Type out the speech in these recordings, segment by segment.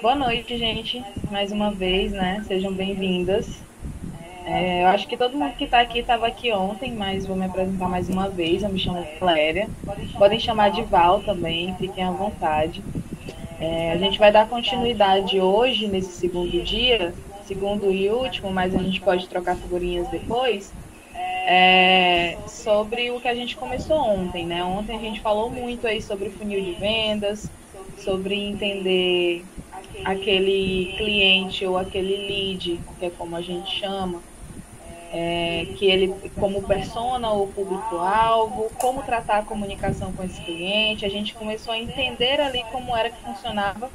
Boa noite, gente. Mais uma vez, né? Sejam bem-vindas. Eu acho que todo mundo que está aqui estava aqui ontem, mas vou me apresentar mais uma vez. Eu me chamo Valéria. Podem chamar de Val também, fiquem à vontade. A gente vai dar continuidade hoje, nesse segundo dia, segundo e último, mas a gente pode trocar figurinhas depois, sobre o que a gente começou ontem, né? Ontem a gente falou muito aí sobre funil de vendas, sobre entender aquele cliente ou aquele lead, que é como a gente chama, que ele como persona ou público-alvo, como tratar a comunicação com esse cliente. A gente começou a entender ali como era que funcionava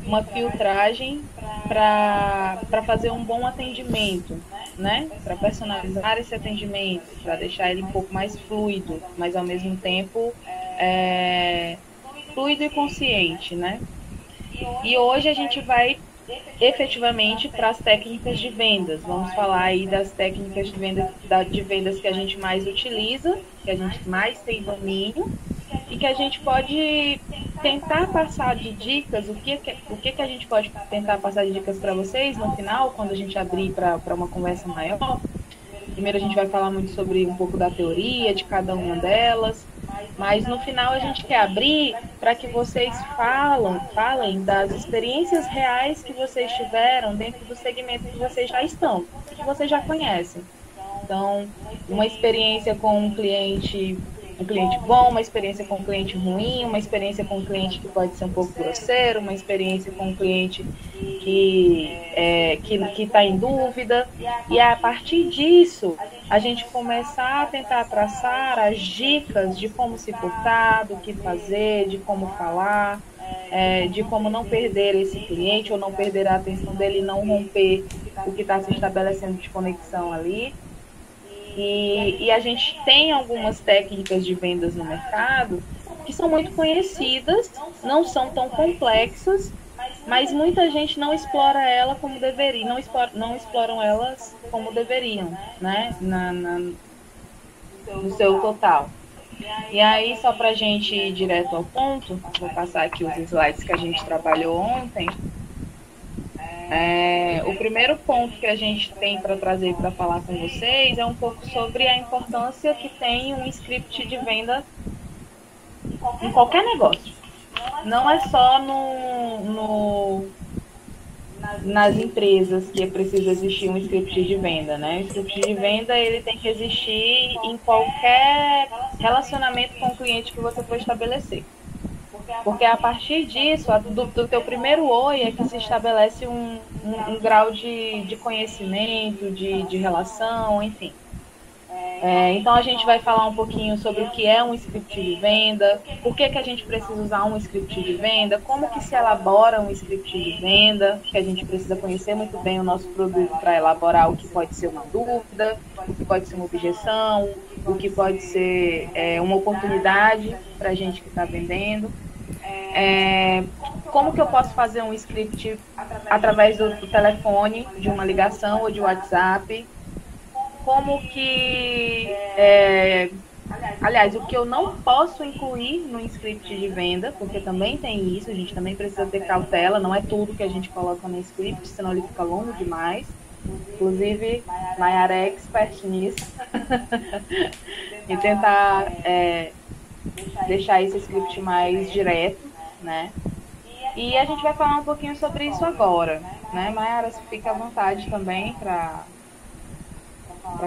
uma filtragem para fazer um bom atendimento, né? Para personalizar esse atendimento, para deixar ele um pouco mais fluido, mas ao mesmo tempo fluido e consciente, né? E hoje a gente vai efetivamente para as técnicas de vendas. Vamos falar aí das técnicas de vendas que a gente mais utiliza, que a gente mais tem domínio e que a gente pode tentar passar de dicas, o que a gente pode tentar passar de dicas para vocês no final, quando a gente abrir para uma conversa maior. Primeiro a gente vai falar muito sobre um pouco da teoria de cada uma delas, mas no final a gente quer abrir para que vocês falem das experiências reais que vocês tiveram dentro do segmento que vocês já estão, que vocês já conhecem. Então, uma experiência com um cliente bom, uma experiência com um cliente ruim, uma experiência com um cliente que pode ser um pouco grosseiro, uma experiência com um cliente que está em dúvida. E a partir disso, a gente começar a tentar traçar as dicas de como se portar, do que fazer, de como falar, de como não perder esse cliente ou não perder a atenção dele e não romper o que está se estabelecendo de conexão ali. E a gente tem algumas técnicas de vendas no mercado que são muito conhecidas, não são tão complexas, mas muita gente não explora ela como deveria, não exploram elas como deveriam, né? No seu total. E aí, só para a gente ir direto ao ponto, vou passar aqui os slides que a gente trabalhou ontem. O primeiro ponto que a gente tem para trazer para falar com vocês é um pouco sobre a importância que tem um script de venda em qualquer negócio. Não é só nas empresas que é preciso existir um script de venda, né? O script de venda ele tem que existir em qualquer relacionamento com o cliente que você for estabelecer. Porque a partir disso, do teu primeiro oi, é que se estabelece um grau de conhecimento, de relação, enfim. Então a gente vai falar um pouquinho sobre o que é um script de venda, por que a gente precisa usar um script de venda, como que se elabora um script de venda, que a gente precisa conhecer muito bem o nosso produto para elaborar o que pode ser uma dúvida, o que pode ser uma objeção, o que pode ser uma oportunidade para a gente que está vendendo. Como que eu posso fazer um script através do telefone, de uma ligação ou de WhatsApp? Como que... aliás, o que eu não posso incluir no script de venda, porque também tem isso, a gente também precisa ter cautela, não é tudo que a gente coloca no script, senão ele fica longo demais. Inclusive, Mayara é expert nisso. E tentar deixar esse script mais direto, né? E a gente vai falar um pouquinho sobre isso agora, né? Mayara, fica à vontade também para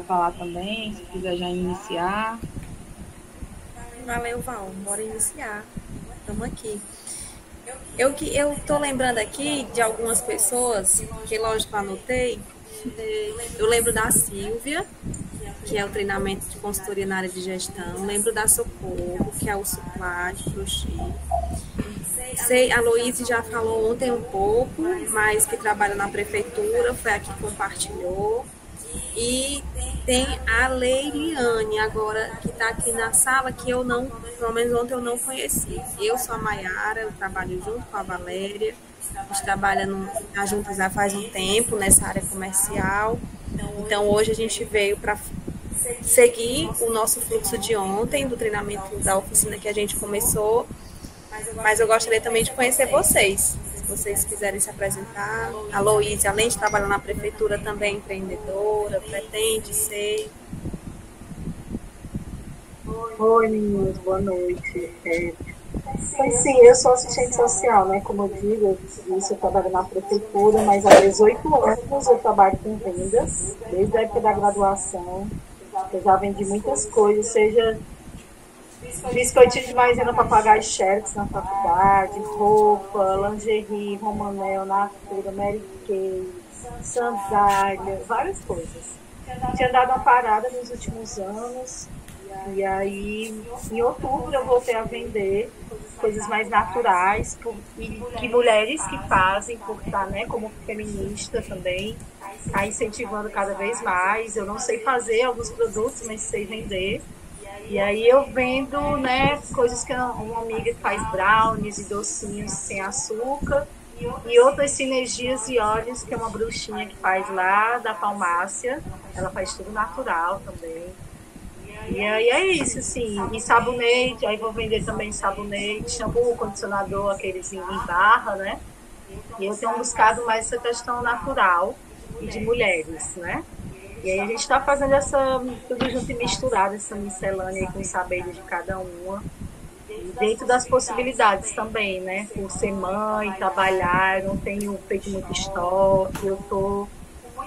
falar também, se quiser já iniciar. Valeu, Val. Bora iniciar. Estamos aqui. Eu tô lembrando aqui de algumas pessoas que, lógico, eu anotei. Eu lembro da Silvia, que é o treinamento de consultoria na área de gestão. Lembro da Socorro, que é o supply, crochê. A Loíse já falou ontem um pouco, mas que trabalha na prefeitura, foi a que compartilhou. E tem a Leiliane agora, que está aqui na sala, que eu não, pelo menos ontem eu não conheci. Eu sou a Mayara, eu trabalho junto com a Valéria, a gente trabalha juntas já faz um tempo nessa área comercial. Então hoje a gente veio para seguir o nosso fluxo de ontem, do treinamento da oficina que a gente começou, mas eu gostaria também de conhecer vocês. vocês quiserem se apresentar. A Loísa, além de trabalhar na prefeitura, também é empreendedora, pretende ser. Oi, meninas, boa noite. Pois sim, eu sou assistente social, né? Como eu digo, eu trabalho na prefeitura, mas há 18 anos eu trabalho com vendas, desde a época da graduação. Eu já vendi muitas coisas, seja biscoitinho de maisena para pagar as xerox na faculdade, roupa, lingerie, Romanel, Natura, Mary Kay, sandália, várias coisas. Tinha dado uma parada nos últimos anos, e aí em outubro eu voltei a vender coisas mais naturais, e que mulheres que fazem, por estar, né, como feminista também, tá incentivando cada vez mais. Eu não sei fazer alguns produtos, mas sei vender. E aí eu vendo, né, coisas que uma amiga faz, brownies e docinhos sem açúcar, e outras sinergias e óleos, que é uma bruxinha que faz lá da Palmácia. Ela faz tudo natural também. E aí é isso, assim. E sabonete, aí vou vender também sabonete, shampoo, condicionador, aqueles em barra, né? E eu tenho buscado mais essa questão natural e de mulheres, né? E aí a gente está fazendo tudo junto e misturado, essa miscelânea aí com os saberes de cada uma. E dentro das possibilidades também, né? Por ser mãe, trabalhar, eu não tenho feito muito estoque, eu tô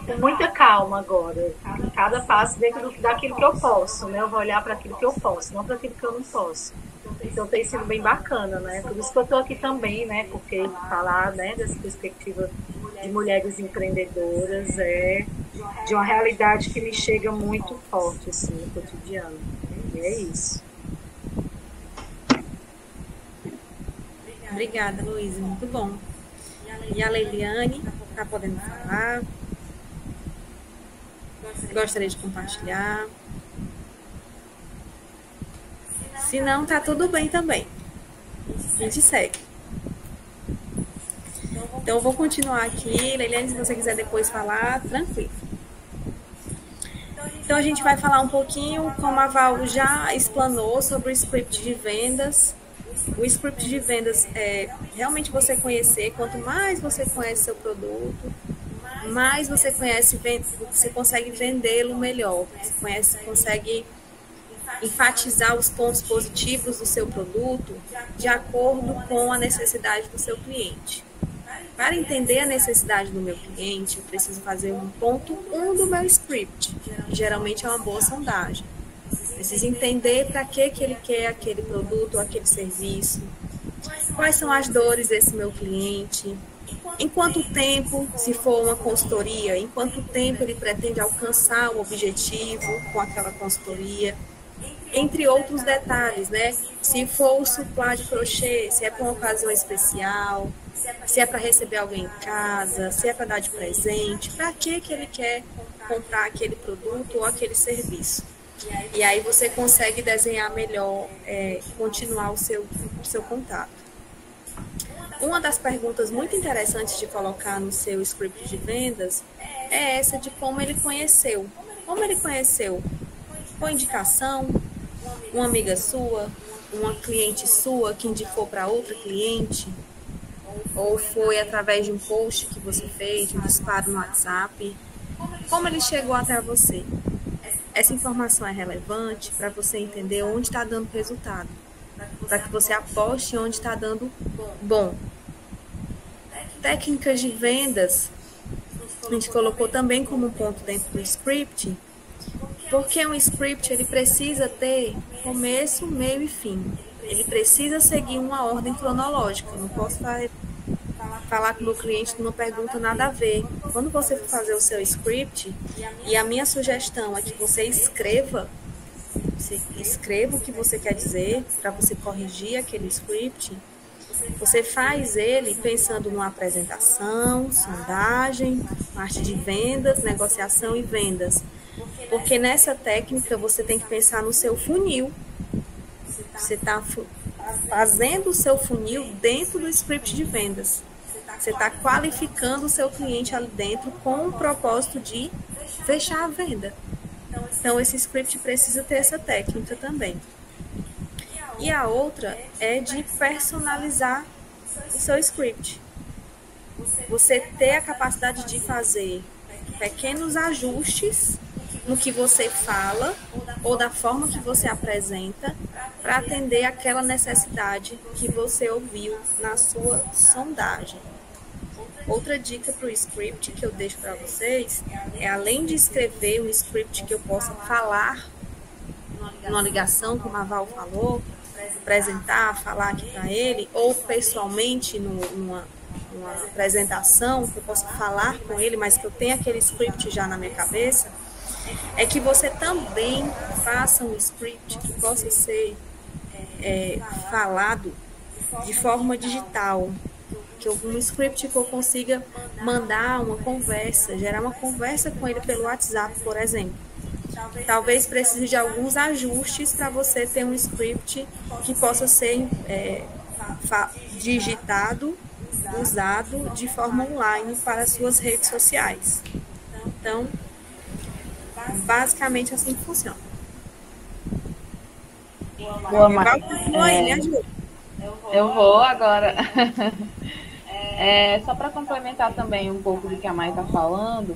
com muita calma agora. Em cada passo dentro daquilo que eu posso, né? Eu vou olhar para aquilo que eu posso, não para aquilo que eu não posso. Então tem sido bem bacana, né? Por isso que eu estou aqui também, né? Porque falar, né, dessa perspectiva de mulheres empreendedoras é de uma realidade que me chega muito forte, assim, no cotidiano. E é isso. Obrigada, Luísa, muito bom. E a Leiliane está podendo falar? Gostaria de compartilhar? Se não, tá tudo bem também. A gente segue. Então, eu vou continuar aqui. Leiliane, se você quiser depois falar, tranquilo. Então, a gente vai falar um pouquinho, como a Val já explanou, sobre o script de vendas. O script de vendas é realmente você conhecer. Quanto mais você conhece seu produto, mais você conhece, você consegue vendê-lo melhor. Você consegue enfatizar os pontos positivos do seu produto de acordo com a necessidade do seu cliente. Para entender a necessidade do meu cliente, eu preciso fazer um ponto 1 do meu script, que geralmente é uma boa sondagem. Preciso entender para que ele quer aquele produto ou aquele serviço, quais são as dores desse meu cliente, em quanto tempo, se for uma consultoria, em quanto tempo ele pretende alcançar o objetivo com aquela consultoria, entre outros detalhes, né? Se for o suplá de crochê, se é para uma ocasião especial, se é para receber alguém em casa, se é para dar de presente, para que ele quer comprar aquele produto ou aquele serviço. E aí você consegue desenhar melhor, continuar o seu contato. Uma das perguntas muito interessantes de colocar no seu script de vendas é essa de como ele conheceu. Como ele conheceu? Foi indicação? Uma amiga sua? Uma cliente sua que indicou para outra cliente? Ou foi através de um post que você fez, de um disparo no WhatsApp? Como ele chegou até você? Essa informação é relevante para você entender onde está dando resultado, para que você aposte onde está dando bom. Técnicas de vendas, a gente colocou também como um ponto dentro do script, porque um script ele precisa ter começo, meio e fim. Ele precisa seguir uma ordem cronológica. Eu não posso falar com o meu cliente numa pergunta nada a ver. Quando você for fazer o seu script, e a minha sugestão é que você escreva o que você quer dizer, para você corrigir aquele script, você faz ele pensando numa apresentação, sondagem, parte de vendas, negociação e vendas. Porque nessa técnica você tem que pensar no seu funil. Você está fazendo o seu funil dentro do script de vendas. Você está qualificando o seu cliente ali dentro com o propósito de fechar a venda. Então, esse script precisa ter essa técnica também. E a outra é de personalizar o seu script. você ter a capacidade de fazer pequenos ajustes no que você fala ou da forma que você apresenta para atender aquela necessidade que você ouviu na sua sondagem. Outra dica para o script que eu deixo para vocês é, além de escrever um script que eu possa falar numa ligação, como a Val falou, apresentar, falar aqui para ele, ou pessoalmente numa apresentação, que eu possa falar com ele, mas que eu tenha aquele script já na minha cabeça, é que você também faça um script que possa ser falado de forma digital, que um script que eu consiga mandar uma conversa, gerar uma conversa com ele pelo WhatsApp, por exemplo. Talvez precise de alguns ajustes para você ter um script que possa ser digitado, usado de forma online para as suas redes sociais. Então, basicamente assim que funciona. Boa, Mai. Me ajuda. Eu vou agora. Só para complementar também um pouco do que a Mai está falando,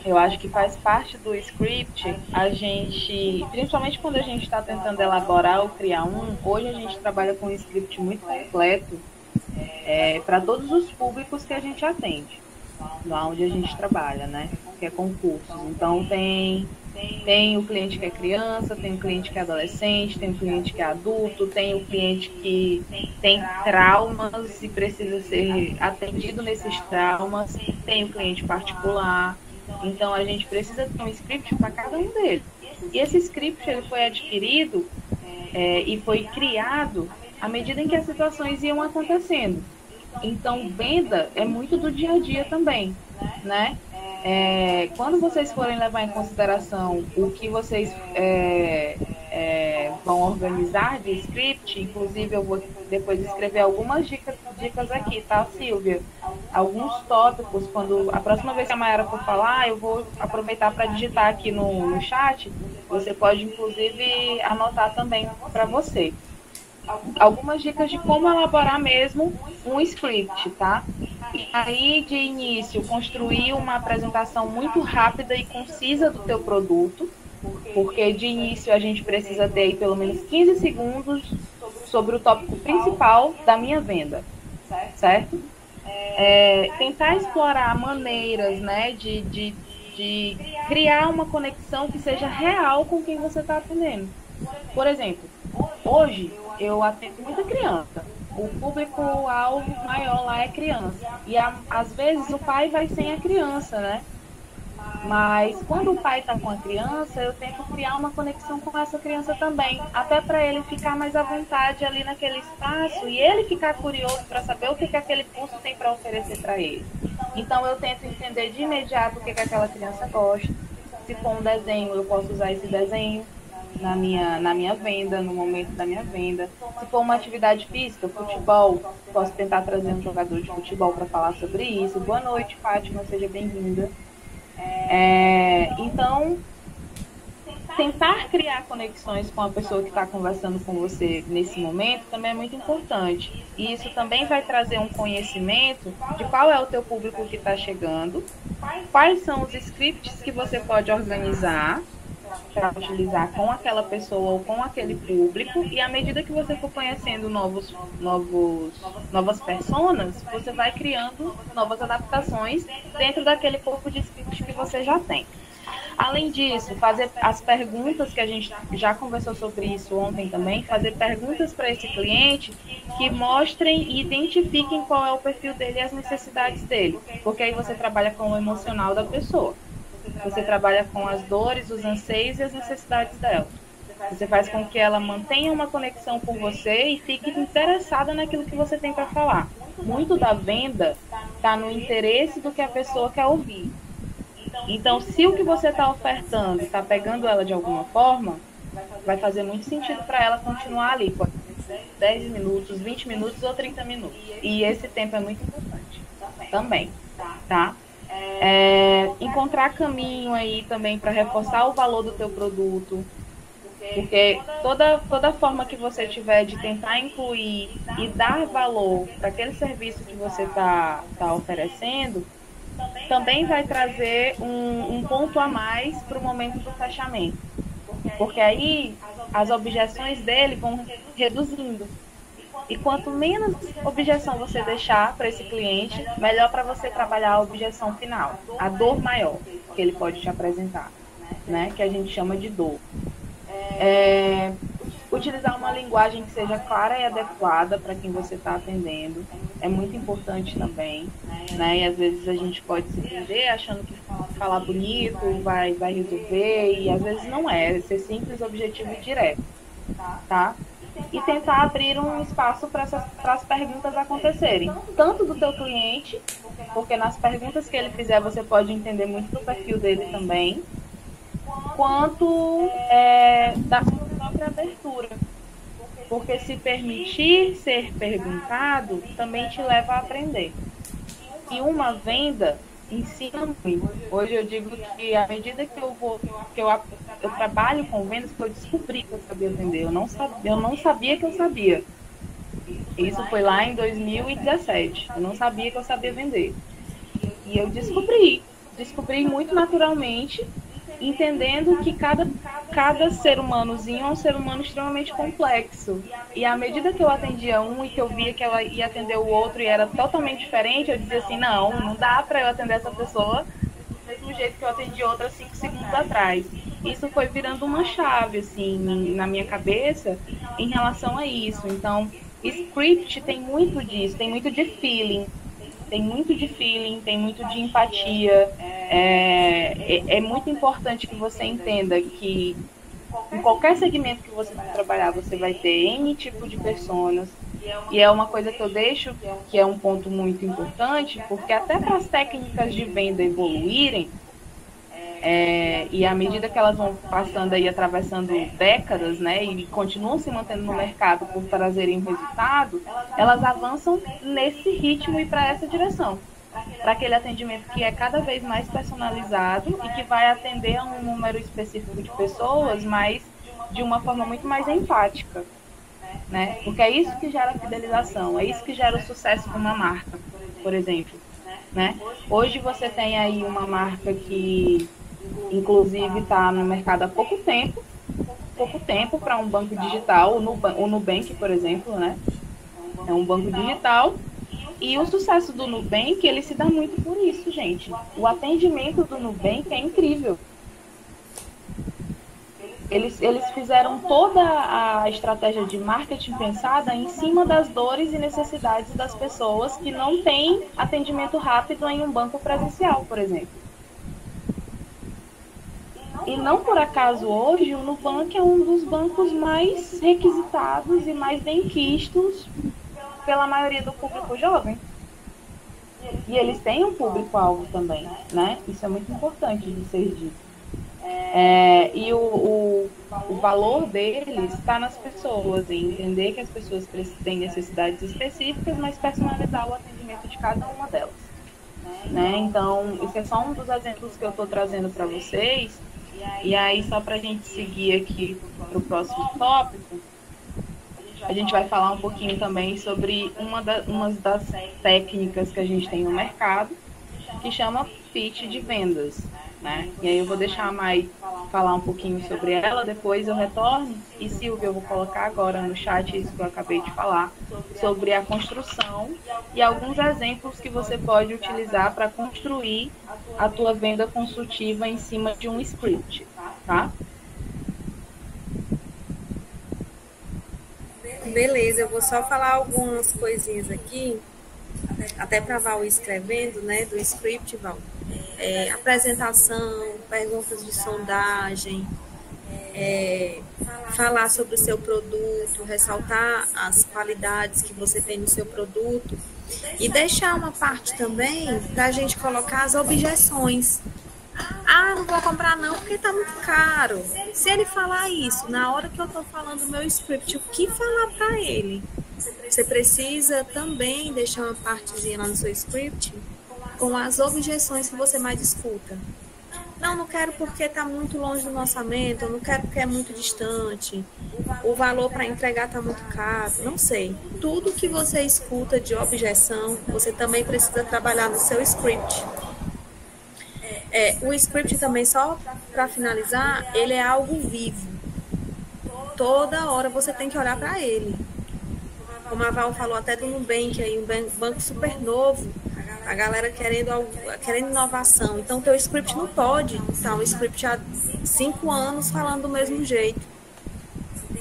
eu acho que faz parte do script a gente, principalmente quando a gente está tentando elaborar ou criar hoje a gente trabalha com um script muito completo para todos os públicos que a gente atende, lá onde a gente trabalha, né? Que é concursos. Então tem o cliente que é criança, tem o cliente que é adolescente, tem o cliente que é adulto, tem o cliente que tem traumas e precisa ser atendido nesses traumas, tem o cliente particular. Então a gente precisa ter um script para cada um deles. E esse script ele foi adquirido e foi criado à medida em que as situações iam acontecendo. Então venda é muito do dia a dia também, né? Quando vocês forem levar em consideração o que vocês vão organizar de script, inclusive eu vou depois escrever algumas dicas aqui, tá, Silvia? Alguns tópicos, quando a próxima vez que a Mayara for falar, eu vou aproveitar para digitar aqui no chat, você pode inclusive anotar também para você. Algumas dicas de como elaborar mesmo um script, tá? E aí, de início, construir uma apresentação muito rápida e concisa do teu produto, porque de início a gente precisa ter aí pelo menos 15 segundos sobre o tópico principal da minha venda, certo? Tentar explorar maneiras, né, de criar uma conexão que seja real com quem você está atendendo. Por exemplo, hoje eu atendo muita criança. O público-alvo maior lá é criança. E às vezes o pai vai sem a criança, né? Mas quando o pai está com a criança, eu tento criar uma conexão com essa criança também. Até para ele ficar mais à vontade ali naquele espaço e ele ficar curioso para saber o que aquele curso tem para oferecer para ele. Então eu tento entender de imediato o que aquela criança gosta. Se for um desenho, eu posso usar esse desenho na minha venda, no momento da minha venda. Se for uma atividade física, futebol, posso tentar trazer um jogador de futebol para falar sobre isso. Boa noite, Fátima, seja bem-vinda. Então, tentar criar conexões com a pessoa que está conversando com você nesse momento também é muito importante. E isso também vai trazer um conhecimento de qual é o teu público que está chegando, quais são os scripts que você pode organizar para utilizar com aquela pessoa ou com aquele público, e à medida que você for conhecendo novas personas, você vai criando novas adaptações dentro daquele corpo de script que você já tem. Além disso, fazer as perguntas, que a gente já conversou sobre isso ontem também, fazer perguntas para esse cliente que mostrem e identifiquem qual é o perfil dele e as necessidades dele, porque aí você trabalha com o emocional da pessoa. Você trabalha com as dores, os anseios e as necessidades dela. Você faz com que ela mantenha uma conexão com você e fique interessada naquilo que você tem para falar. Muito da venda está no interesse do que a pessoa quer ouvir. Então, se o que você está ofertando está pegando ela de alguma forma, vai fazer muito sentido para ela continuar ali, por 10 minutos, 20 minutos ou 30 minutos. E esse tempo é muito importante também, tá? Encontrar caminho aí também para reforçar o valor do teu produto. Porque toda forma que você tiver de tentar incluir e dar valor para aquele serviço que você tá oferecendo, também vai trazer um ponto a mais para o momento do fechamento. Porque aí as objeções dele vão reduzindo. E quanto menos objeção você deixar para esse cliente, melhor para você trabalhar a objeção final, a dor maior que ele pode te apresentar, né? Que a gente chama de dor. Utilizar uma linguagem que seja clara e adequada para quem você está atendendo é muito importante também, né? E às vezes a gente pode se perder achando que falar bonito vai resolver, e às vezes não é ser simples, objetivo e direto, tá? E tentar abrir um espaço para as perguntas acontecerem, tanto do teu cliente, porque nas perguntas que ele fizer você pode entender muito do perfil dele também, quanto da sua própria abertura. Porque se permitir ser perguntado também te leva a aprender. E uma venda ensina muito. Hoje eu digo que à medida que eu trabalho com vendas, que eu descobri que eu sabia vender. Eu não sabia que eu sabia. Isso foi lá em 2017. Eu não sabia que eu sabia vender. E eu descobri muito naturalmente, entendendo que cada ser humanozinho é um ser humano extremamente complexo. E à medida que eu atendia um e que eu via que ela ia atender o outro e era totalmente diferente, eu dizia assim, não dá para eu atender essa pessoa do mesmo jeito que eu atendi outra 5 segundos atrás. Isso foi virando uma chave, assim, na minha cabeça em relação a isso. Então, script tem muito disso, tem muito de feeling. Tem muito de empatia. É muito importante que você entenda que em qualquer segmento que você for trabalhar, você vai ter N tipo de personas. E é uma coisa que eu deixo, que é um ponto muito importante, porque até para as técnicas de venda evoluírem, e à medida que elas vão passando aí, atravessando décadas, né, e continuam se mantendo no mercado por trazerem resultado, elas avançam nesse ritmo e para essa direção, para aquele atendimento que é cada vez mais personalizado e que vai atender a um número específico de pessoas, mas de uma forma muito mais empática, né? Porque é isso que gera fidelização, é isso que gera o sucesso de uma marca, por exemplo, né? Hoje você tem aí uma marca que inclusive está no mercado há pouco tempo para um banco digital, o Nubank, por exemplo, né? É um banco digital, e o sucesso do Nubank, ele se dá muito por isso, gente. O atendimento do Nubank é incrível. Eles fizeram toda a estratégia de marketing pensada em cima das dores e necessidades das pessoas que não têm atendimento rápido em um banco presencial, por exemplo. E não por acaso hoje o Nubank é um dos bancos mais requisitados e mais benquistos pela maioria do público jovem. E eles têm um público-alvo também, né? Isso é muito importante de ser dito. E o valor deles está nas pessoas, em entender que as pessoas têm necessidades específicas, mas personalizar o atendimento de cada uma delas, né? Então, isso é só um dos exemplos que eu estou trazendo para vocês. E aí, só para a gente seguir aqui para o próximo tópico, a gente vai falar um pouquinho também sobre uma das técnicas que a gente tem no mercado, que chama pitch de vendas, né? E aí eu vou deixar a Mai falar um pouquinho sobre ela, depois eu retorno, e Silvia, eu vou colocar agora no chat isso que eu acabei de falar, sobre a construção e alguns exemplos que você pode utilizar para construir a tua venda consultiva em cima de um script, tá? Beleza, eu vou só falar algumas coisinhas aqui, até para Val escrevendo, né, do script, Val. Apresentação, perguntas de sondagem, falar sobre o seu produto, ressaltar as qualidades que você tem no seu produto e deixar uma parte também para a gente colocar as objeções. Não vou comprar não porque tá muito caro. Se ele falar isso, na hora que eu tô falando o meu script, o que falar para ele? Você precisa também deixar uma partezinha lá no seu script com as objeções que você mais escuta. Não, não quero porque está muito longe do orçamento, eu não quero porque é muito distante, o valor para entregar está muito caro, não sei. Tudo que você escuta de objeção, você também precisa trabalhar no seu script. O script também, só para finalizar, ele é algo vivo. Toda hora você tem que olhar para ele. Como a Val falou até do Nubank, aí, um banco super novo, a galera querendo inovação. Então, teu script não pode estar um script há 5 anos falando do mesmo jeito.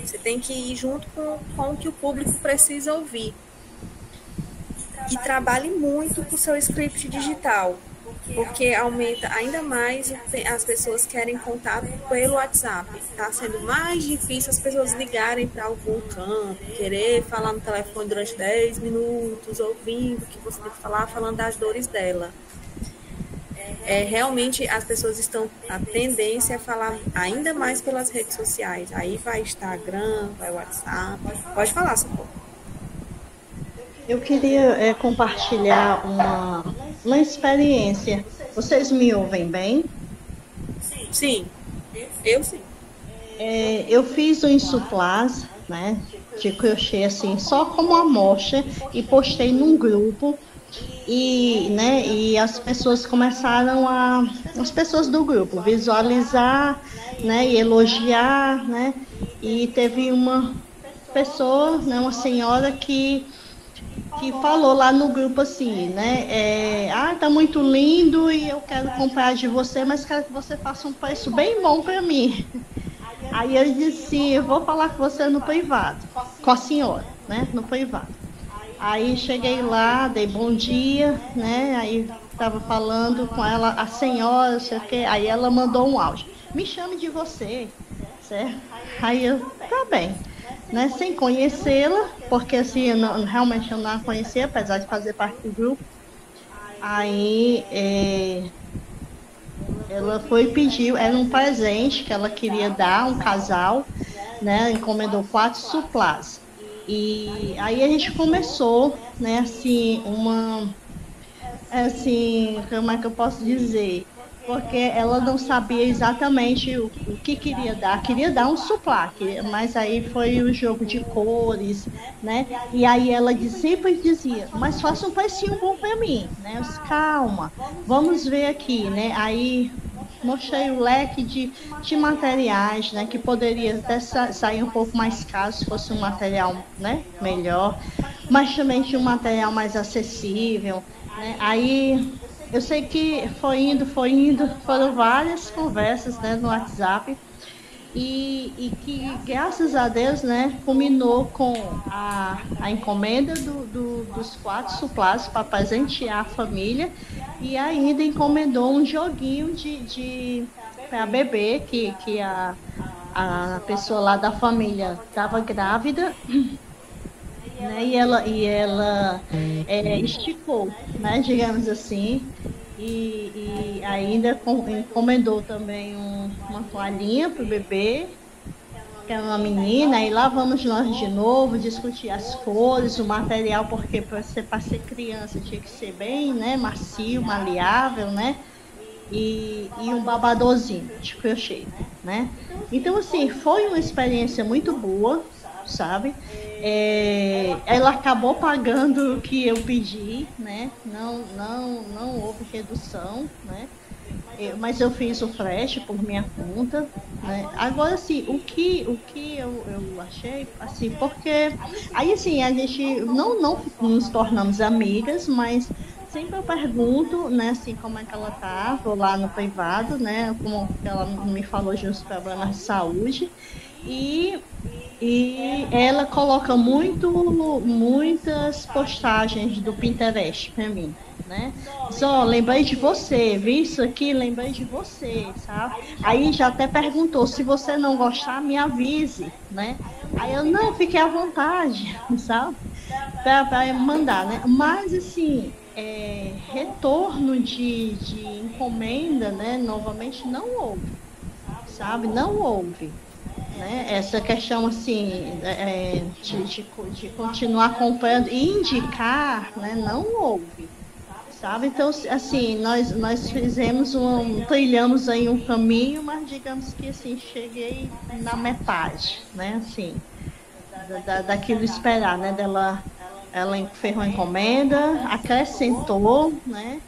Você tem que ir junto com o que o público precisa ouvir. E trabalhe muito com o seu script digital, porque aumenta ainda mais as pessoas querem contato pelo WhatsApp. Está sendo mais difícil as pessoas ligarem para algum campo, querer falar no telefone durante 10 minutos, ouvindo o que você tem que falar, falando das dores dela. Realmente as pessoas a tendência a falar ainda mais pelas redes sociais. Aí vai Instagram, vai WhatsApp. Pode falar, Socorro. Eu queria compartilhar uma experiência. Vocês me ouvem bem? Sim, eu sim. Eu fiz um insuplaz, né, de crochê assim, só como amostra e postei num grupo e as pessoas começaram as pessoas do grupo visualizar, né, e elogiar, né, e teve uma pessoa, né, uma senhora que falou lá no grupo assim, né, tá muito lindo e eu quero comprar de você, mas quero que você faça um preço bem bom para mim. Aí eu disse, eu vou falar com você no privado, com a senhora, né, no privado. Aí cheguei lá, dei bom dia, né, aí estava falando com ela, a senhora, sei o quê, aí ela mandou um áudio, me chame de você, certo? Aí eu, tá bem. Né, sem conhecê-la, porque assim, realmente eu não a conhecia, apesar de fazer parte do grupo. Aí ela foi e pediu, era um presente que ela queria dar a um casal, né, encomendou 4 suplás. E aí a gente começou, né, assim, como é que eu posso dizer? Porque ela não sabia exatamente o que queria dar um suplá, mas aí foi o jogo de cores, né? E aí ela sempre dizia, mas faça um precinho bom para mim, né? Eu disse, calma, vamos ver aqui, né? Aí mostrei o leque de materiais, né? Que poderia até sair um pouco mais caro se fosse um material, né, melhor, mas também tinha um material mais acessível, né? Aí eu sei que foi indo, foram várias conversas, né, no WhatsApp e que, graças a Deus, né, culminou com a encomenda dos 4 suplás para presentear a família e ainda encomendou um joguinho para bebê, que a pessoa lá da família estava grávida, né, e ela esticou, né, digamos assim, e ainda encomendou também uma toalhinha para o bebê, que é uma menina, e lá vamos nós de novo discutir as cores, o material, porque para ser criança tinha que ser bem, né, macio, maleável, né, e um babadorzinho de crochê, né. Então, assim, foi uma experiência muito boa, sabe? Ela acabou pagando o que eu pedi, né? Não houve redução, né? Mas eu fiz o frete por minha conta, né? Agora, assim, o que eu achei, assim, porque aí, assim, a gente não nos tornamos amigas, mas sempre eu pergunto, né, assim, como é que ela tá, vou lá no privado, né, como ela me falou de uns problemas de saúde, e ela coloca muitas postagens do Pinterest para mim, né? Só lembrei de você, vi isso aqui, lembrei de você, sabe? Aí já até perguntou, se você não gostar, me avise, né? Aí eu, não, fiquei à vontade, sabe? Para mandar, né? Mas, assim, retorno de encomenda, né? Novamente, não houve, sabe? Não houve. Né? Essa questão assim de continuar comprando e indicar, né? Não houve, sabe? Então, assim, nós trilhamos aí um caminho, mas digamos que, assim, cheguei na metade, né? Assim, daquilo esperar, né? Ela fez uma encomenda, acrescentou, né?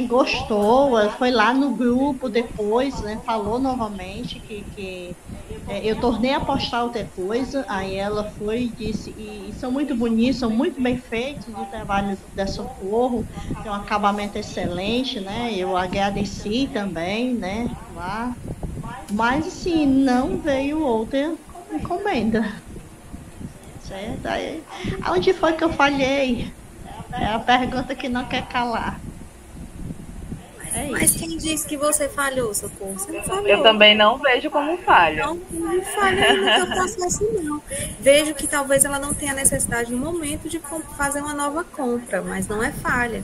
Gostou, ela foi lá no grupo depois, né? Falou novamente que eu tornei a postar outra coisa, aí ela foi e disse, e são muito bonitos, são muito bem feitos o trabalho da Socorro, tem um acabamento excelente, né? Eu agradeci também, né? Lá, mas assim, não veio outra encomenda. Certo? Aí, onde foi que eu falhei? É a pergunta que não quer calar. Mas quem disse que você falhou, Socorro? Você não falhou. Eu também não vejo como falha. Não falhei no teu processo, não. Vejo que talvez ela não tenha necessidade no momento de fazer uma nova compra, mas não é falha.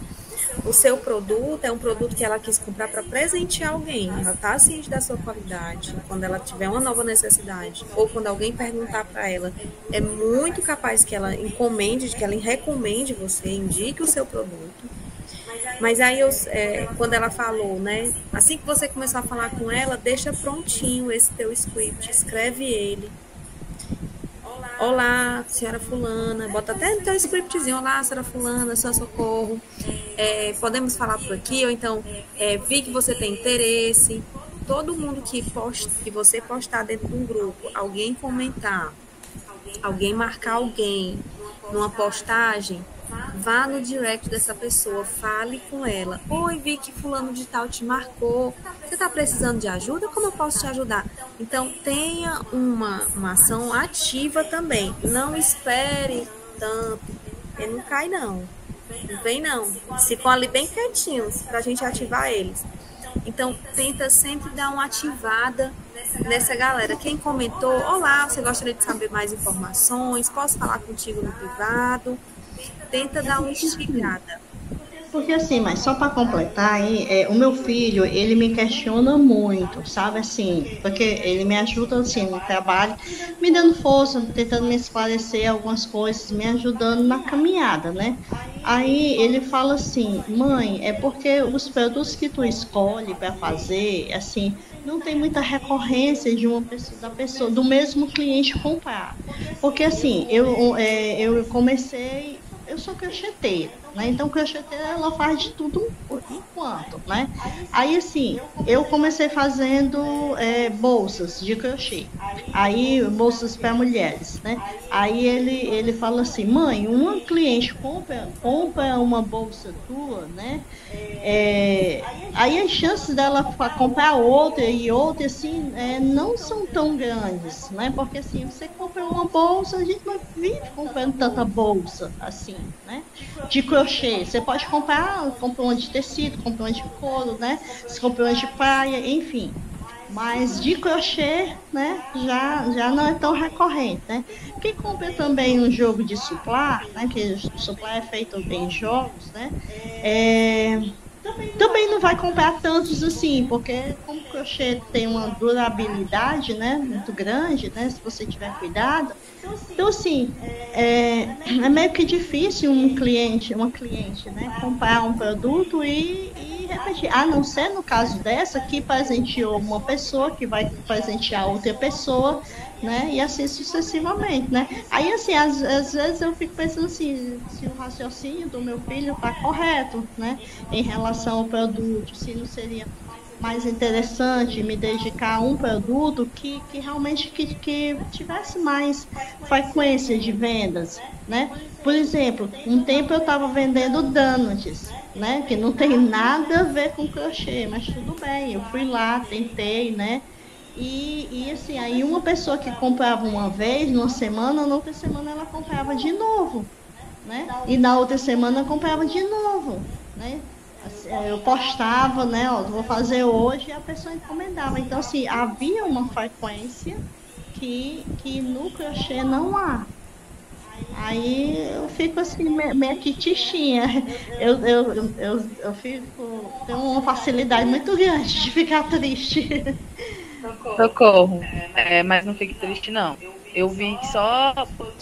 O seu produto é um produto que ela quis comprar para presentear alguém. Ela está ciente da sua qualidade. Quando ela tiver uma nova necessidade, ou quando alguém perguntar para ela, é muito capaz que ela encomende, que ela recomende você, indique o seu produto. Mas aí, quando ela falou, né? Assim que você começar a falar com ela, deixa prontinho esse teu script, escreve ele. Olá, senhora fulana, bota até no teu scriptzinho. Olá, senhora fulana, senhora Socorro. Podemos falar por aqui, ou então, vi que você tem interesse. Todo mundo que você postar dentro de um grupo, alguém comentar, alguém marcar alguém numa postagem, vá no direct dessa pessoa, fale com ela. Oi, vi que fulano de tal te marcou. Você está precisando de ajuda? Como eu posso te ajudar? Então, tenha uma ação ativa também. Não espere tanto. Ele não cai, não. Não vem, não. Ficam ali bem quietinhos para a gente ativar eles. Então, tenta sempre dar uma ativada nessa galera. Quem comentou, olá, você gostaria de saber mais informações? Posso falar contigo no privado? Tenta dar uma instigada. Porque assim, mas só para completar aí, o meu filho, ele me questiona muito, sabe assim, porque ele me ajuda assim no trabalho, me dando força, tentando me esclarecer algumas coisas, me ajudando na caminhada, né? Aí ele fala assim, mãe, é porque os produtos que tu escolhe para fazer, assim, não tem muita recorrência de do mesmo cliente comprar. Porque assim, eu comecei, eu sou crocheteira, né? Então, crocheteira, ela faz de tudo por enquanto, né? Aí, assim, eu comecei fazendo bolsas de crochê. Aí, bolsas para mulheres, né? Aí, ele fala assim, mãe, uma cliente compra uma bolsa tua, né? Aí, as chances dela comprar outra e outra, assim, não são tão grandes, né? Porque, assim, você compra uma bolsa, a gente não vive comprando tanta bolsa, assim, né? De crochê. Você pode compra uma de tecido, compra uma de couro, né? Você compra uma de praia, enfim. Mas de crochê, né? Já não é tão recorrente, né? Quem compra também um jogo de suplar, né? Que o suplar é feito em jogos, né? Também não vai comprar tantos assim, porque como o crochê tem uma durabilidade, né, muito grande, né, se você tiver cuidado. Então, assim, é meio que difícil uma cliente, né, comprar um produto e repetir. A não ser no caso dessa, que presenteou uma pessoa, que vai presentear outra pessoa, né? E assim sucessivamente, né? Aí, assim, às vezes eu fico pensando assim, se o raciocínio do meu filho está correto, né? Em relação ao produto, se não seria mais interessante me dedicar a um produto que realmente que tivesse mais frequência de vendas, né? Por exemplo, um tempo eu estava vendendo donuts, né? Que não tem nada a ver com crochê, mas tudo bem, eu fui lá, tentei, né? E assim, aí uma pessoa que comprava uma vez, numa semana, na outra semana ela comprava de novo, né? E na outra semana comprava de novo, né? Assim, eu postava, né? Ó, vou fazer hoje e a pessoa encomendava. Então, assim, havia uma frequência que no crochê não há. Aí eu fico assim, meio que tichinha. Eu fico, tenho uma facilidade muito grande de ficar triste. Socorro. Mas não fique triste, não. Eu vi só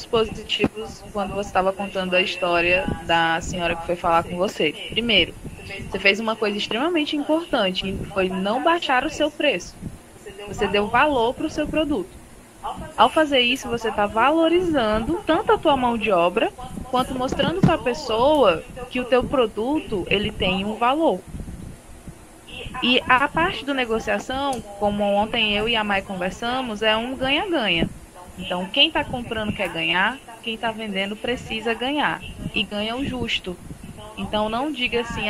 positivos quando você estava contando a história da senhora que foi falar com você. Primeiro, você fez uma coisa extremamente importante, que foi não baixar o seu preço. Você deu valor para o seu produto. Ao fazer isso, você está valorizando tanto a tua mão de obra, quanto mostrando para a pessoa que o teu produto ele tem um valor. E a parte da negociação, como ontem eu e a Mai conversamos, é um ganha-ganha. Então, quem está comprando quer ganhar, quem está vendendo precisa ganhar. E ganha o justo. Então, não diga assim,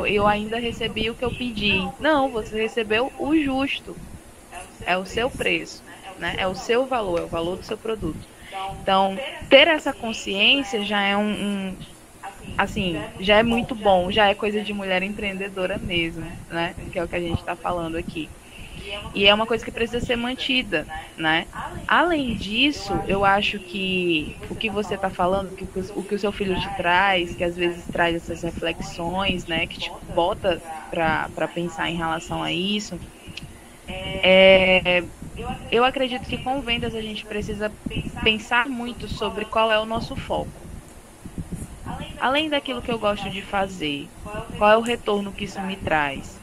eu ainda recebi o que eu pedi. Não, você recebeu o justo. É o seu preço, né? É o seu valor, é o valor do seu produto. Então, ter essa consciência já é assim, já é muito bom, já é coisa de mulher empreendedora mesmo, né? Que é o que a gente está falando aqui. E é uma coisa que precisa ser mantida, né? Além disso, eu acho que o que você está falando, o que o seu filho te traz, que às vezes traz essas reflexões, né? Que te bota para pensar em relação a isso, eu acredito que com vendas a gente precisa pensar muito sobre qual é o nosso foco. Além daquilo que eu gosto de fazer, qual é o retorno que isso me traz?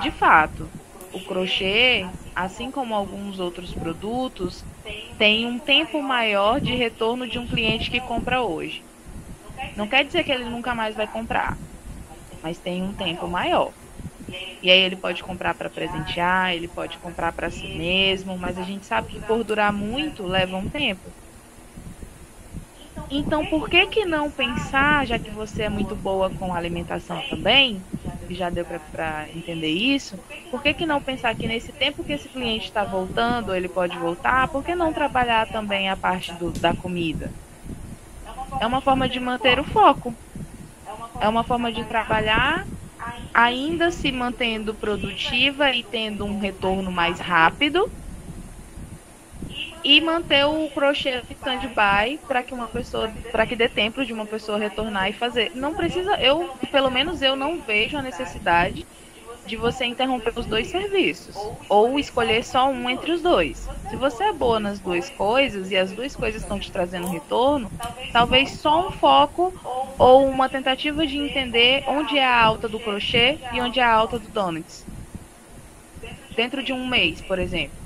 De fato, o crochê, assim como alguns outros produtos, tem um tempo maior de retorno de um cliente que compra hoje. Não quer dizer que ele nunca mais vai comprar, mas tem um tempo maior. E aí ele pode comprar para presentear, ele pode comprar para si mesmo, mas a gente sabe que por durar muito leva um tempo. Então, por que não pensar, já que você é muito boa com alimentação também, e já deu para entender isso, por que não pensar que nesse tempo que esse cliente está voltando, ele pode voltar, por que não trabalhar também a parte da comida? É uma forma de manter o foco. É uma forma de trabalhar ainda se mantendo produtiva e tendo um retorno mais rápido, e manter o crochê de stand-by para que dê tempo de uma pessoa retornar e fazer. Não precisa, pelo menos eu não vejo a necessidade de você interromper os dois serviços ou escolher só um entre os dois. Se você é boa nas duas coisas e as duas coisas estão te trazendo retorno, talvez só um foco ou uma tentativa de entender onde é a alta do crochê e onde é a alta do donuts. Dentro de um mês, por exemplo.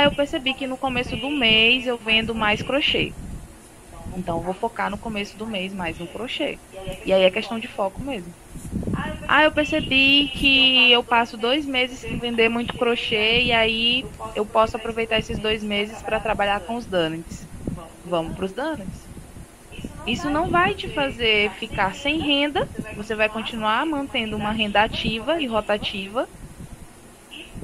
Eu percebi que no começo do mês eu vendo mais crochê. Então eu vou focar no começo do mês mais no crochê. E aí é questão de foco mesmo. Eu percebi que eu passo 2 meses sem vender muito crochê e aí eu posso aproveitar esses 2 meses para trabalhar com os donuts. Vamos para os donuts. Isso não vai te fazer ficar sem renda, você vai continuar mantendo uma renda ativa e rotativa.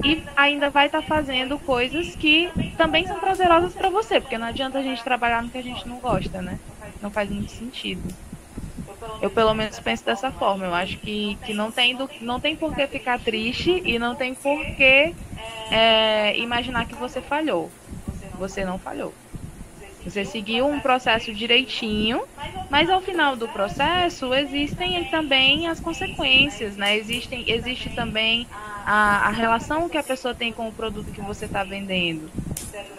E ainda vai estar fazendo coisas que também são prazerosas para você, porque não adianta a gente trabalhar no que a gente não gosta, né? Não faz muito sentido. Eu pelo menos penso dessa forma. Eu acho que não tem por que ficar triste e não tem por que imaginar que você falhou. Você não falhou. Você seguiu um processo direitinho, mas ao final do processo existem também as consequências, né? Existe também a relação que a pessoa tem com o produto que você está vendendo.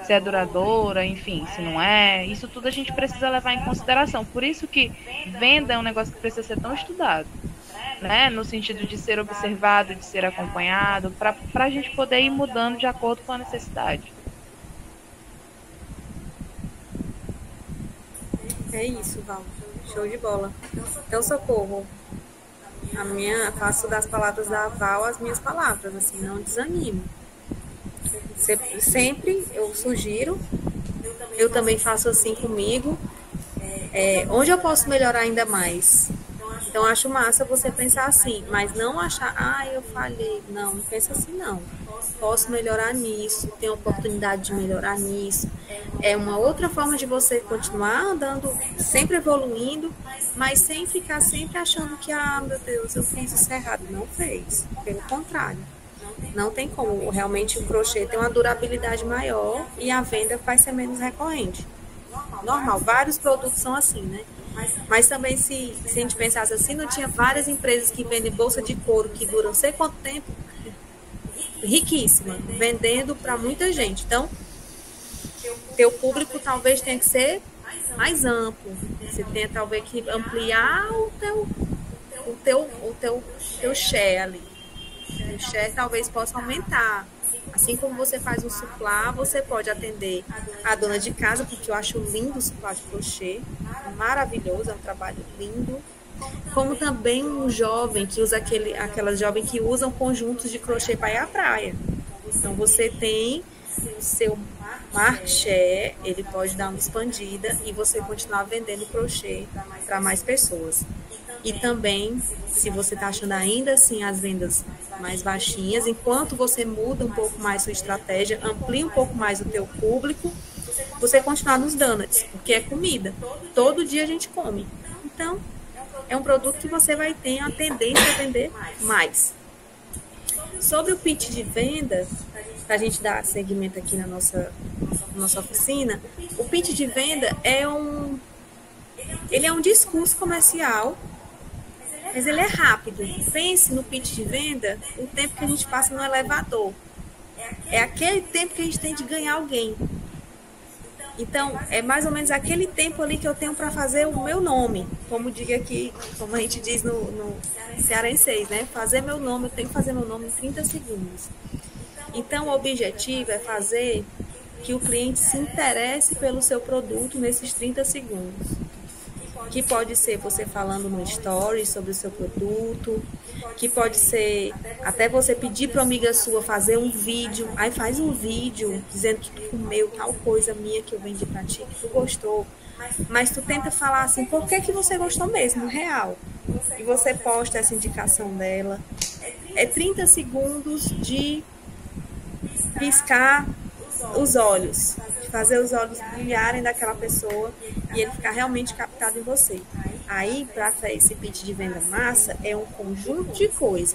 Se é duradoura, enfim, se não é. Isso tudo a gente precisa levar em consideração. Por isso que venda é um negócio que precisa ser tão estudado, né? No sentido de ser observado, de ser acompanhado, para a gente poder ir mudando de acordo com a necessidade. É isso, Val. Show de bola. Então, Socorro, faço das palavras da Val as minhas palavras, assim, não desanimo. Sempre eu sugiro, eu também faço assim comigo, onde eu posso melhorar ainda mais. Então, acho massa você pensar assim, mas não achar, eu falhei. Não pensa assim, não. Posso melhorar nisso, tenho oportunidade de melhorar nisso. É uma outra forma de você continuar andando, sempre evoluindo, mas sem ficar sempre achando que, meu Deus, eu fiz isso errado. Não fez, pelo contrário. Não tem como. Realmente o crochê tem uma durabilidade maior e a venda vai ser menos recorrente. Normal, vários produtos são assim, né? Mas também se a gente pensasse assim, não tinha várias empresas que vendem bolsa de couro que duram não sei quanto tempo, riquíssima, vendendo para muita gente. Então, teu público talvez tenha que ser mais amplo. Você tem talvez que ampliar o teu share ali. O share talvez possa aumentar. Assim como você faz o suplá, você pode atender a dona de casa, porque eu acho lindo o suplá de crochê, maravilhoso, é um trabalho lindo. Como também um jovem que usa aquelas jovens que usam conjuntos de crochê para ir à praia. Então você tem o seu market share, ele pode dar uma expandida e você continuar vendendo crochê para mais pessoas. E também, se você está achando ainda assim as vendas mais baixinhas, enquanto você muda um pouco mais sua estratégia, amplia um pouco mais o teu público, você continuar nos donuts, porque é comida. Todo dia a gente come. Então, é um produto que você vai ter a tendência a vender mais. Sobre o pitch de venda, para a gente dar seguimento aqui na nossa oficina, o pitch de venda ele é um discurso comercial, mas ele é rápido. Pense no pitch de venda, o tempo que a gente passa no elevador. É aquele tempo que a gente tem de ganhar alguém. Então, é mais ou menos aquele tempo ali que eu tenho para fazer o meu nome. Como diga aqui, como a gente diz no cearense, né? Fazer meu nome, eu tenho que fazer meu nome em 30 segundos. Então, o objetivo é fazer que o cliente se interesse pelo seu produto nesses 30 segundos. Que pode ser você falando no story sobre o seu produto, que pode ser até você pedir para uma amiga sua fazer um vídeo, aí faz um vídeo dizendo que tu comeu tal coisa minha que eu vendi para ti, que tu gostou, mas tu tenta falar assim, por que você gostou mesmo, real, e você posta essa indicação dela. É 30 segundos de piscar os olhos, de fazer os olhos brilharem daquela pessoa e ele ficar realmente captado em você. Aí, para esse pitch de venda massa, é um conjunto de coisa.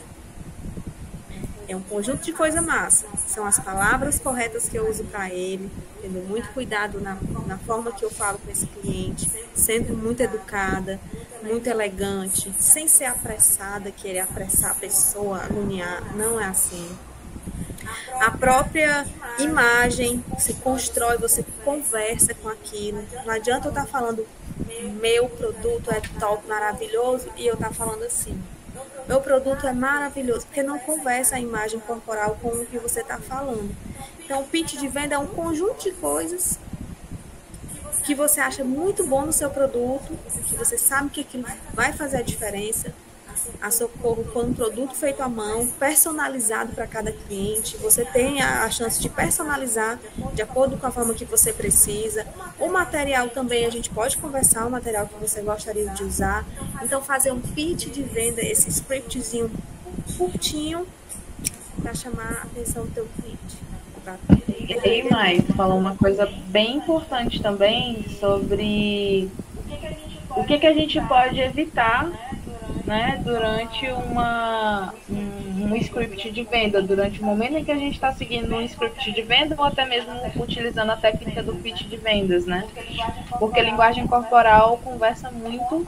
É um conjunto de coisa massa. São as palavras corretas que eu uso para ele, tendo muito cuidado na forma que eu falo com esse cliente, sendo muito educada, muito elegante, sem ser apressada, querer apressar a pessoa, agoniar. Não é assim. A própria imagem se constrói, você conversa com aquilo. Não adianta eu estar falando meu produto é top, maravilhoso, e eu estar falando assim, meu produto é maravilhoso, porque não conversa a imagem corporal com o que você está falando. Então, o pitch de venda é um conjunto de coisas que você acha muito bom no seu produto, que você sabe que aquilo vai fazer a diferença. A Socorro foi um produto feito à mão, personalizado para cada cliente. Você tem a chance de personalizar de acordo com a forma que você precisa. O material também, a gente pode conversar o material que você gostaria de usar. Então, fazer um pitch de venda, esse scriptzinho curtinho, para chamar a atenção do teu cliente. E aí, mais, falou uma coisa bem importante também sobre o que a gente pode evitar, né, durante um script de venda, durante o momento em que a gente está seguindo um script de venda ou até mesmo utilizando a técnica do pitch de vendas, né? Porque a linguagem corporal conversa muito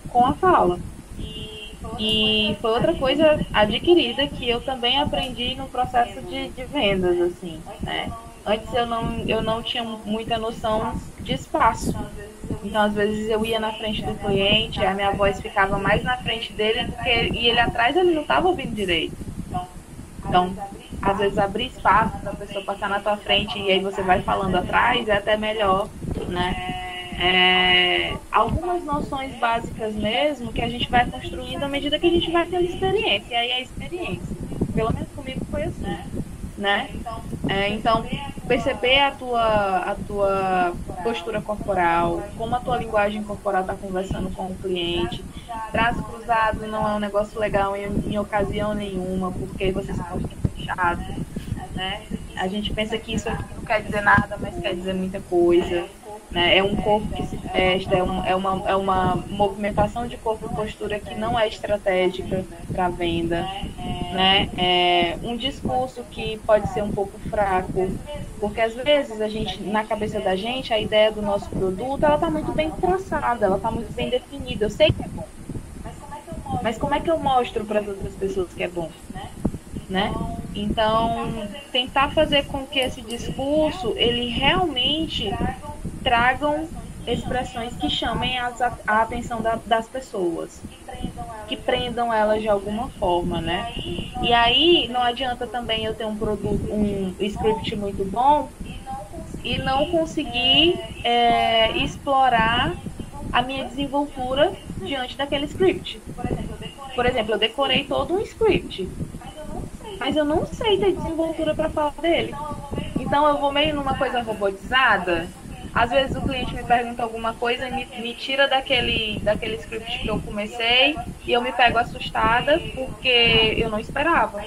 com a fala. E foi outra coisa adquirida que eu também aprendi no processo de vendas, assim, né? Antes eu não tinha muita noção de espaço. Então, às vezes, eu ia na frente do cliente, a minha voz ficava mais na frente dele, e ele atrás ele não estava ouvindo direito. Então, às vezes, abrir espaço para a pessoa passar na tua frente e aí você vai falando atrás é até melhor, né? Algumas noções básicas mesmo que a gente vai construindo à medida que a gente vai tendo experiência. E aí a experiência, pelo menos comigo foi assim, né? Então, perceber a tua postura corporal, como a tua linguagem corporal está conversando com o cliente. Braço cruzado não é um negócio legal em ocasião nenhuma, porque você se mostra fechado, né? A gente pensa que isso aqui não quer dizer nada, mas quer dizer muita coisa, né? É um corpo que se fecha, é uma movimentação de corpo e postura que não é estratégica para venda, né? É um discurso que pode ser um pouco fraco, porque às vezes a gente, na cabeça da gente, a ideia do nosso produto, ela está muito bem traçada, ela está muito bem definida. Eu sei que é bom, mas como é que eu mostro para as outras pessoas que é bom, né? Então, tentar fazer com que esse discurso ele realmente tragam expressões que chamem a atenção das pessoas, que prendam elas de alguma forma, né? E aí não adianta também eu ter um script muito bom e não conseguir explorar a minha desenvoltura diante daquele script. Por exemplo, eu decorei todo um script, mas eu não sei ter desenvoltura para falar dele. Então eu vou meio numa coisa robotizada. Às vezes o cliente me pergunta alguma coisa e me tira daquele script que eu comecei e eu me pego assustada porque eu não esperava.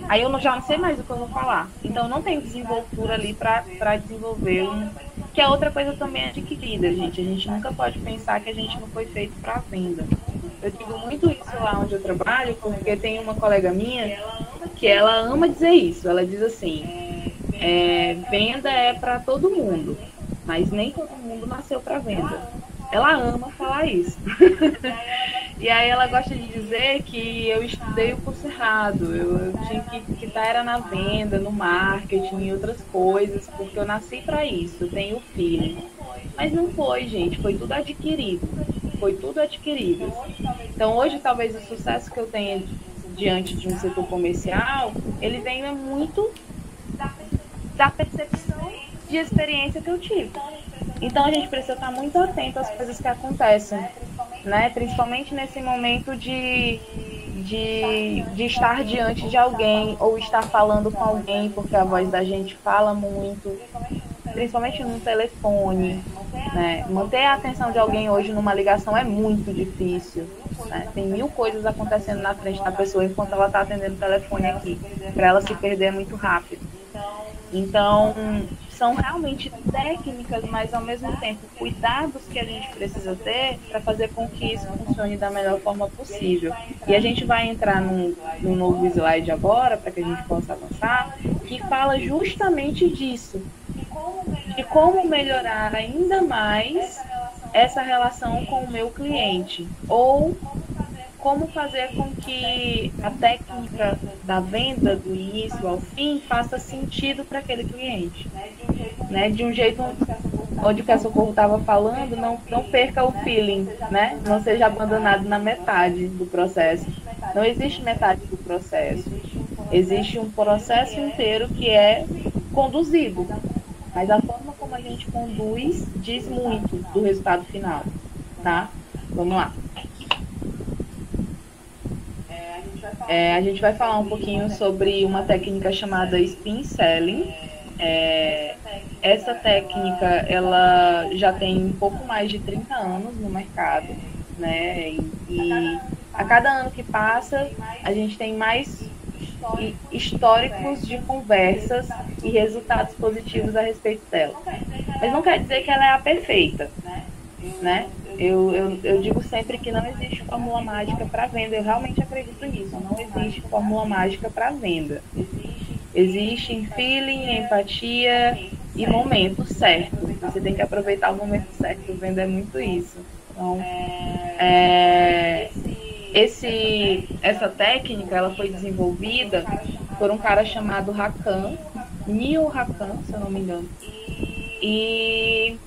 Aí eu já não sei mais o que eu vou falar. Então eu não tenho desenvoltura ali para desenvolver que é outra coisa também adquirida, gente. A gente nunca pode pensar que a gente não foi feito para venda. Eu digo muito isso lá onde eu trabalho, porque tem uma colega minha que ela ama dizer isso. Ela diz assim, venda é para todo mundo, mas nem todo mundo nasceu para venda. Ela ama falar isso. E aí ela gosta de dizer que eu estudei o curso errado. Eu tinha que estar era na venda, no marketing e outras coisas, porque eu nasci para isso, eu tenho feeling. Mas não foi, gente, foi tudo adquirido. Foi tudo adquirido. Então hoje talvez o sucesso que eu tenha diante de um setor comercial, ele venha muito da percepção de experiência que eu tive. Então a gente precisa estar muito atento às coisas que acontecem, né? Principalmente nesse momento de estar diante de alguém ou estar falando com alguém, porque a voz da gente fala muito, principalmente no telefone, né? Manter a atenção de alguém hoje numa ligação é muito difícil, né? Tem 1000 coisas acontecendo na frente da pessoa enquanto ela está atendendo o telefone aqui, para ela se perder muito rápido. Então, são realmente técnicas, mas ao mesmo tempo cuidados que a gente precisa ter para fazer com que isso funcione da melhor forma possível. E a gente vai entrar num novo slide agora, para que a gente possa avançar, que fala justamente disso, de como melhorar ainda mais essa relação com o meu cliente, ou como fazer com que a técnica da venda do início ao fim faça sentido para aquele cliente, né? De um jeito onde que a Socorro estava falando, não perca o feeling, né? Não seja abandonado na metade do processo. Não existe metade do processo. Existe um processo inteiro que é conduzido, mas a forma como a gente conduz diz muito do resultado final, tá? Vamos lá. A gente vai falar um pouquinho sobre uma técnica chamada Spin Selling. Essa técnica ela já tem um pouco mais de 30 anos no mercado, né? E a cada ano que passa, a gente tem mais históricos de conversas e resultados positivos a respeito dela. Mas não quer dizer que ela é a perfeita, né? Eu digo sempre que não existe fórmula mágica para venda. Eu realmente acredito nisso. Não existe fórmula mágica para venda. Existe feeling, empatia e momento certo. Você tem que aproveitar o momento certo. Venda é muito isso. Então, essa técnica ela foi desenvolvida por um cara chamado Rakan, Neil Rakan, se eu não me engano. E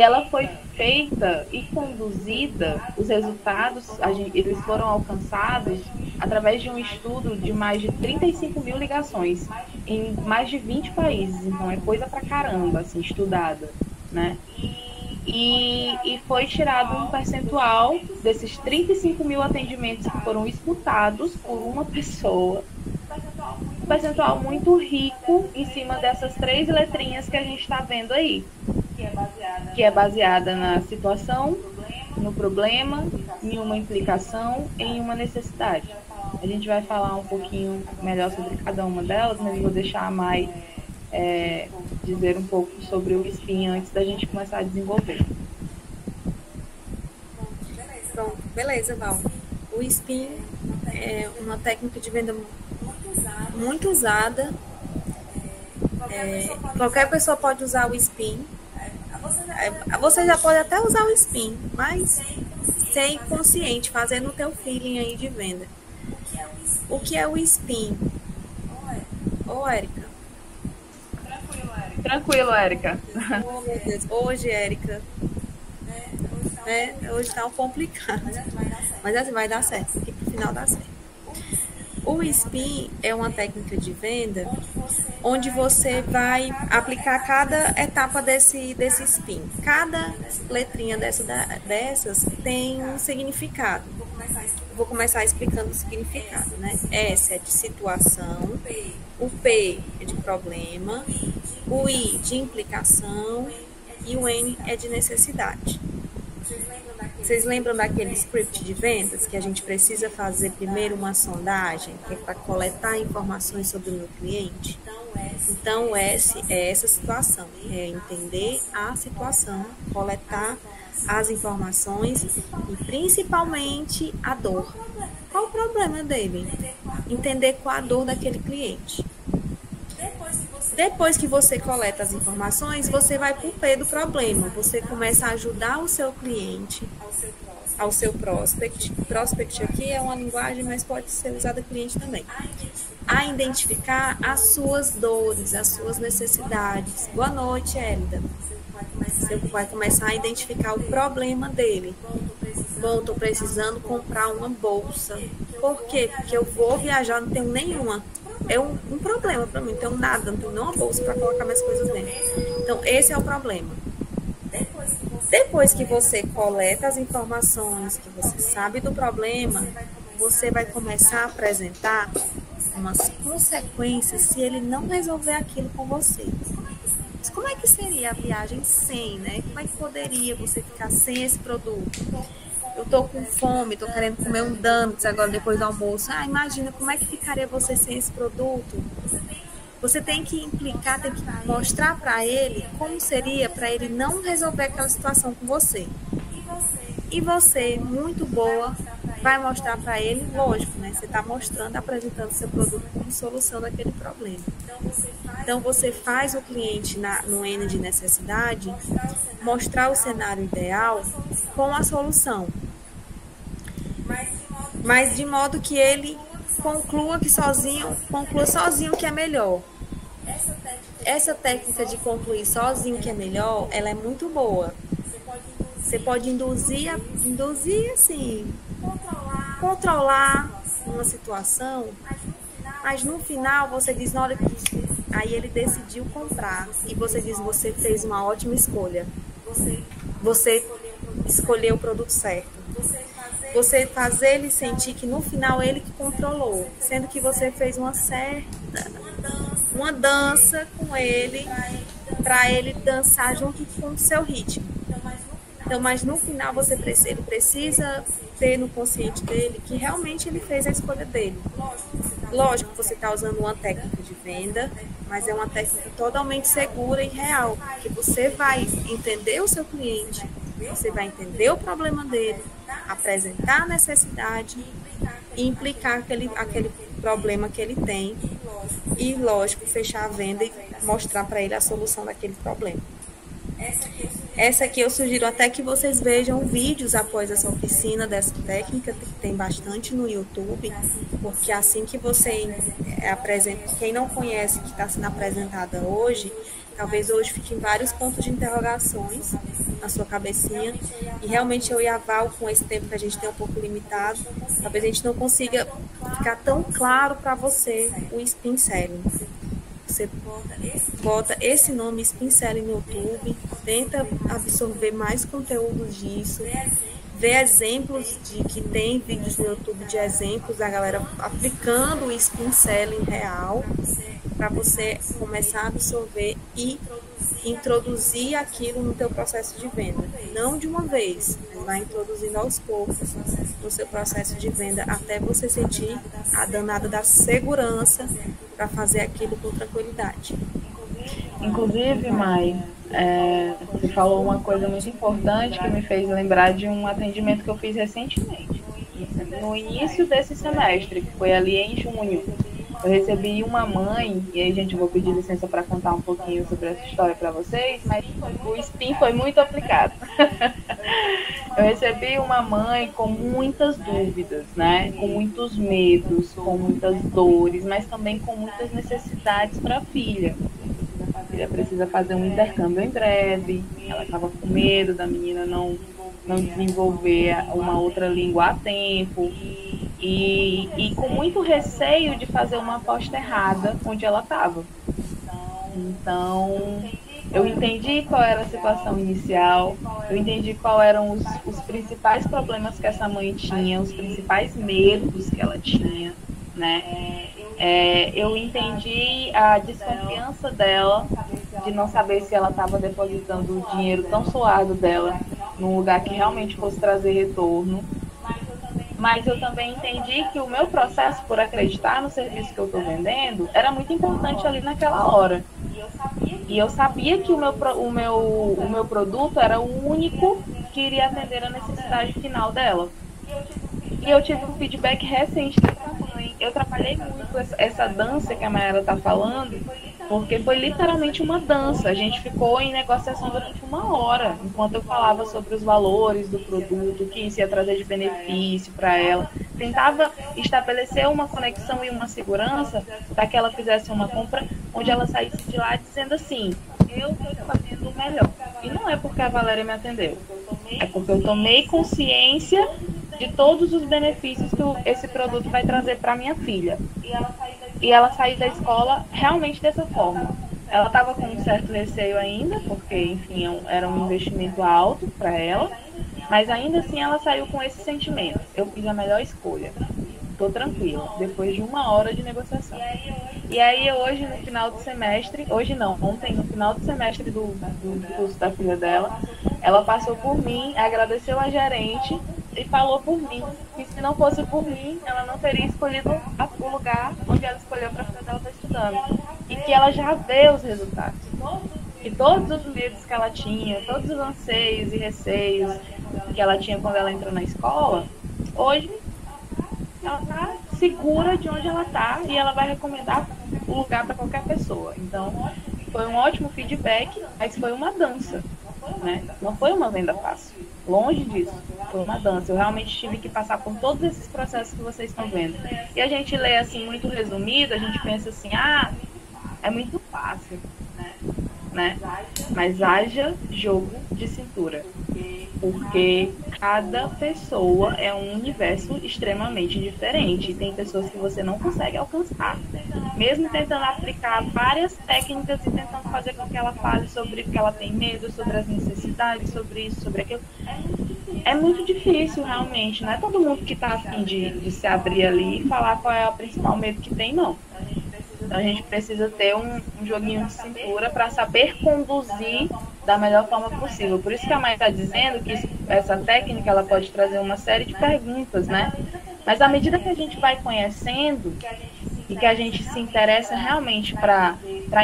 ela foi feita e conduzida, os resultados, eles foram alcançados através de um estudo de mais de 35 mil ligações em mais de 20 países. Então é coisa pra caramba, assim, estudada, né? E foi tirado um percentual desses 35 mil atendimentos que foram escutados por uma pessoa. Um percentual muito rico em cima dessas 3 letrinhas que a gente está vendo aí, que é baseada na situação, no problema, em uma implicação, em uma necessidade. A gente vai falar um pouquinho melhor sobre cada uma delas, mas vou deixar a Mai dizer um pouco sobre o SPIN antes da gente começar a desenvolver. Pronto, beleza, Val. O SPIN é uma técnica de venda muito usada. Qualquer pessoa pode usar o SPIN. Você já pode até usar o SPIN, mas ser consciente, fazendo o teu feeling aí de venda. O que é o SPIN? Ô, Érica. Tranquilo, Érica. Oh, meu Deus. Hoje, Érica, hoje tá um complicado. Mas assim, vai dar certo. Aqui pro final dá certo. O spin é uma técnica de venda onde você vai aplicar cada etapa desse spin. Cada letrinha dessas tem um significado. Vou começar explicando o significado, né? S é de situação, o P é de problema, o I de implicação e o N é de necessidade. Vocês lembram daquele script de vendas que a gente precisa fazer primeiro uma sondagem, que é para coletar informações sobre o meu cliente? Então, o S é essa situação, é entender a situação, coletar as informações e principalmente a dor. Qual o problema dele? Entender qual a dor daquele cliente. Depois que você coleta as informações, você vai para o P do problema. Você começa a ajudar o seu cliente, ao seu prospect. Prospect aqui é uma linguagem, mas pode ser usada cliente também. A identificar as suas dores, as suas necessidades. Boa noite, Hélida. Você vai começar a identificar o problema dele. Bom, estou precisando comprar uma bolsa. Por quê? Porque eu vou viajar, não tenho nenhuma. É um problema para mim, não tenho nada, não tenho nenhuma bolsa para colocar minhas coisas dentro. Então, esse é o problema. Depois que você coleta as informações, que você sabe do problema, você vai começar a apresentar umas consequências se ele não resolver aquilo com você. Mas como é que seria a viagem sem, né? Como é que poderia você ficar sem esse produto? Eu tô com fome, tô querendo comer um donuts agora depois do almoço. Imagina como é que ficaria você sem esse produto. Você tem que implicar, tem que mostrar para ele como seria para ele não resolver aquela situação com você. E você, muito boa, vai mostrar para ele, lógico, né? Você está mostrando, apresentando seu produto como solução daquele problema. Então, você faz o cliente no N de necessidade mostrar o cenário ideal com a solução. Mas de modo que ele conclua sozinho que é melhor. Essa técnica de concluir sozinho que é melhor, ela é muito boa. Você pode induzir assim, controlar uma situação, mas no final você diz, olha, aí ele decidiu comprar e você diz, você fez uma ótima escolha. Você escolheu o produto certo. Você fazer ele sentir que no final ele que controlou, sendo que você fez uma dança com ele, para ele dançar junto com o seu ritmo. Então, mas no final ele precisa ter no consciente dele que realmente ele fez a escolha dele. Lógico que você está usando uma técnica de venda, mas é uma técnica totalmente segura e real, porque você vai entender o seu cliente, você vai entender o problema dele, apresentar a necessidade e implicar aquele problema que ele tem e, lógico, fechar a venda e mostrar para ele a solução daquele problema. Essa aqui eu sugiro até que vocês vejam vídeos após essa oficina dessa técnica, que tem bastante no YouTube, porque assim que você apresenta, quem não conhece que está sendo apresentada hoje, talvez hoje fiquem vários pontos de interrogações na sua cabecinha, e realmente eu e a Val, com esse tempo que a gente tem um pouco limitado, talvez a gente não consiga ficar tão claro para você o spin selling. Você bota esse nome Spin Selling no YouTube, tenta absorver mais conteúdos disso, vê exemplos que tem vídeos no YouTube de exemplos da galera aplicando o Spin Selling real, para você começar a absorver e introduzir aquilo no teu processo de venda. Não de uma vez, mas vai introduzindo aos poucos no seu processo de venda até você sentir a danada da segurança para fazer aquilo com tranquilidade. Inclusive, Mai, você falou uma coisa muito importante que me fez lembrar de um atendimento que eu fiz recentemente, no início desse semestre, que foi ali em junho. Eu recebi uma mãe, e aí, gente, eu vou pedir licença para contar um pouquinho sobre essa história para vocês, mas o spin foi muito aplicado. Eu recebi uma mãe com muitas dúvidas, né? Com muitos medos, com muitas dores, mas também com muitas necessidades para a filha. filha precisa fazer um intercâmbio em breve. Ela estava com medo da menina não desenvolver uma outra língua a tempo. E com muito receio de fazer uma aposta errada onde ela estava. Então, eu entendi qual era a situação inicial, eu entendi quais eram os principais problemas que essa mãe tinha, os principais medos que ela tinha, né? Eu entendi a desconfiança dela de não saber se ela estava depositando o dinheiro tão suado dela num lugar que realmente fosse trazer retorno. Mas eu também entendi que o meu processo por acreditar no serviço que eu estou vendendo era muito importante ali naquela hora. E eu sabia que o meu produto era o único que iria atender a necessidade final dela. E eu tive um feedback recente dessa mãe. Eu trabalhei muito essa dança que a Mayara está falando, porque foi literalmente uma dança. A gente ficou em negociação durante 1 hora, enquanto eu falava sobre os valores do produto, o que isso ia trazer de benefício para ela. Tentava estabelecer uma conexão e uma segurança para que ela fizesse uma compra onde ela saísse de lá dizendo assim: eu estou fazendo o melhor. E não é porque a Valéria me atendeu, é porque eu tomei consciência de todos os benefícios que esse produto vai trazer para minha filha. E ela saiu da escola realmente dessa forma. Ela estava com um certo receio ainda, porque, enfim, era um investimento alto para ela, mas ainda assim ela saiu com esse sentimento: eu fiz a melhor escolha, estou tranquila, depois de 1 hora de negociação. E aí hoje, no final do semestre, ontem, no final do semestre do curso da filha dela, ela passou por mim, agradeceu a gerente e falou por mim que se não fosse por mim, ela não teria escolhido o lugar onde ela escolheu para a filha dela estar estudando. E que ela já vê os resultados. Que todos os medos que ela tinha, todos os anseios e receios que ela tinha quando ela entrou na escola, hoje ela está segura de onde ela está e ela vai recomendar o lugar para qualquer pessoa. Então, foi um ótimo feedback, mas foi uma dança, né? Não foi uma venda fácil. Longe disso, foi uma dança. Eu realmente tive que passar por todos esses processos que vocês estão vendo. E a gente lê assim muito resumido, a gente pensa assim: ah, é muito fácil, né? Mas haja jogo de cintura, porque cada pessoa é um universo extremamente diferente. Tem pessoas que você não consegue alcançar, mesmo tentando aplicar várias técnicas e tentando fazer com que ela fale sobre o que ela tem medo, sobre as necessidades, sobre isso, sobre aquilo. É muito difícil, realmente. Não é todo mundo que está afim de se abrir ali e falar qual é o principal medo que tem, não. Então a gente precisa ter um joguinho de cintura para saber conduzir da melhor forma possível. Por isso que a Mai está dizendo que essa técnica ela pode trazer uma série de perguntas, né? Mas à medida que a gente vai conhecendo e que a gente se interessa realmente para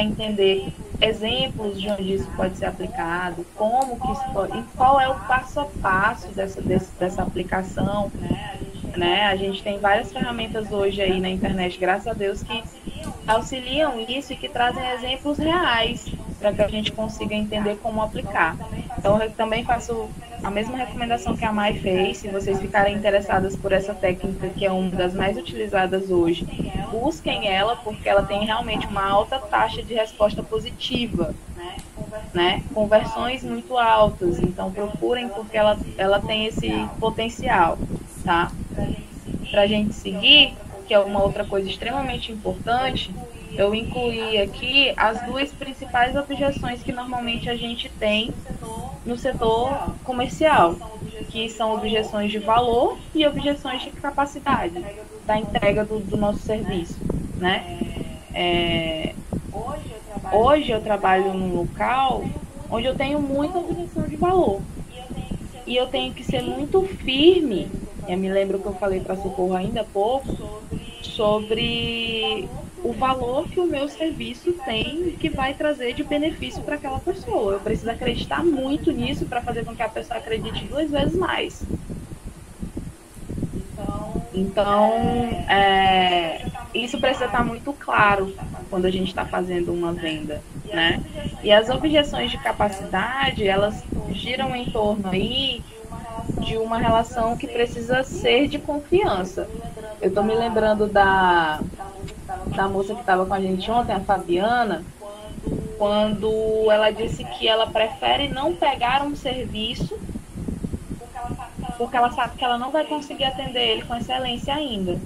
entender exemplos de onde isso pode ser aplicado, como que isso pode, qual é o passo a passo dessa aplicação, né? A gente tem várias ferramentas hoje aí na internet, graças a Deus, que auxiliam isso e que trazem exemplos reais para que a gente consiga entender como aplicar. Então, eu também faço a mesma recomendação que a Mai fez. Se vocês ficarem interessadas por essa técnica, que é uma das mais utilizadas hoje, busquem ela, porque ela tem realmente uma alta taxa de resposta positiva, né? Conversões muito altas. Então, procurem, porque ela tem esse potencial, tá? Para a gente seguir, que é uma outra coisa extremamente importante, eu incluí aqui as 2 principais objeções que normalmente a gente tem no setor comercial, que são objeções de valor e objeções de capacidade da entrega do nosso serviço, né? Hoje eu trabalho num local onde eu tenho muita objeção de valor e eu tenho que ser muito firme. Eu me lembro que eu falei para Socorro ainda há pouco sobre o valor que o meu serviço tem e que vai trazer de benefício para aquela pessoa. Eu preciso acreditar muito nisso para fazer com que a pessoa acredite 2 vezes mais. Então, isso precisa estar muito claro quando a gente está fazendo uma venda, né? E as objeções de capacidade, elas giram em torno aí de uma relação que precisa ser de confiança. Eu estou me lembrando da moça que estava com a gente ontem, a Fabiana, quando ela disse que ela prefere não pegar um serviço porque ela sabe que ela não vai conseguir atender ele com excelência ainda.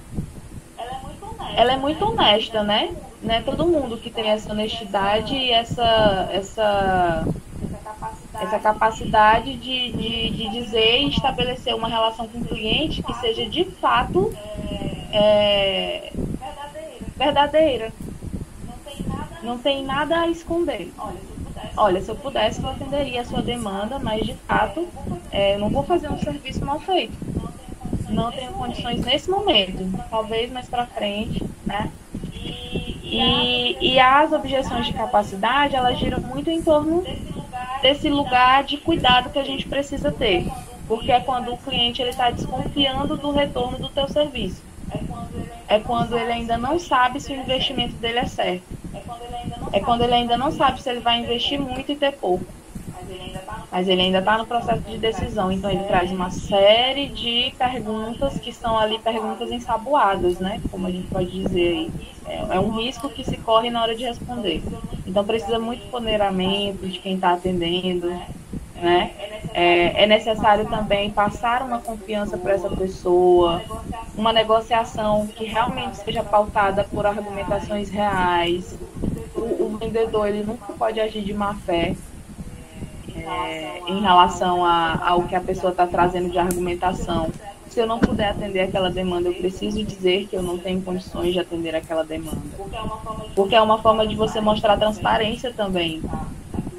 Ela é muito honesta, né? Não é todo mundo que tem essa honestidade e essa capacidade de dizer e estabelecer uma relação com o cliente que seja de fato verdadeira. Não tem nada a esconder. Olha, se eu pudesse, eu atenderia a sua demanda, mas de fato, eu não vou fazer um serviço mal feito. Não tenho condições nesse momento, talvez mais para frente, né? E as objeções de capacidade, elas giram muito em torno desse lugar de cuidado que a gente precisa ter, porque é quando o cliente está desconfiando do retorno do teu serviço. É quando ele ainda não sabe se o investimento dele é certo. É quando ele ainda não sabe se ele vai investir muito e ter pouco. Mas ele ainda está no processo de decisão. Então ele traz uma série de perguntas que são ali perguntas ensaboadas, né? Como a gente pode dizer aí. É um risco que se corre na hora de responder. Então precisa muito ponderamento de quem está atendendo, né? É necessário também passar uma confiança para essa pessoa, uma negociação que realmente seja pautada por argumentações reais. O vendedor, ele nunca pode agir de má fé em relação ao que a pessoa está trazendo de argumentação. Se eu não puder atender aquela demanda, eu preciso dizer que eu não tenho condições de atender aquela demanda. Porque é uma forma de você mostrar transparência também,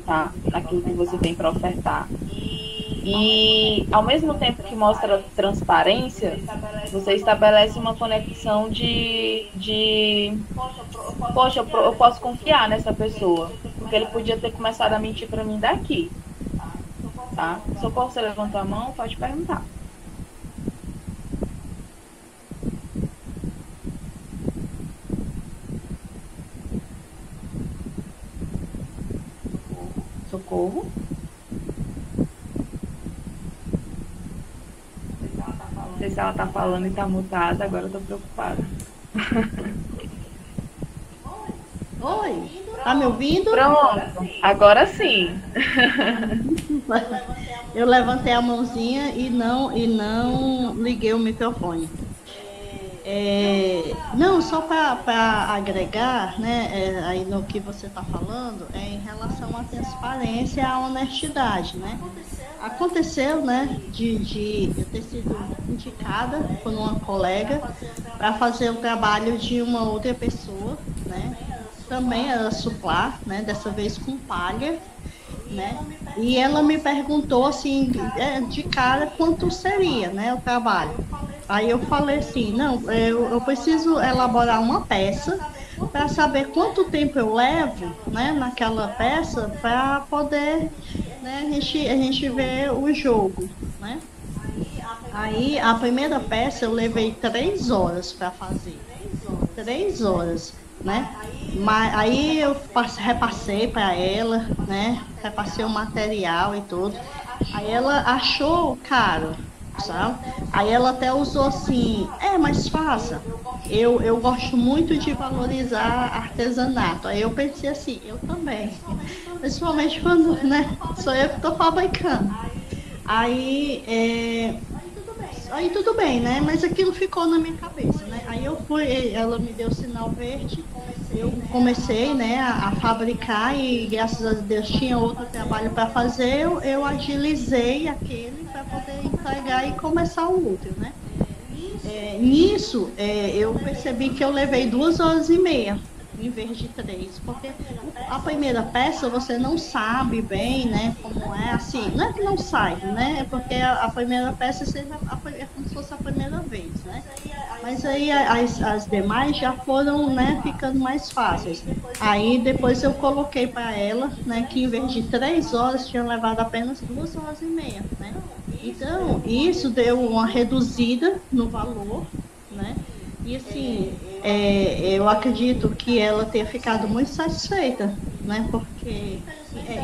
tá? Naquilo que você tem para ofertar. E, ao mesmo tempo que mostra transparência, você estabelece uma conexão poxa, eu posso confiar nessa pessoa, porque ele podia ter começado a mentir para mim daqui, tá? Socorro, você levantou a mão, pode perguntar. Socorro. Não sei se ela tá falando e tá mutada, agora eu tô preocupada. Oi, tá me ouvindo? Pronto, agora sim. Eu levantei a mãozinha e não liguei o microfone. Não, só para agregar, né, aí no que você está falando, em relação à transparência e à honestidade, né? Aconteceu, né, de eu ter sido indicada por uma colega para fazer o trabalho de uma outra pessoa, né? Também era suplar, né? Dessa vez com palha, né? E ela me perguntou assim, de cara, quanto seria, né, o trabalho. Aí eu falei assim, não, eu preciso elaborar uma peça para saber quanto tempo eu levo, né, naquela peça para poder, né, a gente ver o jogo, né? Aí a primeira peça eu levei 3 horas para fazer, 3 horas, né? Mas aí eu repassei para ela, né? Repassei o material e tudo. Aí ela achou caro, sabe? Aí ela até usou assim, mas faça. Eu gosto muito de valorizar artesanato. Aí eu pensei assim, eu também. Principalmente quando, né, sou eu que estou fabricando. Aí tudo bem, né? Mas aquilo ficou na minha cabeça, né? Aí eu fui, ela me deu o sinal verde, eu comecei, né, a fabricar e graças a Deus tinha outro trabalho para fazer, eu agilizei aquele para poder entregar e começar o outro, né? Nisso, eu percebi que eu levei 2 horas e meia em vez de 3, porque a primeira peça você não sabe bem, né, como é, assim, não é que não saiba, né, é porque a primeira peça é como se fosse a primeira vez, né, mas aí as demais já foram, né, ficando mais fáceis. Aí depois eu coloquei para ela, né, que em vez de 3 horas tinha levado apenas 2 horas e meia, né, então isso deu uma reduzida no valor, né. E assim, eu acredito que ela tenha ficado muito satisfeita, né? Porque,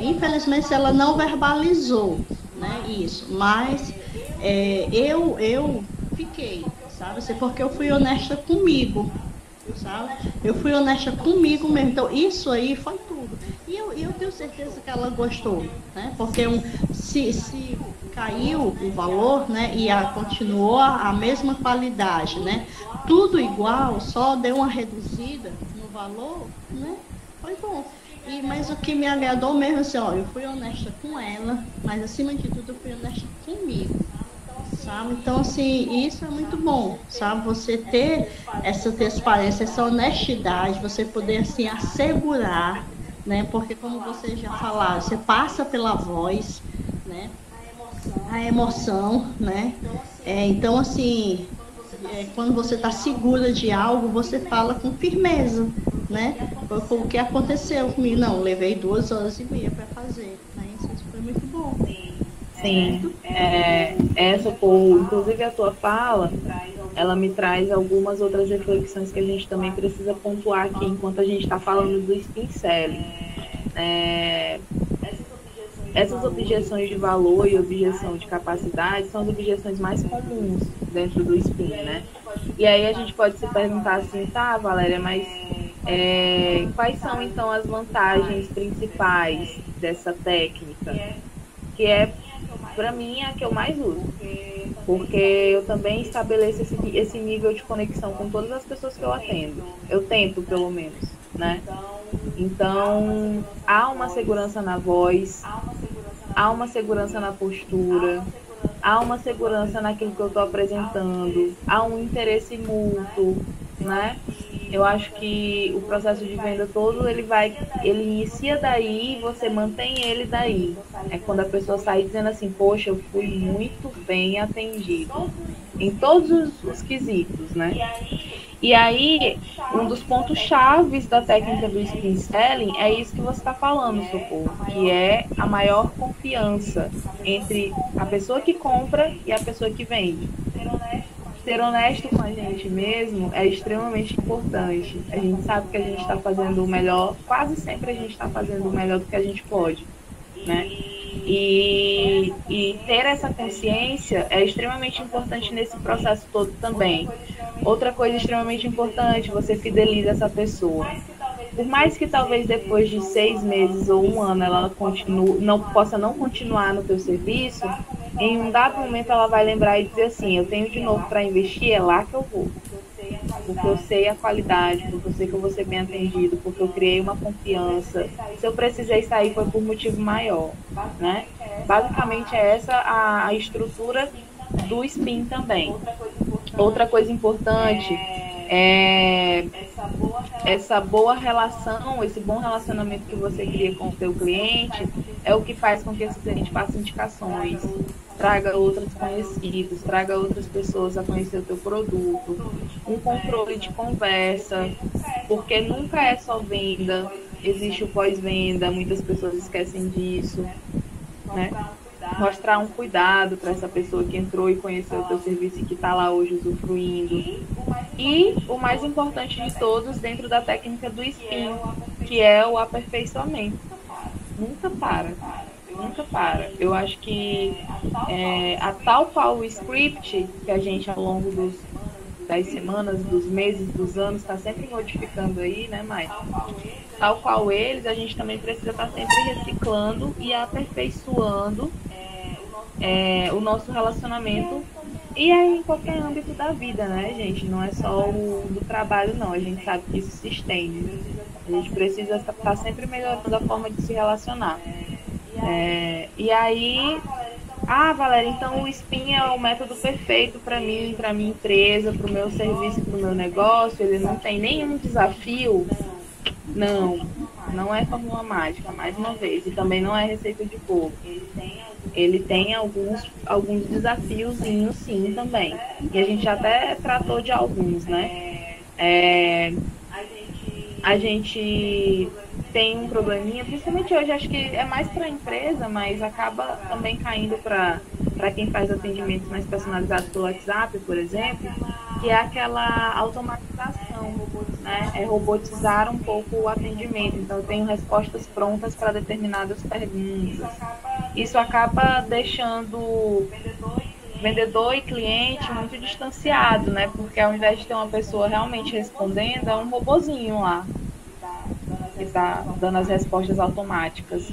infelizmente, ela não verbalizou, né, isso. Mas eu fiquei, sabe? Porque eu fui honesta comigo, sabe? Eu fui honesta comigo mesmo. Então, isso aí foi tudo. E eu tenho certeza que ela gostou, né? Porque se caiu o valor, né? E continuou a mesma qualidade, né? Tudo igual, só deu uma reduzida no valor, né? Foi bom. Mas o que me agradou mesmo, assim, ó, eu fui honesta com ela, mas acima de tudo eu fui honesta comigo, sabe? Então, assim, isso é muito bom, sabe? Você ter essa transparência, essa honestidade, você poder, assim, assegurar, né? Porque, como vocês já falaram, você passa pela voz, né? A emoção, né? Então, assim, quando você está segura de algo, você fala com firmeza, né? Foi o que aconteceu comigo. Não, levei 2 horas e meia para fazer, né? Isso foi muito bom. Sim, inclusive a tua fala, ela me traz algumas outras reflexões que a gente também precisa pontuar aqui enquanto a gente está falando do spin selling. Essas objeções de valor e objeção de capacidade são as objeções mais comuns dentro do spin, né? E aí a gente pode se perguntar assim, tá, Valéria, mas quais são então as vantagens principais dessa técnica? Que é, para mim, a que eu mais uso. Porque eu também estabeleço esse nível de conexão com todas as pessoas que eu atendo. Eu tento, pelo menos, né? Então, há uma segurança na voz, há uma segurança na postura, há uma segurança naquilo que eu estou apresentando, há um interesse mútuo, né? Eu acho que o processo de venda todo, ele inicia daí e você mantém ele daí. É quando a pessoa sai dizendo assim, poxa, eu fui muito bem atendido. Em todos os quesitos, né? E aí, um dos pontos chaves da técnica do spin selling é isso que você está falando, Socorro, que é a maior confiança entre a pessoa que compra e a pessoa que vende. Ser honesto com a gente mesmo é extremamente importante. A gente sabe que a gente está fazendo o melhor, quase sempre a gente está fazendo o melhor do que a gente pode, né? E ter essa consciência é extremamente importante nesse processo todo também. Outra coisa extremamente importante, você fideliza essa pessoa. Por mais que talvez depois de 6 meses ou 1 ano ela possa não continuar no teu serviço, em um dado momento ela vai lembrar e dizer assim, eu tenho de novo para investir, é lá que eu vou. Porque eu sei a qualidade, porque eu sei que eu vou ser bem atendido, porque eu criei uma confiança. Se eu precisei sair foi por motivo maior, né? Basicamente é essa a estrutura do spin também. Outra coisa importante é essa boa relação, esse bom relacionamento que você cria com o seu cliente é o que faz com que esse cliente faça indicações, traga outros conhecidos, traga outras pessoas a conhecer o teu produto, um controle de conversa, porque nunca é só venda, existe o pós-venda, muitas pessoas esquecem disso, né? Mostrar um cuidado para essa pessoa que entrou e conheceu o teu serviço e que está lá hoje usufruindo. E o mais importante de todos dentro da técnica do spin, que é o aperfeiçoamento. Nunca para. Nunca para. Eu acho que a tal qual o script que a gente ao longo das semanas, dos meses, dos anos está sempre modificando aí, né, Mai? Tal qual eles, a gente também precisa estar sempre reciclando e aperfeiçoando o nosso relacionamento e em qualquer âmbito da vida, né, gente? Não é só o do trabalho, não. A gente sabe que isso se estende. A gente precisa estar sempre melhorando a forma de se relacionar. E aí, Valéria, então o spin é o método perfeito para mim, para minha empresa, para o meu serviço, para o meu negócio. Ele não tem nenhum desafio. Não é fórmula mágica, mais uma vez. E também não é receita de bolo. Ele tem alguns desafiozinhos, sim, também. E a gente até tratou de alguns, né? A gente tem um probleminha, principalmente hoje, acho que é mais para a empresa, mas acaba também caindo para quem faz atendimentos mais personalizados pelo WhatsApp, por exemplo, que é aquela automatização, né? É robotizar um pouco o atendimento. Então, eu tenho respostas prontas para determinadas perguntas. Isso acaba deixando vendedor e cliente muito distanciado, né? Porque ao invés de ter uma pessoa realmente respondendo, é um robozinho lá que está dando as respostas automáticas.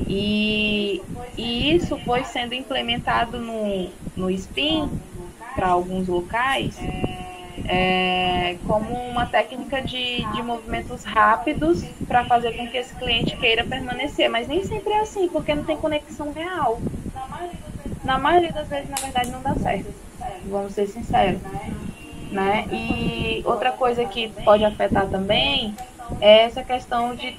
E isso foi sendo implementado no SPIN para alguns locais como uma técnica de movimentos rápidos para fazer com que esse cliente queira permanecer. Mas nem sempre é assim, porque não tem conexão real. Na maioria das vezes, na verdade, não dá certo. Vamos ser sinceros. Né? E outra coisa que pode afetar também é essa questão de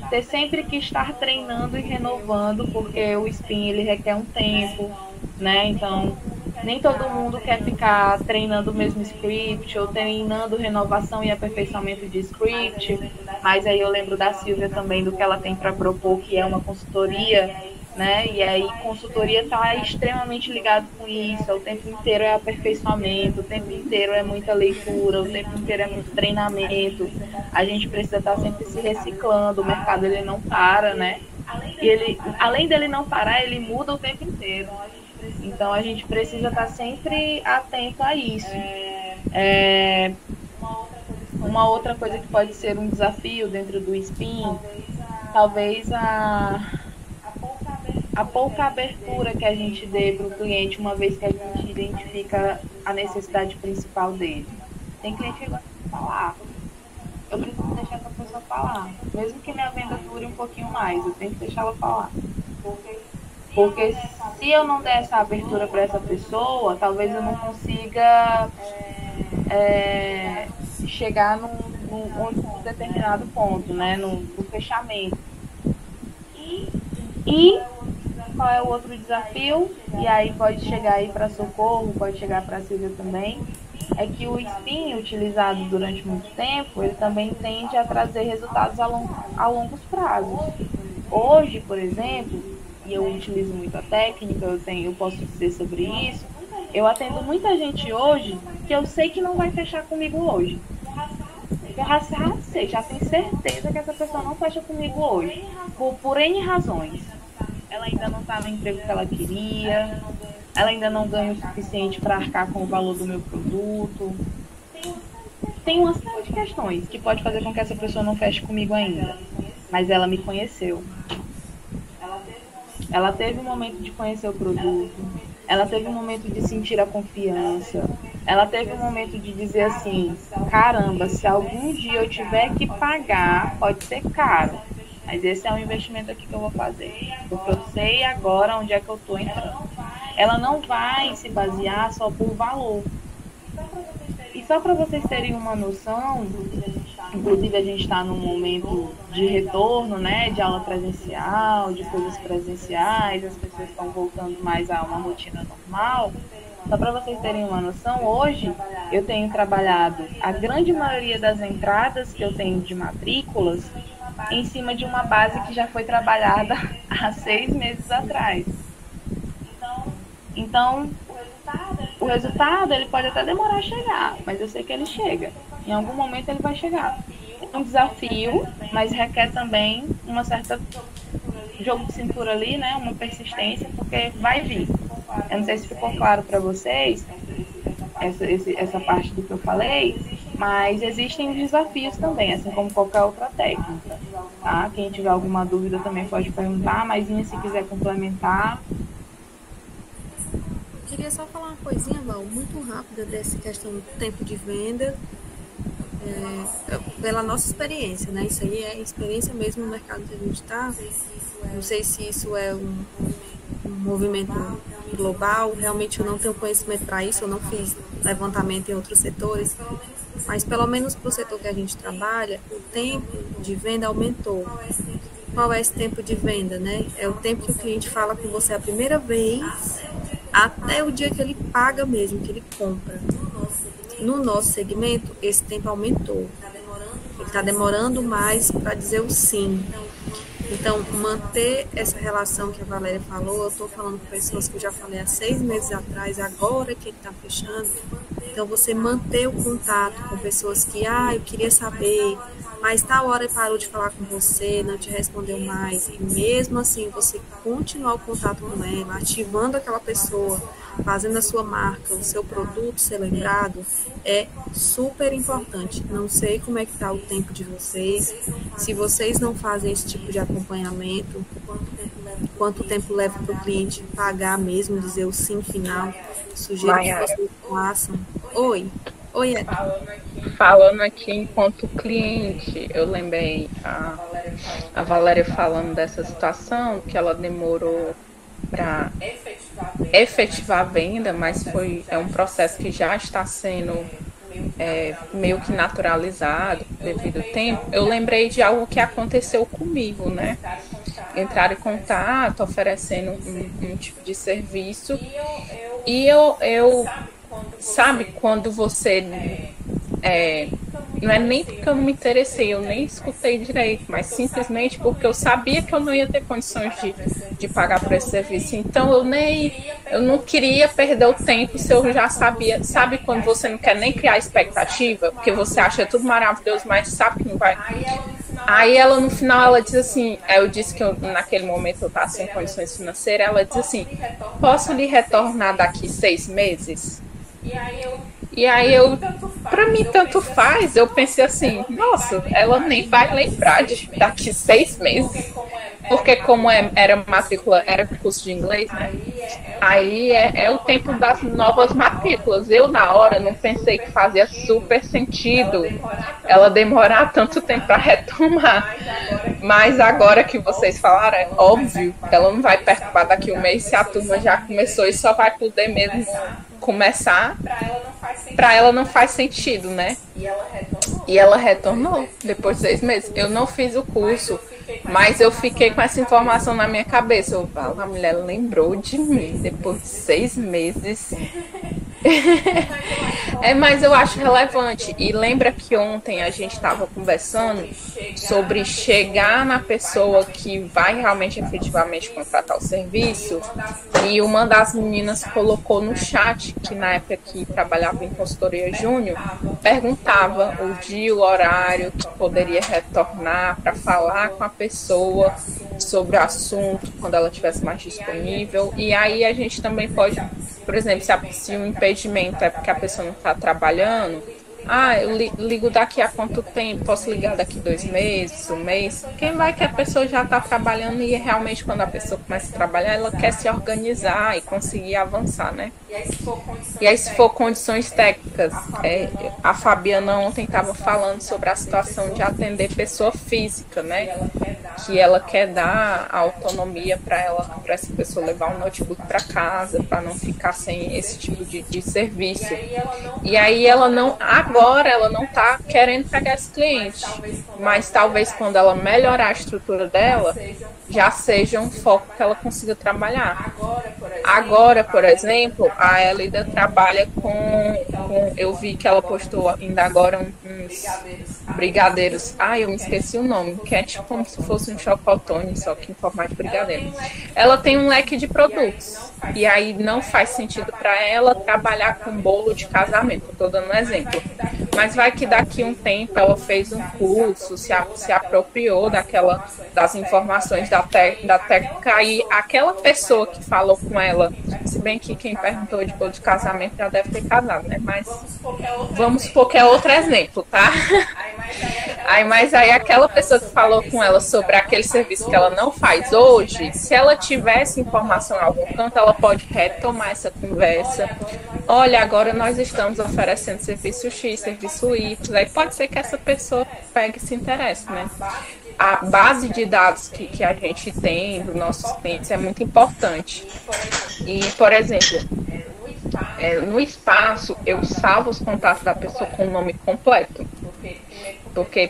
ter sempre que estar treinando e renovando, porque o SPIN ele requer um tempo, né? Então, nem todo mundo quer ficar treinando o mesmo script ou treinando renovação e aperfeiçoamento de script, mas aí eu lembro da Silvia também do que ela tem para propor, que é uma consultoria, né? E aí consultoria está extremamente ligado com isso, o tempo inteiro é aperfeiçoamento, o tempo inteiro é muita leitura, o tempo inteiro é muito treinamento, a gente precisa estar sempre se reciclando, o mercado ele não para, né? E ele, além dele não parar, ele muda o tempo inteiro. Então a gente precisa estar sempre atento a isso. Uma outra coisa que pode ser um desafio dentro do SPIN, talvez a pouca abertura que a gente dê para o cliente, uma vez que a gente identifica a necessidade principal dele. Tem cliente que gosta de falar. Eu preciso deixar essa pessoa falar. Mesmo que minha venda dure um pouquinho mais, eu tenho que deixar ela falar. Porque se eu não der essa abertura para essa pessoa, talvez eu não consiga chegar num determinado ponto, né? No fechamento. E qual é o outro desafio? E aí pode chegar aí para Socorro, pode chegar para a Silvia também. É que o SPIN, utilizado durante muito tempo, ele também tende a trazer resultados a longos prazos. Hoje, por exemplo, e eu utilizo muito a técnica, eu posso dizer sobre isso, eu atendo muita gente hoje que eu sei que não vai fechar comigo hoje. Eu já tenho certeza que essa pessoa não fecha comigo hoje, por N razões. Ela ainda não está no emprego que ela queria, ela ainda não ganha o suficiente para arcar com o valor do meu produto. Tem uma série de questões que pode fazer com que essa pessoa não feche comigo ainda. Mas ela me conheceu. Ela teve um momento de conhecer o produto. Ela teve um momento de sentir a confiança. Ela teve um momento de dizer assim, caramba, se algum dia eu tiver que pagar, pode ser caro. Mas esse é um investimento aqui que eu vou fazer. Porque eu sei agora onde é que eu estou entrando. Ela não vai se basear só por valor. E só para vocês terem uma noção, inclusive a gente está num momento de retorno, né, de aula presencial, de coisas presenciais, as pessoas estão voltando mais a uma rotina normal. Só para vocês terem uma noção, hoje eu tenho trabalhado a grande maioria das entradas que eu tenho de matrículas em cima de uma base que já foi trabalhada há 6 meses atrás. Então, o resultado ele pode até demorar a chegar, mas eu sei que ele chega. Em algum momento ele vai chegar. É um desafio, mas requer também uma certa jogo de cintura ali, né? Uma persistência, porque vai vir. Eu não sei se ficou claro para vocês essa parte do que eu falei, mas existem desafios também, assim como qualquer outra técnica. Tá? Quem tiver alguma dúvida também pode perguntar, mas se quiser complementar. Queria só falar uma coisinha, Val, muito rápida dessa questão do tempo de venda, pela nossa experiência, né? Isso aí é experiência mesmo no mercado que a gente está. Não sei se isso é um movimento global, realmente eu não tenho conhecimento para isso, eu não fiz levantamento em outros setores, mas pelo menos para o setor que a gente trabalha, o tempo de venda aumentou. Qual é esse tempo de venda, né? É o tempo que o cliente fala com você a primeira vez, até o dia que ele paga mesmo, que ele compra. No nosso segmento, esse tempo aumentou. Ele está demorando mais para dizer o sim. Então, manter essa relação que a Valéria falou, eu estou falando com pessoas que eu já falei há 6 meses atrás, agora que ele está fechando. Então, você manter o contato com pessoas que, eu queria saber mas tal hora ele parou de falar com você, não te respondeu mais, e mesmo assim você continuar o contato com ela, ativando aquela pessoa, fazendo a sua marca, o seu produto ser lembrado, é super importante. Não sei como é que está o tempo de vocês, se vocês não fazem esse tipo de acompanhamento, quanto tempo leva para o cliente pagar mesmo, dizer o sim final, sugiro que vocês façam. Oi, Falando aqui enquanto cliente, eu lembrei a Valéria falando dessa situação, que ela demorou para efetivar a venda, mas é um processo que já está sendo meio que naturalizado devido ao tempo. Eu lembrei de algo que aconteceu comigo, né? Entraram em contato, oferecendo um tipo de serviço, e eu sabe, quando você não é nem porque eu não me interessei, eu nem escutei direito, mas simplesmente porque eu sabia que eu não ia ter condições de pagar por esse serviço. Então eu não queria perder o tempo se eu já sabia. Sabe quando você não quer nem criar expectativa, porque você acha tudo maravilhoso, mas sabe que não vai. Aí ela, no final, ela diz assim, eu disse que naquele momento eu estava sem condições financeiras, ela diz assim, posso lhe retornar daqui 6 meses? E aí pra mim tanto faz, eu pensei assim, nossa, ela nem vai lembrar de daqui 6 meses, porque como era matrícula, era curso de inglês, né? Aí é o tempo das novas matrículas. Eu na hora não pensei que fazia super sentido ela demorar tanto tempo para retomar. Mas agora que vocês falaram, é óbvio que ela não vai perturbar daqui um mês se a turma já começou e só vai poder mesmo começar. Para ela não faz sentido, né? E ela retornou depois de 6 meses. Eu não fiz o curso, mas eu fiquei com essa informação na minha cabeça. Eu falo, a mulher lembrou de mim depois de 6 meses. Mas eu acho relevante. E lembra que ontem a gente estava conversando sobre chegar na pessoa que vai realmente efetivamente contratar o serviço, e uma das meninas colocou no chat que na época que trabalhava em consultoria júnior, perguntava o dia, o horário que poderia retornar para falar com a pessoa sobre o assunto quando ela estivesse mais disponível. E aí a gente também pode, por exemplo, se o impedimento é porque a pessoa não está trabalhando, eu ligo daqui a quanto tempo? Posso ligar daqui 2 meses, 1 mês? Quem vai que a pessoa já está trabalhando e realmente quando a pessoa começa a trabalhar, ela quer se organizar e conseguir avançar, né? E aí se for condições técnicas, a Fabiana ontem estava falando sobre a situação de atender pessoa física, né? Que ela quer dar a autonomia para essa pessoa levar um notebook para casa, para não ficar sem esse tipo de serviço. E aí agora ela não está querendo pegar esse cliente, mas talvez quando ela melhorar a estrutura dela, já seja um foco que ela consiga trabalhar. Agora, por exemplo, a Elida trabalha com eu vi que ela postou ainda agora uns brigadeiros. Eu me esqueci o nome, que é tipo como se fosse um chocotone, só que em formato de brigadeiro. Ela tem um leque de produtos, e aí não faz sentido para ela trabalhar com bolo de casamento. Estou dando um exemplo. Mas vai que daqui a um tempo ela fez um curso, se apropriou das informações da técnica, e aquela pessoa que falou com ela, se bem que quem perguntou de bolo de casamento já deve ter casado, né? Mas vamos supor que é outro exemplo, tá? Mas aí aquela pessoa que falou com ela sobre aquele serviço que ela não faz hoje, se ela tivesse informação em algum canto, ela pode retomar essa conversa. Olha, agora nós estamos oferecendo serviço X, serviço Y. Aí pode ser que essa pessoa pegue e se interesse, né? A base de dados que a gente tem dos nossos clientes é muito importante. E, por exemplo, no espaço, eu salvo os contatos da pessoa com o nome completo.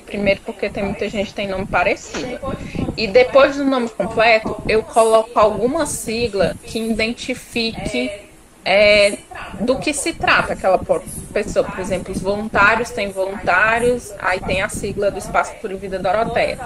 Primeiro porque tem muita gente que tem nome parecido. E depois do nome completo, eu coloco alguma sigla que identifique do que se trata aquela pessoa. Por exemplo, os voluntários têm voluntários, aí tem a sigla do Espaço Cultura e Vida Doroteia.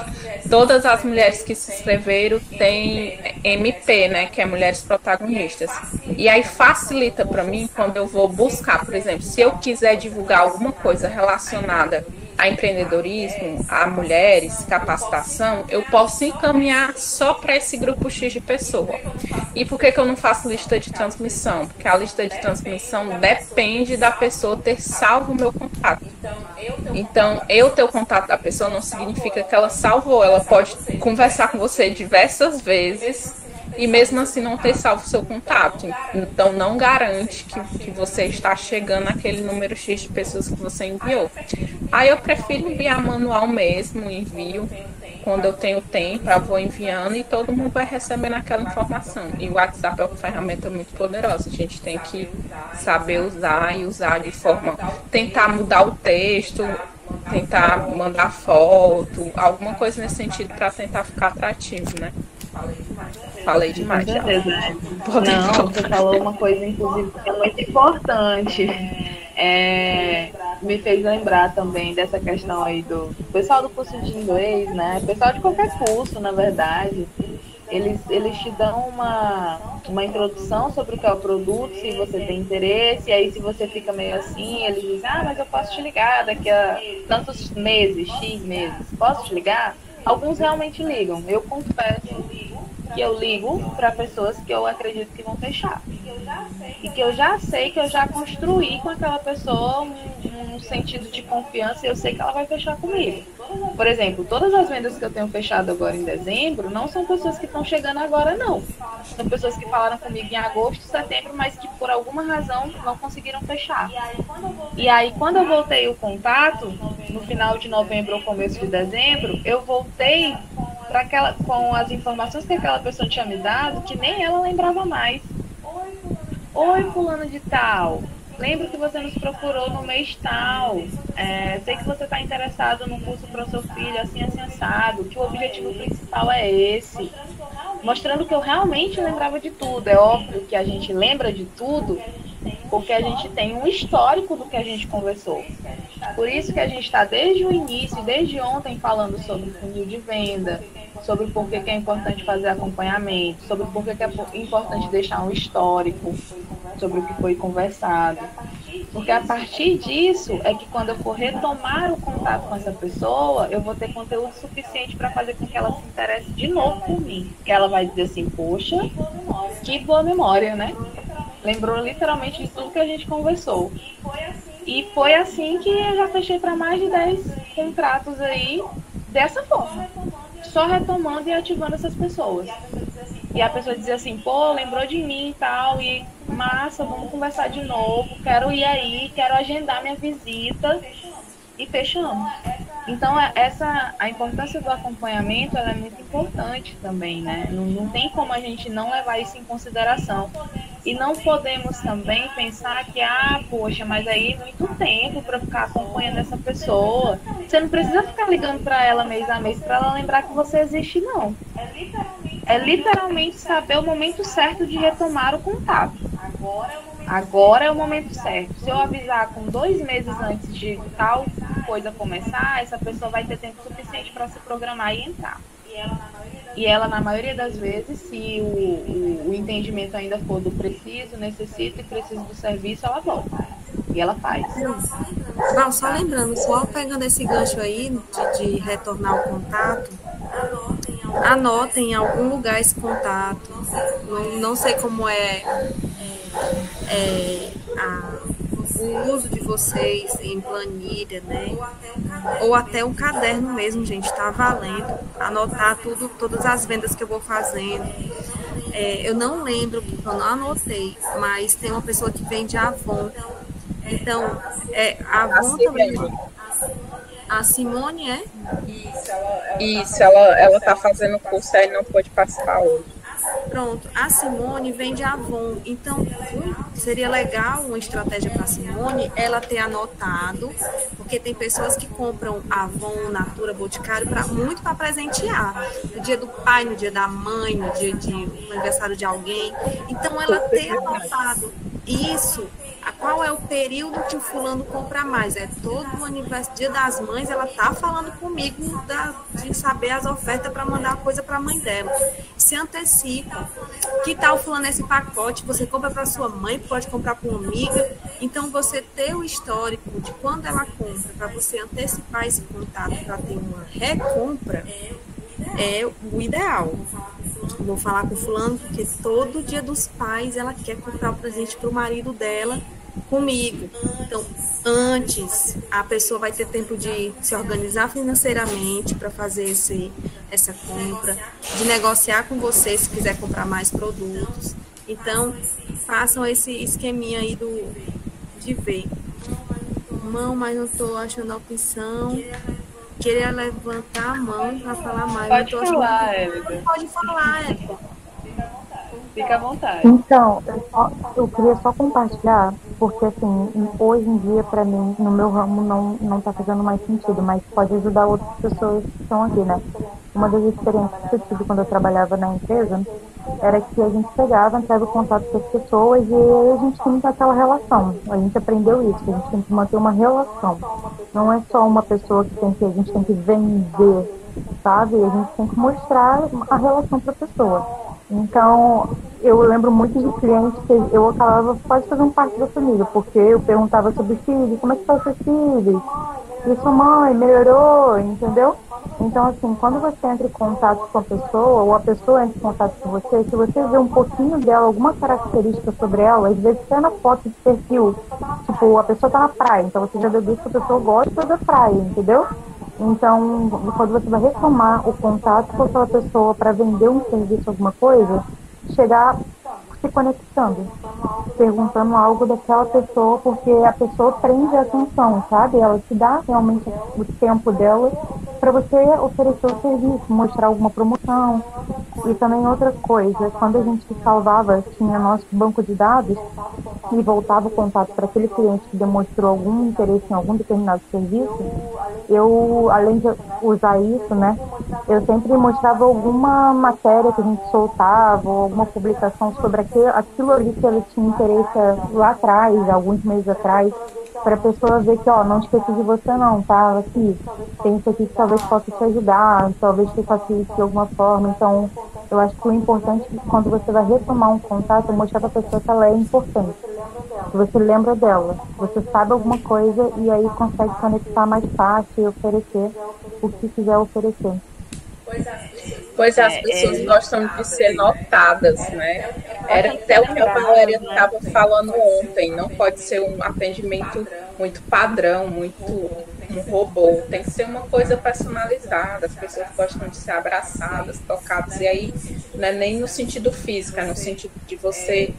Todas as mulheres que se inscreveram têm MP, né, que é Mulheres Protagonistas. E aí facilita para mim quando eu vou buscar, por exemplo, se eu quiser divulgar alguma coisa relacionada a empreendedorismo, a mulheres, capacitação, eu posso encaminhar só para esse grupo X de pessoa. E por que eu não faço lista de transmissão? Porque a lista de transmissão depende da pessoa ter salvo o meu contato. Então, eu ter o contato da pessoa não significa que ela salvou. Ela pode conversar com você diversas vezes e mesmo assim não ter salvo o seu contato. Então, não garante que você está chegando naquele número X de pessoas que você enviou. Aí eu prefiro enviar manual mesmo, envio quando eu tenho tempo, eu vou enviando e todo mundo vai recebendo aquela informação. E o WhatsApp é uma ferramenta muito poderosa, a gente tem que saber usar e usar de forma, tentar mudar o texto, tentar mandar foto, alguma coisa nesse sentido para tentar ficar atrativo, né? Falei demais. Com certeza. Não, você falou uma coisa, inclusive, que é muito importante. Me fez lembrar também dessa questão aí do pessoal do curso de inglês, né? Pessoal de qualquer curso, na verdade. Eles te dão uma introdução sobre o que é o produto, se você tem interesse, e aí se você fica meio assim, eles dizem, mas eu posso te ligar daqui a tantos meses, X meses, posso te ligar? Alguns realmente ligam. Eu confesso que eu ligo para pessoas que eu acredito que vão fechar. E que eu já sei que eu já construí com aquela pessoa um sentido de confiança e eu sei que ela vai fechar comigo. Por exemplo, todas as vendas que eu tenho fechado agora em dezembro não são pessoas que estão chegando agora, não. São pessoas que falaram comigo em agosto, setembro, mas que por alguma razão não conseguiram fechar. E aí, quando eu voltei o contato, no final de novembro ou começo de dezembro, eu voltei com as informações que aquela pessoa tinha me dado, que nem ela lembrava mais. Oi, fulano de tal, lembro que você nos procurou no mês tal, sei que você está interessado no curso para o seu filho, assim, assado, que o objetivo principal é esse. Mostrando que eu realmente lembrava de tudo. É óbvio que a gente lembra de tudo porque a gente tem um histórico do que a gente conversou. Por isso que a gente está desde o início, desde ontem, falando sobre funil de venda, sobre por que é importante fazer acompanhamento, sobre por que é importante deixar um histórico sobre o que foi conversado. Porque a partir disso é que quando eu for retomar o contato com essa pessoa, eu vou ter conteúdo suficiente para fazer com que ela se interesse de novo por mim. Que ela vai dizer assim, poxa, que boa memória, né? Lembrou literalmente de tudo que a gente conversou. E foi assim que eu já fechei para mais de 10 contratos aí, dessa forma. Só retomando e ativando essas pessoas. E a pessoa dizia assim, pô, lembrou de mim e tal, e massa, vamos conversar de novo, quero ir aí, quero agendar minha visita, e fechamos. Então, a importância do acompanhamento, ela é muito importante também, né? Não tem como a gente não levar isso em consideração. E não podemos também pensar que, poxa, mas aí muito tempo para ficar acompanhando essa pessoa. Você não precisa ficar ligando para ela mês a mês para ela lembrar que você existe, não. É literalmente saber o momento certo de retomar o contato. Agora é o momento certo. Se eu avisar com 2 meses antes de tal coisa começar, essa pessoa vai ter tempo suficiente para se programar e entrar. E ela, na maioria das vezes, se o entendimento ainda for do preciso, necessito e preciso do serviço, ela volta. E ela faz. Val, só lembrando, só pegando esse gancho aí de retornar o contato, anotem em algum lugar esse contato. Não sei como o uso de vocês em planilha, né? Ou até um caderno mesmo, gente, tá valendo. Anotar todas as vendas que eu vou fazendo. Eu não lembro, porque eu não anotei, mas tem uma pessoa que vende Avon. Então, a Avon também. A Simone é? Isso, ela tá fazendo curso aí, não pôde participar hoje. Pronto, a Simone vende Avon, então seria legal uma estratégia para a Simone ela ter anotado, porque tem pessoas que compram Avon, Natura, Boticário muito para presentear, no dia do pai, no dia da mãe, no dia do aniversário de alguém, então ela ter anotado isso, qual é o período que o fulano compra mais? É todo o aniversário, Dia das Mães, ela tá falando comigo de saber as ofertas para mandar coisa para a mãe dela. Se antecipa. Que tal fulano esse pacote? Você compra para sua mãe, pode comprar para uma amiga. Então, você ter o histórico de quando ela compra, para você antecipar esse contato para ter uma recompra, é o ideal. Vou falar com fulano porque todo Dia dos Pais ela quer comprar o presente para o marido dela comigo. Então, antes, a pessoa vai ter tempo de se organizar financeiramente para fazer essa compra, de negociar com você se quiser comprar mais produtos. Então, façam esse esqueminha aí de ver. Não, mas não estou achando a opção. Queria levantar a mão para falar mais. Pode falar, Érica. Pode falar, Érica. Fica à vontade. Então, eu queria só compartilhar, porque assim, hoje em dia, para mim, no meu ramo não tá fazendo mais sentido, mas pode ajudar outras pessoas que estão aqui, né? Uma das experiências que eu tive quando eu trabalhava na empresa era que a gente pegava, entrava em contato com as pessoas e aí a gente tinha aquela relação. A gente aprendeu isso, que a gente tem que manter uma relação. Não é só uma pessoa que a gente tem que vender, sabe? A gente tem que mostrar a relação para a pessoa. Então, eu lembro muito de clientes que eu acabava quase fazendo parte da família, porque eu perguntava sobre filhos, como é que tá o seu filho? E sua mãe melhorou, entendeu? Então, assim, quando você entra em contato com a pessoa, ou a pessoa entra em contato com você, se você vê um pouquinho dela, alguma característica sobre ela, às vezes até na foto de perfil, tipo, a pessoa tá na praia, então você já deduz que a pessoa gosta da praia, entendeu? Então, quando você vai retomar o contato com aquela pessoa para vender um serviço, alguma coisa, chegar se conectando, perguntando algo daquela pessoa, porque a pessoa prende a atenção, sabe? Ela te dá realmente o tempo dela para você oferecer o serviço, mostrar alguma promoção. E também outra coisa, quando a gente salvava, tinha nosso banco de dados e voltava o contato para aquele cliente que demonstrou algum interesse em algum determinado serviço, eu, além de usar isso, né, eu sempre mostrava alguma matéria que a gente soltava, ou alguma publicação sobre aquilo ali que ele tinha interesse lá atrás, alguns meses atrás, para a pessoa ver que, ó, não esqueci de você não, tá? Aqui, tem isso aqui que talvez possa te ajudar, talvez te facilite de alguma forma. Então, eu acho que o importante é que quando você vai retomar um contato, é mostrar para a pessoa que ela é importante. Que você lembra dela, você sabe alguma coisa e aí consegue conectar mais fácil e oferecer o que quiser oferecer. Pois as pessoas gostam de ser notadas, né? Era até o que a Valéria estava falando ontem, não pode ser um atendimento muito padrão, muito um robô, tem que ser uma coisa personalizada, as pessoas gostam de ser abraçadas, tocadas, e aí não é nem no sentido físico, é no sentido de você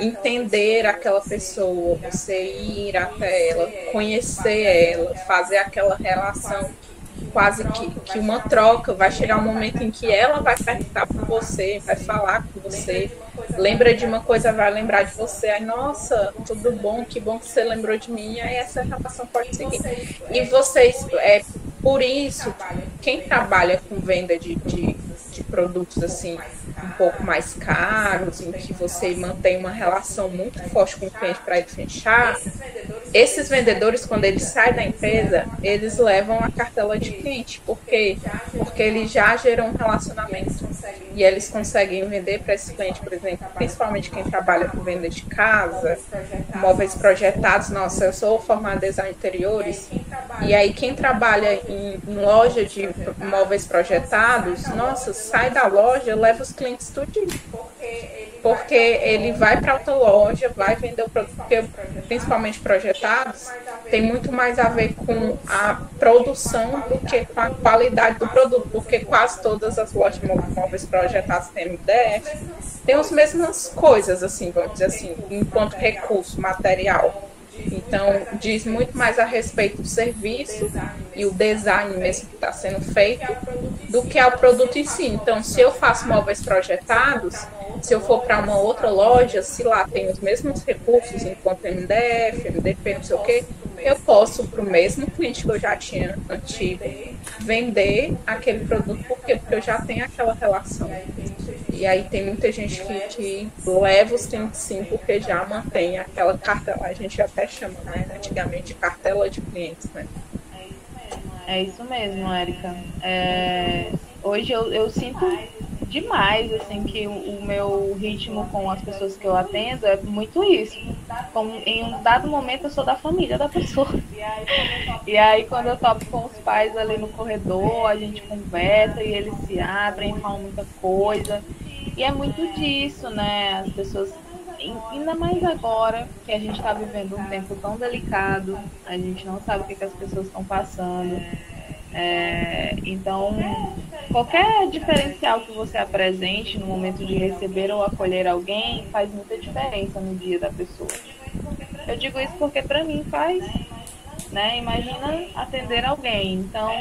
entender aquela pessoa, você ir até ela, conhecer ela, fazer aquela relação quase que uma troca. Vai chegar um momento em que ela vai perguntar por você, vai falar com você, lembra de uma coisa, vai lembrar de você, aí, nossa, tudo bom, que bom que você lembrou de mim, aí essa relação pode seguir. E vocês, por isso, quem trabalha com venda de produtos assim, um pouco mais caros, em que você mantém uma relação muito forte com o cliente para ele fechar, esses vendedores, quando eles saem da empresa, eles levam a cartela de cliente, porque eles já geram um relacionamento e eles conseguem vender para esse cliente, por exemplo, principalmente quem trabalha com venda de casa, móveis projetados. Nossa, eu sou formada em design de interiores, e aí quem trabalha em loja de móveis projetados, nossa, sai da loja, leva os clientes tudinho, porque ele vai para outra loja, vai vender o produto, porque, principalmente projetados, tem muito mais a ver com a produção do que com a qualidade do produto, porque quase todas as lojas de móveis projetados têm MDF, tem as mesmas coisas, assim, vamos dizer assim, enquanto recurso material. Então, diz muito mais a respeito do serviço e o design mesmo que está sendo feito do que ao produto em si. Então, se eu faço móveis projetados, se eu for para uma outra loja, se lá tem os mesmos recursos enquanto MDF, MDP, não sei o quê, eu posso, para o mesmo cliente que eu já tinha antigo, vender aquele produto, porque eu já tenho aquela relação. E aí tem muita gente que leva os 35 porque já mantém aquela cartela, a gente até chama, né, antigamente, de cartela de clientes, né? É isso mesmo, Érica. Hoje eu sinto demais, assim, que o meu ritmo com as pessoas que eu atendo é muito isso. Como em um dado momento eu sou da família da pessoa. E aí quando eu topo com os pais ali no corredor, a gente conversa e eles se abrem, falam muita coisa. E é muito disso, né? As pessoas, ainda mais agora que a gente está vivendo um tempo tão delicado, a gente não sabe o que as pessoas estão passando. Então, qualquer diferencial que você apresente no momento de receber ou acolher alguém faz muita diferença no dia da pessoa. Eu digo isso porque para mim faz, né? Imagina atender alguém. Então,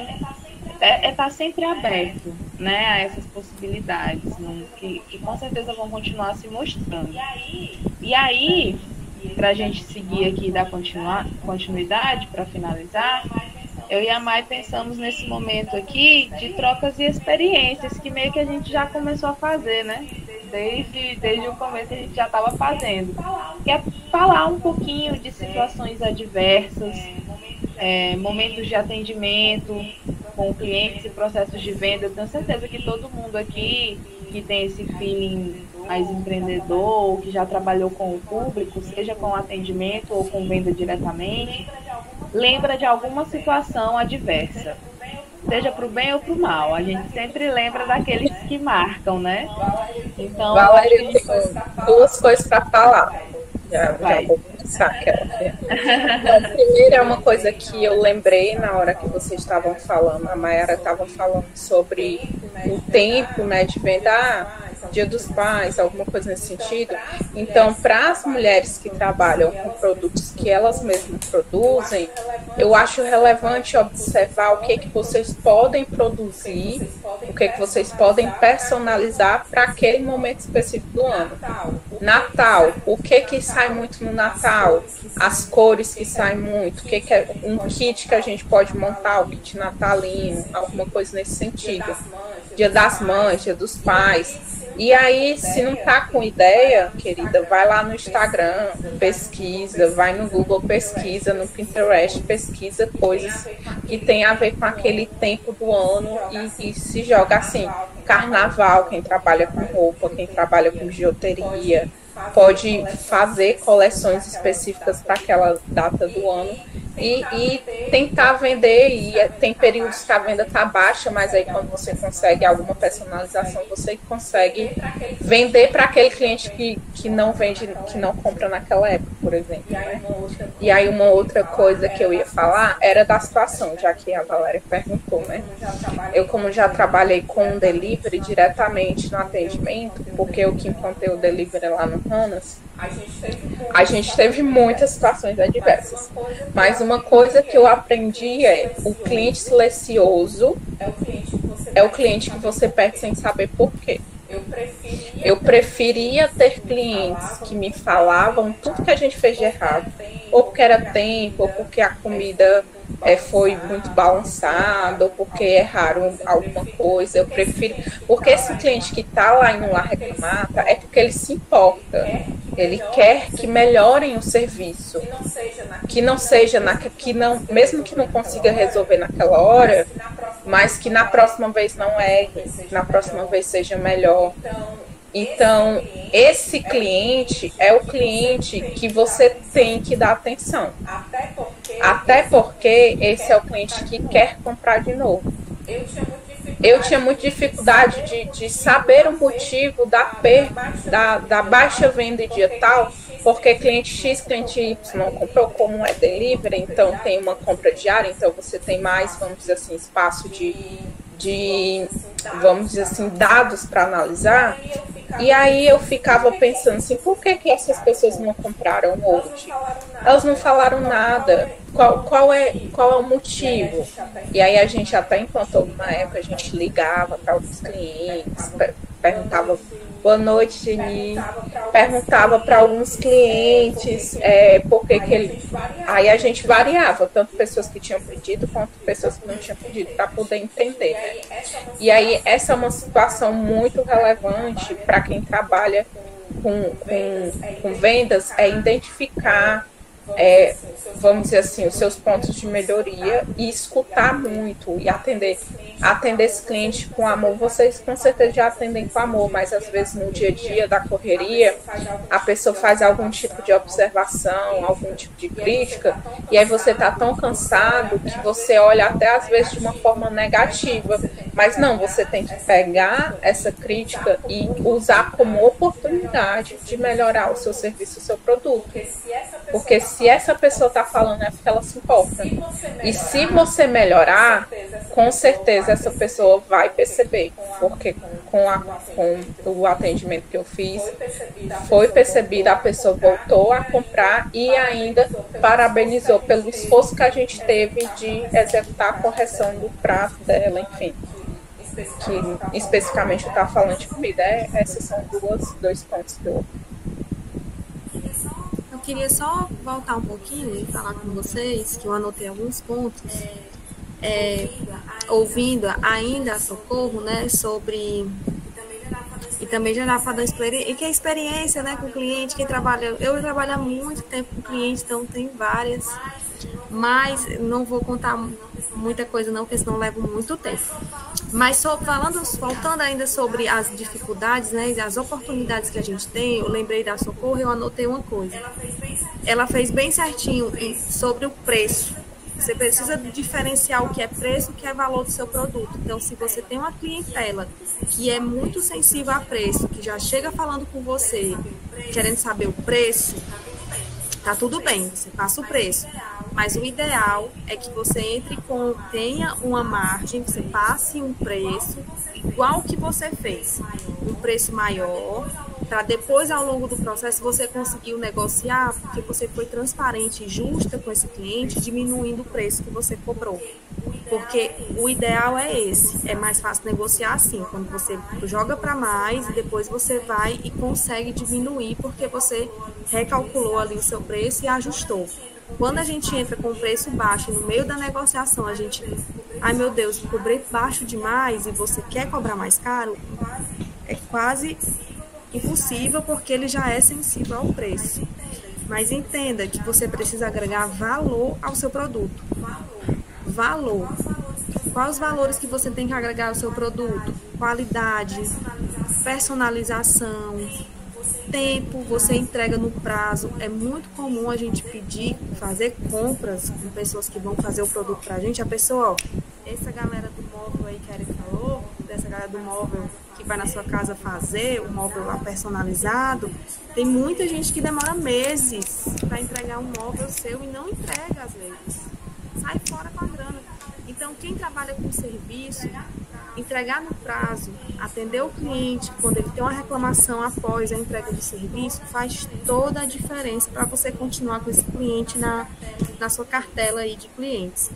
tá sempre aberto, né, a essas possibilidades, né, que com certeza vão continuar se mostrando. E aí, para a gente seguir aqui e dar continuidade, para finalizar, eu e a Mai pensamos nesse momento aqui de trocas e experiências que meio que a gente já começou a fazer, né? Desde o começo a gente já estava fazendo. Que é falar um pouquinho de situações adversas, momentos de atendimento com clientes e processos de venda. Eu tenho certeza que todo mundo aqui que tem esse feeling mais empreendedor, que já trabalhou com o público, seja com atendimento ou com venda diretamente, lembra de alguma situação adversa, seja para o bem ou para o mal. A gente sempre lembra daqueles que marcam, né? Então, Valéria, eu tenho duas coisas para falar. Já vou começar aquela. Então, primeiro é uma coisa que eu lembrei na hora que vocês estavam falando, a Mayara estava falando sobre o tempo, né, de venda, Dia dos Pais, alguma coisa nesse sentido. Então, para as mulheres que trabalham com produtos que elas mesmas produzem, eu acho relevante observar o que vocês podem produzir, o que vocês podem personalizar para aquele momento específico do ano. Natal, o que sai muito no Natal? As cores que saem muito, o que é um kit que a gente pode montar, o kit natalino, alguma coisa nesse sentido. Dia das Mães, Dia dos Pais. E aí, se não tá com ideia, querida, vai lá no Instagram, pesquisa, vai no Google, pesquisa, no Pinterest, pesquisa coisas que tem a ver com aquele tempo do ano e se joga assim. Carnaval, quem trabalha com roupa, quem trabalha com bijuteria, pode fazer coleções específicas para aquela data do ano e tentar vender. E tem períodos que a venda está baixa, mas aí quando você consegue alguma personalização, você consegue vender para aquele cliente que não vende, que não compra naquela época, por exemplo, né? E aí uma outra coisa que eu ia falar era da situação, já que a Valéria perguntou, né? Eu, como já trabalhei com o delivery diretamente no atendimento, porque eu que implantei o delivery lá no Hanas, a gente teve muitas situações adversas. Mas uma coisa que eu aprendi é: o cliente silencioso é o cliente que você perde sem saber por quê. Eu preferia ter clientes que me falavam tudo que a gente fez de errado, ou porque era tempo, ou porque a comida foi muito balançada, ou porque erraram alguma coisa. Eu prefiro, porque esse cliente que está lá indo lá reclamar, é porque ele se importa, ele quer que melhorem o serviço, que não seja mesmo que não consiga resolver naquela hora, mas que na próxima vez não erre, que na próxima vez seja melhor. Então, esse cliente é o cliente que você tem que dar atenção. Até porque esse é o cliente que quer comprar de novo. Eu tinha muita dificuldade de saber o motivo da baixa venda em dia tal, porque cliente X, cliente Y comprou, como é delivery, então tem uma compra diária, então você tem mais, vamos dizer assim, espaço vamos dizer assim, dados para analisar. E aí eu ficava pensando assim, por que essas pessoas não compraram hoje? Elas não falaram nada. qual é o motivo? E aí a gente até implantou uma época, a gente ligava para os clientes, perguntava boa noite, Geni, perguntava para alguns clientes por que ele. Aí a gente variava, tanto pessoas que tinham pedido quanto pessoas que não tinham pedido, para poder entender. Né? E aí essa é uma situação muito relevante para quem trabalha com vendas, é identificar, vamos dizer assim, os seus pontos de melhoria e escutar muito e atender esse cliente com amor. Vocês com certeza já atendem com amor, mas às vezes no dia a dia da correria a pessoa faz algum tipo de observação, algum tipo de crítica, e aí você está tão cansado que você olha até às vezes de uma forma negativa, mas não, você tem que pegar essa crítica e usar como oportunidade de melhorar o seu serviço, o seu produto, porque se essa pessoa está falando é porque ela se importa. E se você melhorar, com certeza essa pessoa vai perceber. Porque com o atendimento que eu fiz, foi percebido, a pessoa voltou a comprar e ainda parabenizou pelo esforço que a gente teve de executar a correção do prato dela, enfim. Que especificamente eu estava falando de comida. Esses são dois pontos que eu queria só voltar um pouquinho e falar com vocês, que eu anotei alguns pontos, ouvindo ainda a Socorro, né, sobre... E também já estava falando e que a experiência, né, com o cliente, quem trabalha... Eu trabalho há muito tempo com cliente, então tem várias, mas não vou contar muita coisa não, porque senão leva muito tempo. Mas voltando ainda sobre as dificuldades, né, e as oportunidades que a gente tem, eu lembrei da Socorro, eu anotei uma coisa. Ela fez bem certinho sobre o preço. Você precisa diferenciar o que é preço e o que é valor do seu produto. Então, se você tem uma clientela que é muito sensível a preço, que já chega falando com você, querendo saber o preço, tá tudo bem, você passa o preço. Mas o ideal é que você tenha uma margem, você passe um preço igual que você fez, um preço maior, para depois, ao longo do processo, você conseguiu negociar, porque você foi transparente e justa com esse cliente, diminuindo o preço que você cobrou. Porque o ideal é esse, é mais fácil negociar assim, quando você joga para mais e depois você vai e consegue diminuir, porque você recalculou ali o seu preço e ajustou. Quando a gente entra com o preço baixo no meio da negociação, a gente, ai meu Deus, cobrei baixo demais e você quer cobrar mais caro, é quase impossível, porque ele já é sensível ao preço. Mas entenda que você precisa agregar valor ao seu produto. Valor. Quais os valores que você tem que agregar ao seu produto? Qualidade, personalização, tempo, você entrega no prazo. É muito comum a gente pedir, fazer compras com pessoas que vão fazer o produto pra gente. A pessoa, essa galera do móvel aí que a Eric falou, dessa galera do móvel que vai na sua casa fazer o móvel lá personalizado, tem muita gente que demora meses para entregar um móvel seu e não entrega às vezes. Sai fora com a grana. Então, quem trabalha com serviço, entregar no prazo, atender o cliente quando ele tem uma reclamação após a entrega do serviço, faz toda a diferença para você continuar com esse cliente na sua cartela aí de clientes.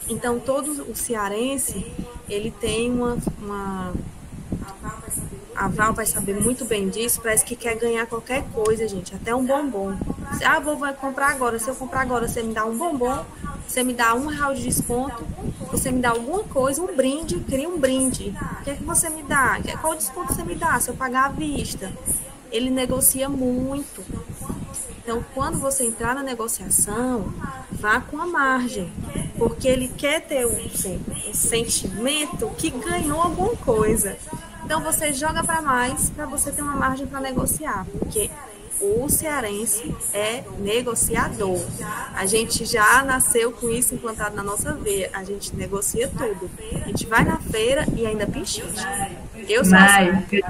Então, todo o cearense, ele tem a Val vai saber muito bem disso, parece que quer ganhar qualquer coisa, gente, até um bombom. Vou comprar agora, se eu comprar agora, você me dá um bombom, você me dá R$1 de desconto, você me dá alguma coisa, um brinde, queria um brinde. O que é que você me dá? Qual desconto você me dá se eu pagar à vista? Ele negocia muito. Então, quando você entrar na negociação, vá com a margem, porque ele quer ter um sentimento que ganhou alguma coisa. Então, você joga para mais para você ter uma margem para negociar, porque o cearense é negociador. A gente já nasceu com isso implantado na nossa veia. A gente negocia tudo. A gente vai na feira e ainda pinchite. Eu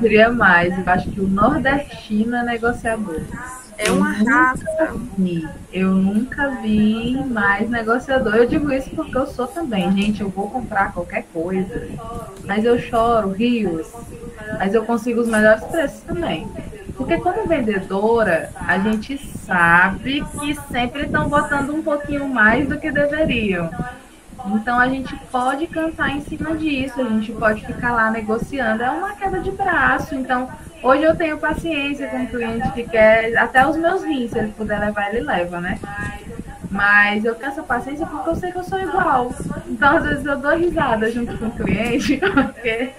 diria mais. Eu acho que o nordestino é negociador. É uma raça. Eu nunca vi mais negociador. Eu digo isso porque eu sou também. Gente, eu vou comprar qualquer coisa, mas eu choro rios, mas eu consigo os melhores preços também. Porque como vendedora, a gente sabe que sempre estão botando um pouquinho mais do que deveriam. Então a gente pode cantar em cima disso, a gente pode ficar lá negociando, é uma queda de braço. Então hoje eu tenho paciência com o cliente que quer, até os meus rins, se ele puder levar, ele leva, né? Mas eu tenho essa paciência porque eu sei que eu sou igual. Então às vezes eu dou risada junto com o cliente, porque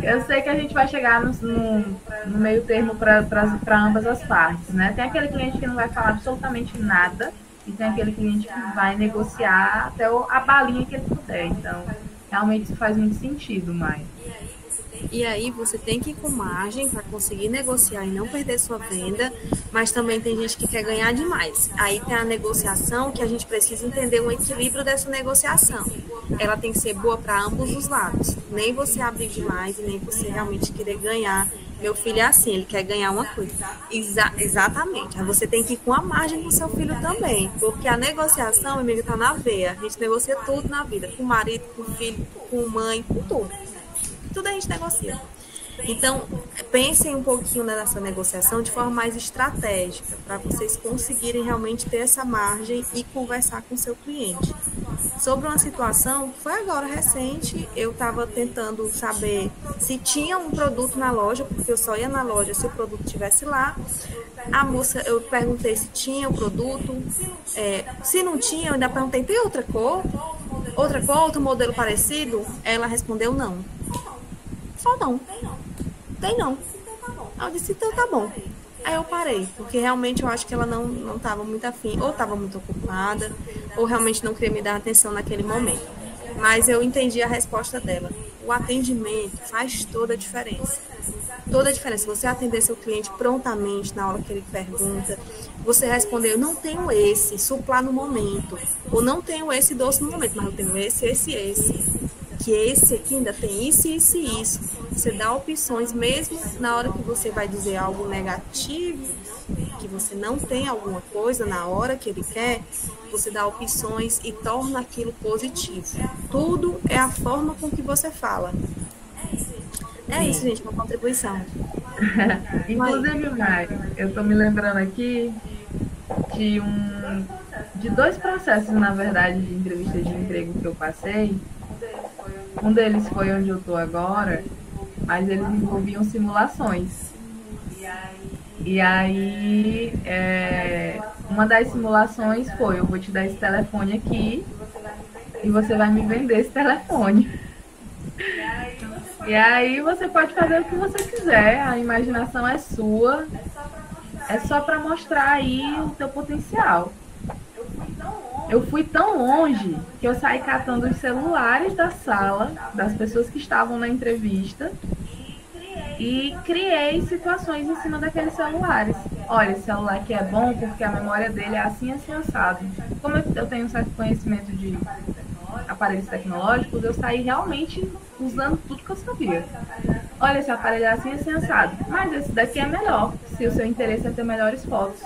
eu sei que a gente vai chegar no meio termo para ambas as partes, né? Tem aquele cliente que não vai falar absolutamente nada, e tem aquele cliente que vai negociar até a balinha que ele puder. Então, realmente isso faz muito sentido, Mai. E aí você tem que ir com margem para conseguir negociar e não perder sua venda, mas também tem gente que quer ganhar demais. Aí tem a negociação, que a gente precisa entender um equilíbrio dessa negociação. Ela tem que ser boa para ambos os lados. Nem você abrir demais e nem você realmente querer ganhar. Meu filho é assim, ele quer ganhar uma coisa. Exatamente. Aí você tem que ir com a margem com seu filho também. Porque a negociação, amigo, está na veia. A gente negocia tudo na vida. Com o marido, com o filho, com a mãe, com tudo. Tudo a gente negocia. Então, pensem um pouquinho nessa negociação de forma mais estratégica, para vocês conseguirem realmente ter essa margem e conversar com o seu cliente. Sobre uma situação que foi agora recente, eu estava tentando saber se tinha um produto na loja, porque eu só ia na loja se o produto estivesse lá. A moça, eu perguntei se tinha o produto, se não tinha, eu ainda perguntei, tem outra cor? Outra cor, outro modelo parecido? Ela respondeu não. Só não. Tem não. Eu disse, então tá bom. Aí eu parei, porque realmente eu acho que ela não estava muito afim, ou estava muito ocupada, ou realmente não queria me dar atenção naquele momento. Mas eu entendi a resposta dela. O atendimento faz toda a diferença. Toda a diferença. Você atender seu cliente prontamente na hora que ele pergunta, você responder, eu não tenho esse, suplar no momento, ou não tenho esse doce no momento, mas eu tenho esse. Que esse aqui ainda tem isso, isso e isso. Você dá opções, mesmo na hora que você vai dizer algo negativo, que você não tem alguma coisa na hora que ele quer, você dá opções e torna aquilo positivo. Tudo é a forma com que você fala. É isso, gente, uma contribuição. Inclusive, Mário, eu estou me lembrando aqui de dois processos, na verdade, de entrevista de emprego que eu passei. Um deles foi onde eu estou agora, mas eles envolviam simulações. E aí, uma das simulações foi, eu vou te dar esse telefone aqui e você vai me vender esse telefone. E aí você pode fazer o que você quiser, a imaginação é sua, é só para mostrar aí o teu potencial. Eu fui tão longe que eu saí catando os celulares da sala, das pessoas que estavam na entrevista, e criei situações em cima daqueles celulares. Olha, esse celular aqui é bom porque a memória dele é assim, assim, assado. Como eu tenho um certo conhecimento de aparelhos tecnológicos, eu saí realmente usando tudo que eu sabia. Olha, esse aparelho é assim, assim, assado. Mas esse daqui é melhor, se o seu interesse é ter melhores fotos.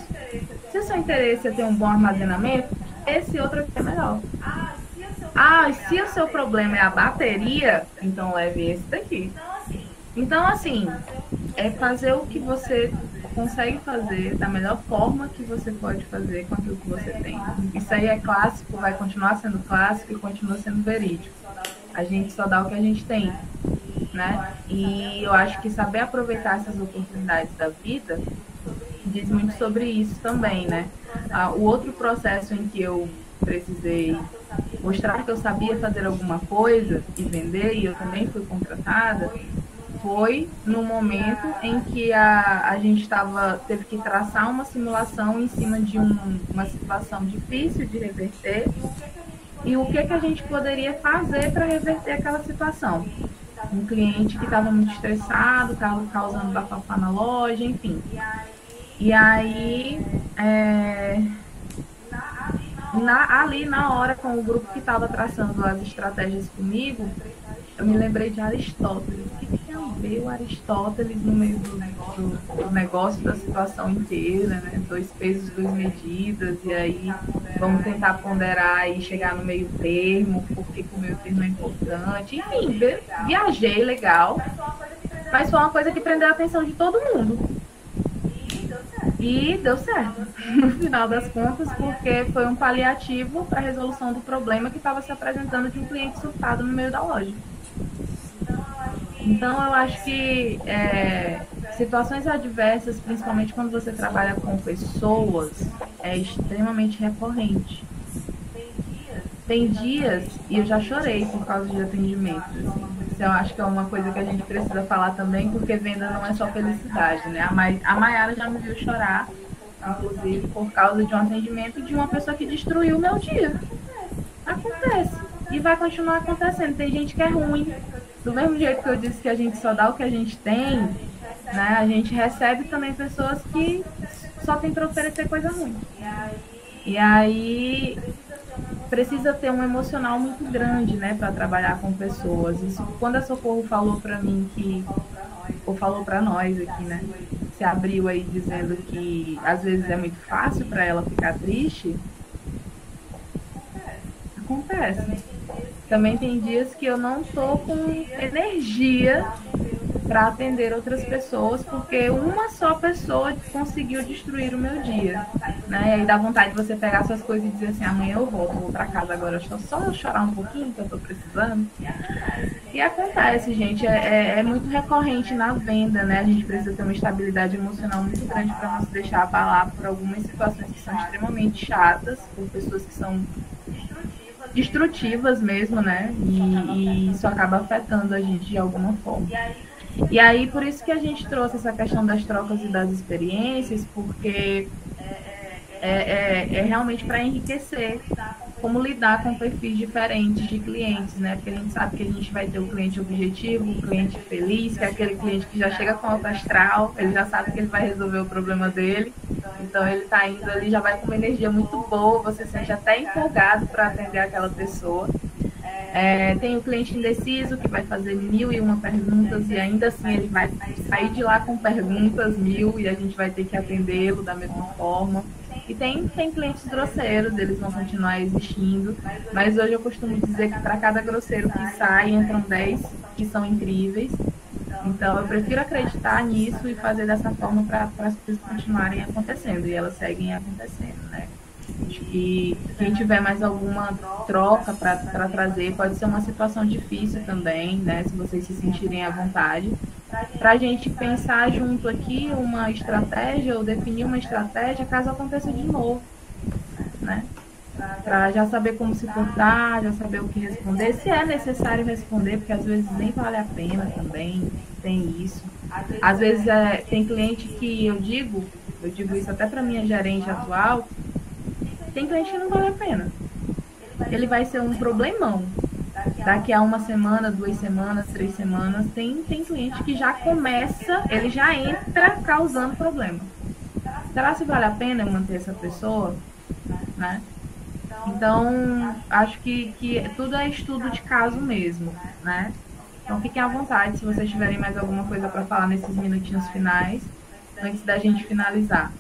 Se o seu interesse é ter um bom armazenamento, esse outro aqui é melhor. Ah, e se o seu problema é a bateria, então leve esse daqui. Então, assim, é fazer o que você consegue fazer da melhor forma que você pode fazer com aquilo que você tem. Isso aí é clássico, vai continuar sendo clássico e continua sendo verídico. A gente só dá o que a gente tem, né? E eu acho que saber aproveitar essas oportunidades da vida diz muito sobre isso também, né? O outro processo em que eu precisei mostrar que eu sabia fazer alguma coisa e vender, e eu também fui contratada, foi no momento em que a gente teve que traçar uma simulação em cima de uma situação difícil de reverter, e o que a gente poderia fazer para reverter aquela situação. Um cliente que estava muito estressado, estava causando bafafá na loja, enfim. E aí, ali na hora, com o grupo que estava traçando as estratégias comigo, eu me lembrei de Aristóteles. O que tem a ver o Aristóteles no meio do negócio, da situação inteira, né? 2 pesos, 2 medidas, e aí vamos tentar ponderar e chegar no meio termo, porque o meio termo é importante. Enfim, viajei legal, mas foi uma coisa que prendeu a atenção de todo mundo. E deu certo, no final das contas, porque foi um paliativo para a resolução do problema que estava se apresentando de um cliente surtado no meio da loja. Então, eu acho que situações adversas, principalmente quando você trabalha com pessoas, é extremamente recorrente. Tem dias, e eu já chorei por causa de atendimento. Assim. Isso eu acho que é uma coisa que a gente precisa falar também, porque venda não é só felicidade, né? A Mayara já me viu chorar, inclusive, por causa de um atendimento de uma pessoa que destruiu o meu dia. Acontece. E vai continuar acontecendo. Tem gente que é ruim. Do mesmo jeito que eu disse que a gente só dá o que a gente tem, né? A gente recebe também pessoas que só tem para oferecer coisa ruim. E aí precisa ter um emocional muito grande, né, para trabalhar com pessoas. Isso, quando a Socorro falou para mim ou falou para nós aqui, né, se abriu aí dizendo que às vezes é muito fácil para ela ficar triste, acontece. Também tem dias que eu não tô com energia para atender outras pessoas, porque uma só pessoa conseguiu destruir o meu dia, né? E aí dá vontade de você pegar suas coisas e dizer assim, amanhã eu vou para casa agora, só chorar um pouquinho que eu tô precisando. E acontece, gente, é muito recorrente na venda, né? A gente precisa ter uma estabilidade emocional muito grande para não se deixar abalar por algumas situações que são extremamente chatas, por pessoas que são destrutivas mesmo, né? E isso acaba afetando a gente de alguma forma. E aí, por isso que a gente trouxe essa questão das trocas e das experiências, porque é realmente para enriquecer como lidar com perfis diferentes de clientes, né? Porque a gente sabe que a gente vai ter o cliente objetivo, o cliente feliz, que é aquele cliente que já chega com alto astral, ele já sabe que ele vai resolver o problema dele, então ele está indo ali, já vai com uma energia muito boa, você se sente até empolgado para atender aquela pessoa. Tem o cliente indeciso que vai fazer 1001 perguntas e ainda assim ele vai sair de lá com perguntas 1000 e a gente vai ter que atendê-lo da mesma forma. E tem clientes grosseiros, eles vão continuar existindo, mas hoje eu costumo dizer que para cada grosseiro que sai, entram 10 que são incríveis. Então eu prefiro acreditar nisso e fazer dessa forma para as coisas continuarem acontecendo, e elas seguem acontecendo, né? Acho que quem tiver mais alguma troca para trazer, pode ser uma situação difícil também, né? Se vocês se sentirem à vontade. Para a gente pensar junto aqui uma estratégia ou definir uma estratégia caso aconteça de novo, né? Para já saber como se portar, já saber o que responder, se é necessário responder, porque às vezes nem vale a pena também, tem isso. Às vezes tem cliente que eu digo isso até para minha gerente atual, tem cliente que não vale a pena. Ele vai ser um problemão. Daqui a 1 semana, 2 semanas, 3 semanas, tem cliente que já começa, ele já entra causando problema. Será se vale a pena eu manter essa pessoa? Né? Então, acho que tudo é estudo de caso mesmo, né? Então, fiquem à vontade se vocês tiverem mais alguma coisa para falar nesses minutinhos finais, antes da gente finalizar.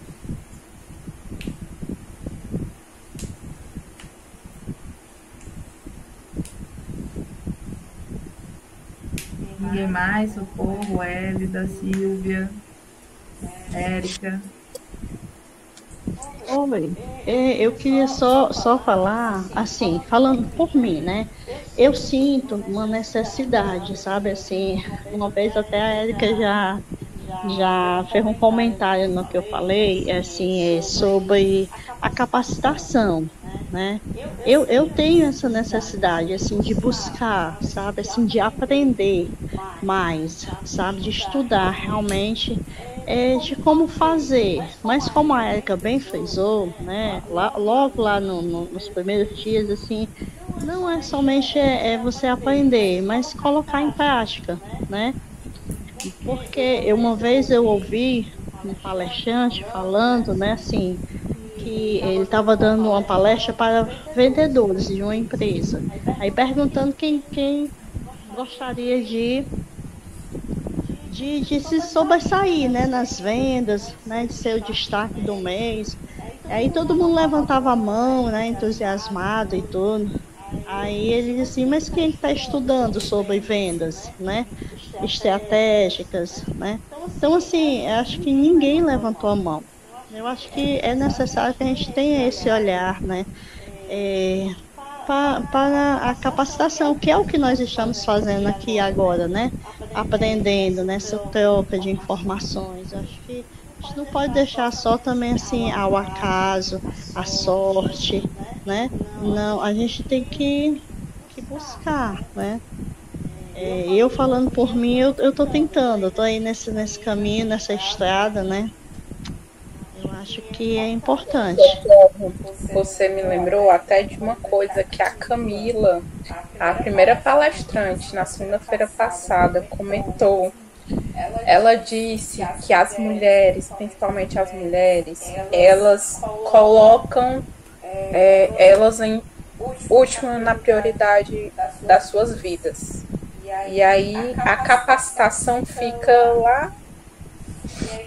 Ninguém mais? Socorro, Hélida, Silvia, Érica. Oi, eu queria só falar, assim, falando por mim, né? Eu sinto uma necessidade, sabe? Assim, uma vez até a Érica já fez um comentário no que eu falei, assim, sobre a capacitação, né? Eu tenho essa necessidade, assim, de buscar, sabe? Assim, de aprender mais, sabe? De estudar realmente de como fazer. Mas como a Érica bem frisou, né? Logo lá nos primeiros dias, assim, não é somente você aprender, mas colocar em prática, né? Porque uma vez eu ouvi um palestrante falando, né, assim, que ele estava dando uma palestra para vendedores de uma empresa. Aí perguntando quem gostaria de se sobressair, né, nas vendas, né, de ser o destaque do mês. Aí todo mundo levantava a mão, né, entusiasmado e tudo. Aí ele disse assim, mas quem está estudando sobre vendas, né, estratégicas, né? Então, assim, acho que ninguém levantou a mão, Eu acho que é necessário que a gente tenha esse olhar, né? Para a capacitação, que é o que nós estamos fazendo aqui agora, né? Aprendendo nessa troca de informações. Eu acho que a gente não pode deixar só também assim ao acaso, à sorte, né? Não, a gente tem que buscar, né? Eu falando por mim, eu tô tentando, eu tô aí nesse caminho, nessa estrada, né? Eu acho que é importante. Você me lembrou até de uma coisa que a Camila, a primeira palestrante, na segunda-feira passada, comentou. Ela disse que as mulheres, principalmente as mulheres, elas colocam elas em último na prioridade das suas vidas. E aí a capacitação fica lá.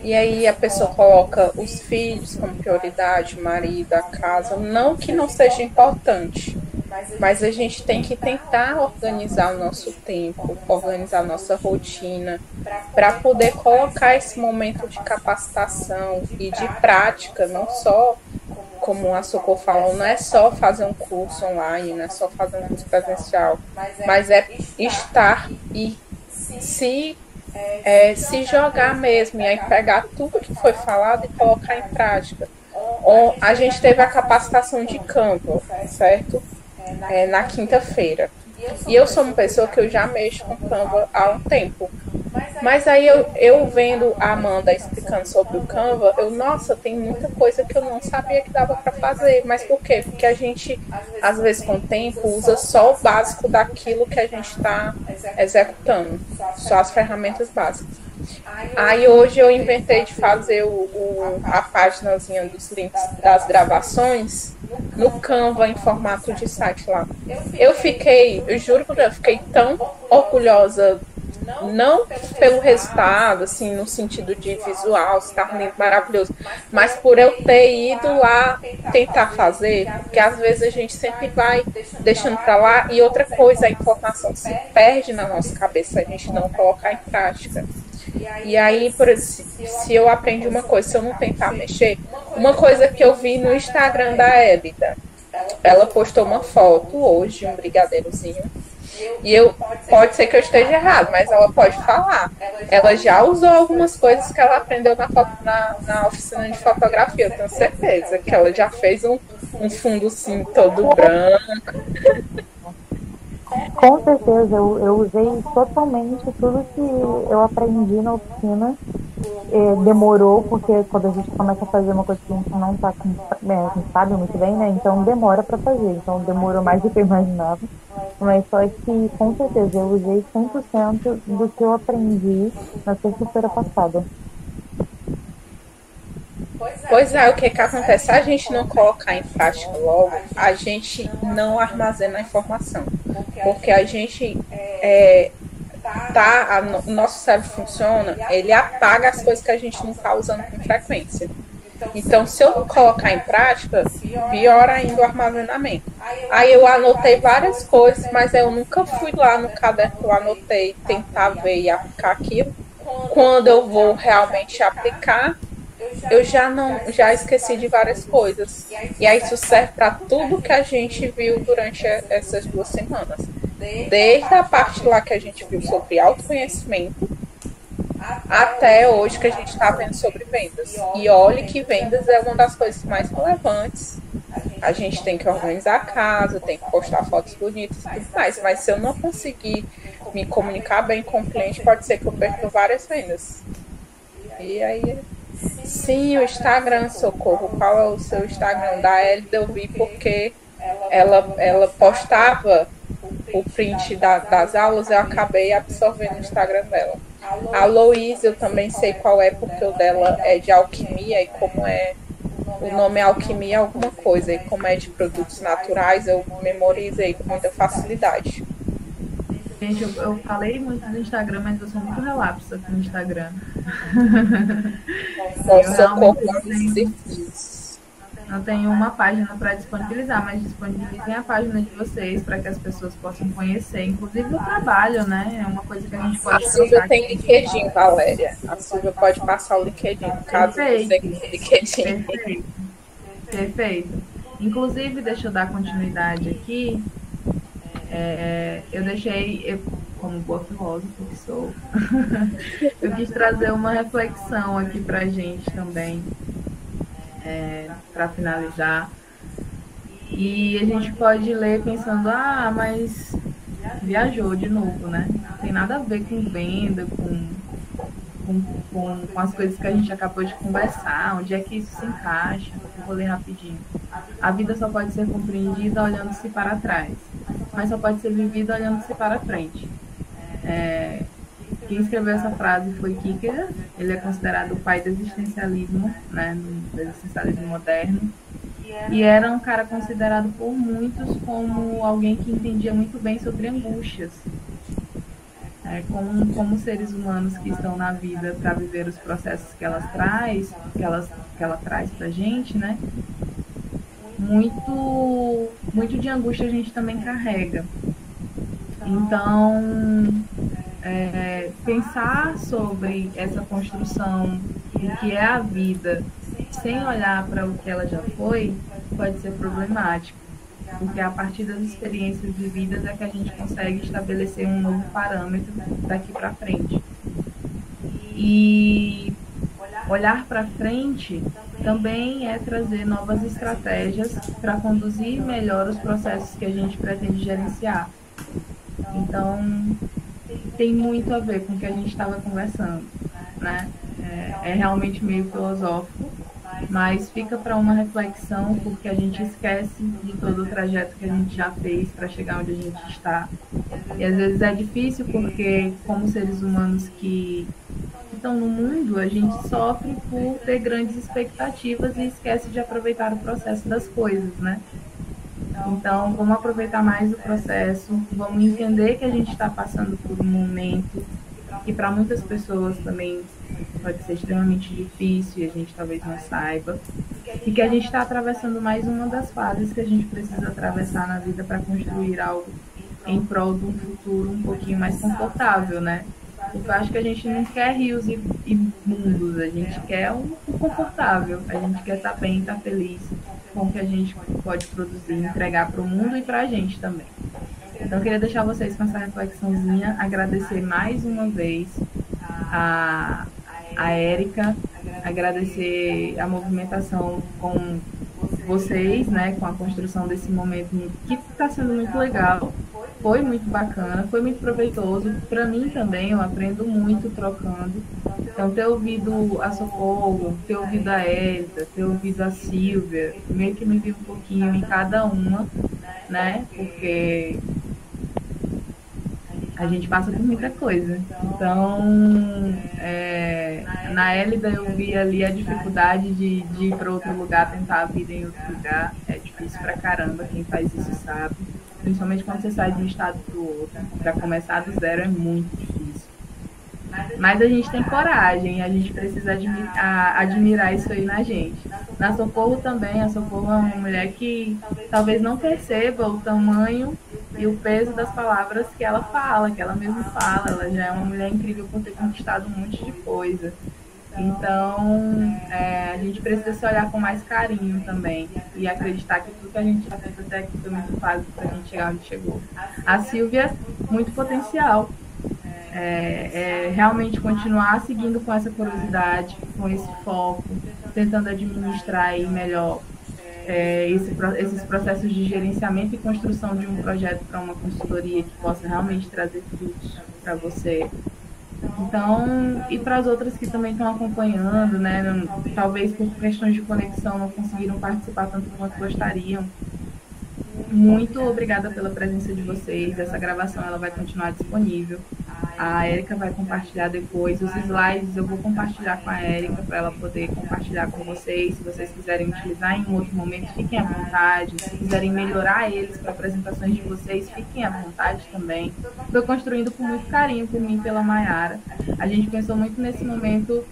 E aí a pessoa coloca os filhos como prioridade, o marido, a casa. Não que não seja importante, mas a gente tem que tentar organizar o nosso tempo, organizar a nossa rotina, para poder colocar esse momento de capacitação e de prática, não só, como a Socorro falou, não é só fazer um curso online, não é só fazer um curso presencial, mas é estar e se jogar mesmo, e aí pegar tudo que foi falado e colocar em prática. A gente teve a capacitação de Canva, certo? Na quinta-feira. E eu sou uma pessoa que eu já mexo com Canva há um tempo. Mas aí eu vendo a Amanda explicando sobre o Canva, nossa, tem muita coisa que eu não sabia que dava para fazer. Mas por quê? Porque a gente, às vezes, com o tempo, usa só o básico daquilo que a gente está executando. Só as ferramentas básicas. Aí hoje eu inventei de fazer a paginazinha dos links das gravações no Canva em formato de site lá. Eu juro que eu fiquei tão orgulhosa, não pelo resultado, assim, no sentido de visual, estar lindo, maravilhoso, mas por eu ter ido lá tentar fazer, porque às vezes a gente sempre vai deixando para lá, e outra coisa, a informação se perde na nossa cabeça se a gente não colocar em prática. E aí, se eu aprendi uma coisa, se eu não tentar mexer, uma coisa que eu vi no Instagram da Hélida, ela postou uma foto hoje, um brigadeirozinho, e pode ser que eu esteja errado, mas ela pode falar. Ela já usou algumas coisas que ela aprendeu na oficina de fotografia, eu tenho certeza que ela já fez um fundo assim, todo branco. Com certeza, eu usei totalmente tudo que eu aprendi na oficina. Demorou, porque quando a gente começa a fazer uma coisa que a gente não tá não sabe muito bem, né? Então demora para fazer. Então demorou mais do que eu imaginava. Mas só que, com certeza, eu usei 100% do que eu aprendi na sexta-feira passada. Pois é, o que acontece? Se a gente não colocar em prática logo, a gente não armazena a informação. Porque a gente o nosso cérebro funciona, ele apaga as coisas que a gente não está usando com frequência. Então, se eu não colocar em prática, pior ainda o armazenamento. Aí eu anotei várias coisas, mas eu nunca fui lá no caderno que eu anotei, tentar ver e aplicar aquilo. Quando eu vou realmente aplicar, eu já esqueci de várias coisas. E aí isso serve para tudo que a gente viu durante essas 2 semanas. Desde a parte lá que a gente viu sobre autoconhecimento, até hoje que a gente está vendo sobre vendas. E olhe que vendas é uma das coisas mais relevantes. A gente tem que organizar a casa, tem que postar fotos bonitas e tudo mais. Mas se eu não conseguir me comunicar bem com o cliente, pode ser que eu perca várias vendas. E aí... Sim, o Instagram, Socorro. Qual é o seu Instagram? Da Hélida eu vi porque ela postava o print das aulas, eu acabei absorvendo o Instagram dela. A Louise eu também sei qual é, porque o dela é de alquimia, e como o nome é alquimia alguma coisa, e como é de produtos naturais, eu memorizei com muita facilidade. Gente, eu falei muito no Instagram, mas eu sou muito relapsa aqui no Instagram. não tenho uma página para disponibilizar, mas disponibilizem a página de vocês para que as pessoas possam conhecer, inclusive o trabalho, né? É uma coisa que a gente pode... A Silvia tem LinkedIn, Valéria. A Silvia pode passar o LinkedIn, caso você tenha LinkedIn. Perfeito. Perfeito. Inclusive, deixa eu dar continuidade aqui. Eu deixei, como boa filósofa que sou, eu quis trazer uma reflexão aqui para a gente também, para finalizar. E a gente pode ler pensando, mas viajou de novo, né? Não tem nada a ver com venda, com as coisas que a gente acabou de conversar, onde é que isso se encaixa. Eu vou ler rapidinho. A vida só pode ser compreendida olhando-se para trás, mas só pode ser vivida olhando-se para frente. Quem escreveu essa frase foi Kierkegaard. Ele é considerado o pai do existencialismo, né, do existencialismo moderno, e era um cara considerado por muitos como alguém que entendia muito bem sobre angústias. Como seres humanos que estão na vida para viver os processos que ela traz para a gente, né? Muito de angústia a gente também carrega. Então, pensar sobre essa construção do que é a vida sem olhar para o que ela já foi, pode ser problemático, porque a partir das experiências vividas é que a gente consegue estabelecer um novo parâmetro daqui para frente. E olhar para frente também é trazer novas estratégias para conduzir melhor os processos que a gente pretende gerenciar. Então, tem muito a ver com o que a gente estava conversando, né? É realmente meio filosófico, mas fica para uma reflexão, porque a gente esquece de todo o trajeto que a gente já fez para chegar onde a gente está. E às vezes é difícil porque, como seres humanos que estão no mundo, a gente sofre por ter grandes expectativas e esquece de aproveitar o processo das coisas, né? Então, vamos aproveitar mais o processo, vamos entender que a gente está passando por um momento que para muitas pessoas também pode ser extremamente difícil e a gente talvez não saiba, e que a gente está atravessando mais uma das fases que a gente precisa atravessar na vida para construir algo em prol de um futuro um pouquinho mais confortável, né? Porque eu acho que a gente não quer rios e mundos, a gente quer um confortável, a gente quer estar bem, estar feliz com o que a gente pode produzir, entregar para o mundo e para a gente também. Então, eu queria deixar vocês com essa reflexãozinha, agradecer mais uma vez a Érica, agradecer a movimentação com vocês, né, com a construção desse momento que está sendo muito legal, foi muito bacana, foi muito proveitoso, para mim também, eu aprendo muito trocando. Então, ter ouvido a Socorro, ter ouvido a Elisa, ter ouvido a Silvia, meio que me vi um pouquinho em cada uma, né, porque a gente passa por muita coisa. Então, na Elida eu vi ali a dificuldade de ir para outro lugar, tentar a vida em outro lugar. É difícil pra caramba, quem faz isso sabe. Principalmente quando você sai de um estado para o outro. Para começar do zero é muito difícil. Mas a gente tem coragem, a gente precisa admirar isso aí na gente. Na Socorro também, a Socorro é uma mulher que talvez não perceba o tamanho e o peso das palavras que ela fala, que ela mesma fala. Ela já é uma mulher incrível por ter conquistado um monte de coisa. Então, a gente precisa se olhar com mais carinho também e acreditar que tudo que a gente já fez até aqui foi muito fácil para a gente chegar onde chegou. A Silvia, muito potencial. Realmente continuar seguindo com essa curiosidade, com esse foco, tentando administrar aí melhor esses processos de gerenciamento e construção de um projeto para uma consultoria que possa realmente trazer frutos para você. Então, e para as outras que também estão acompanhando, né, talvez por questões de conexão não conseguiram participar tanto quanto gostariam, muito obrigada pela presença de vocês. Essa gravação ela vai continuar disponível. A Érica vai compartilhar depois. Os slides eu vou compartilhar com a Érica para ela poder compartilhar com vocês. Se vocês quiserem utilizar em um outro momento, fiquem à vontade. Se quiserem melhorar eles para apresentações de vocês, fiquem à vontade também. Estou construindo com muito carinho por mim e pela Mayara. A gente pensou muito nesse momento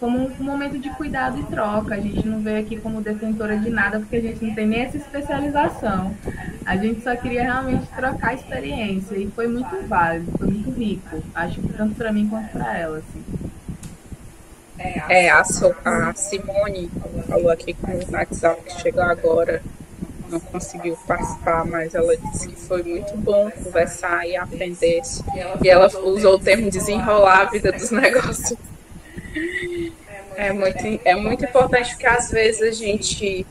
como um momento de cuidado e troca. A gente não veio aqui como detentora de nada, porque a gente não tem nem essa especialização. A gente só queria realmente trocar experiência, e foi muito válido, foi muito rico. Acho que tanto para mim quanto para ela, assim. A Simone falou aqui com o WhatsApp que chegou agora, não conseguiu participar, mas ela disse que foi muito bom conversar e aprender. E ela usou o termo desenrolar a vida dos negócios. É muito importante, porque às vezes a gente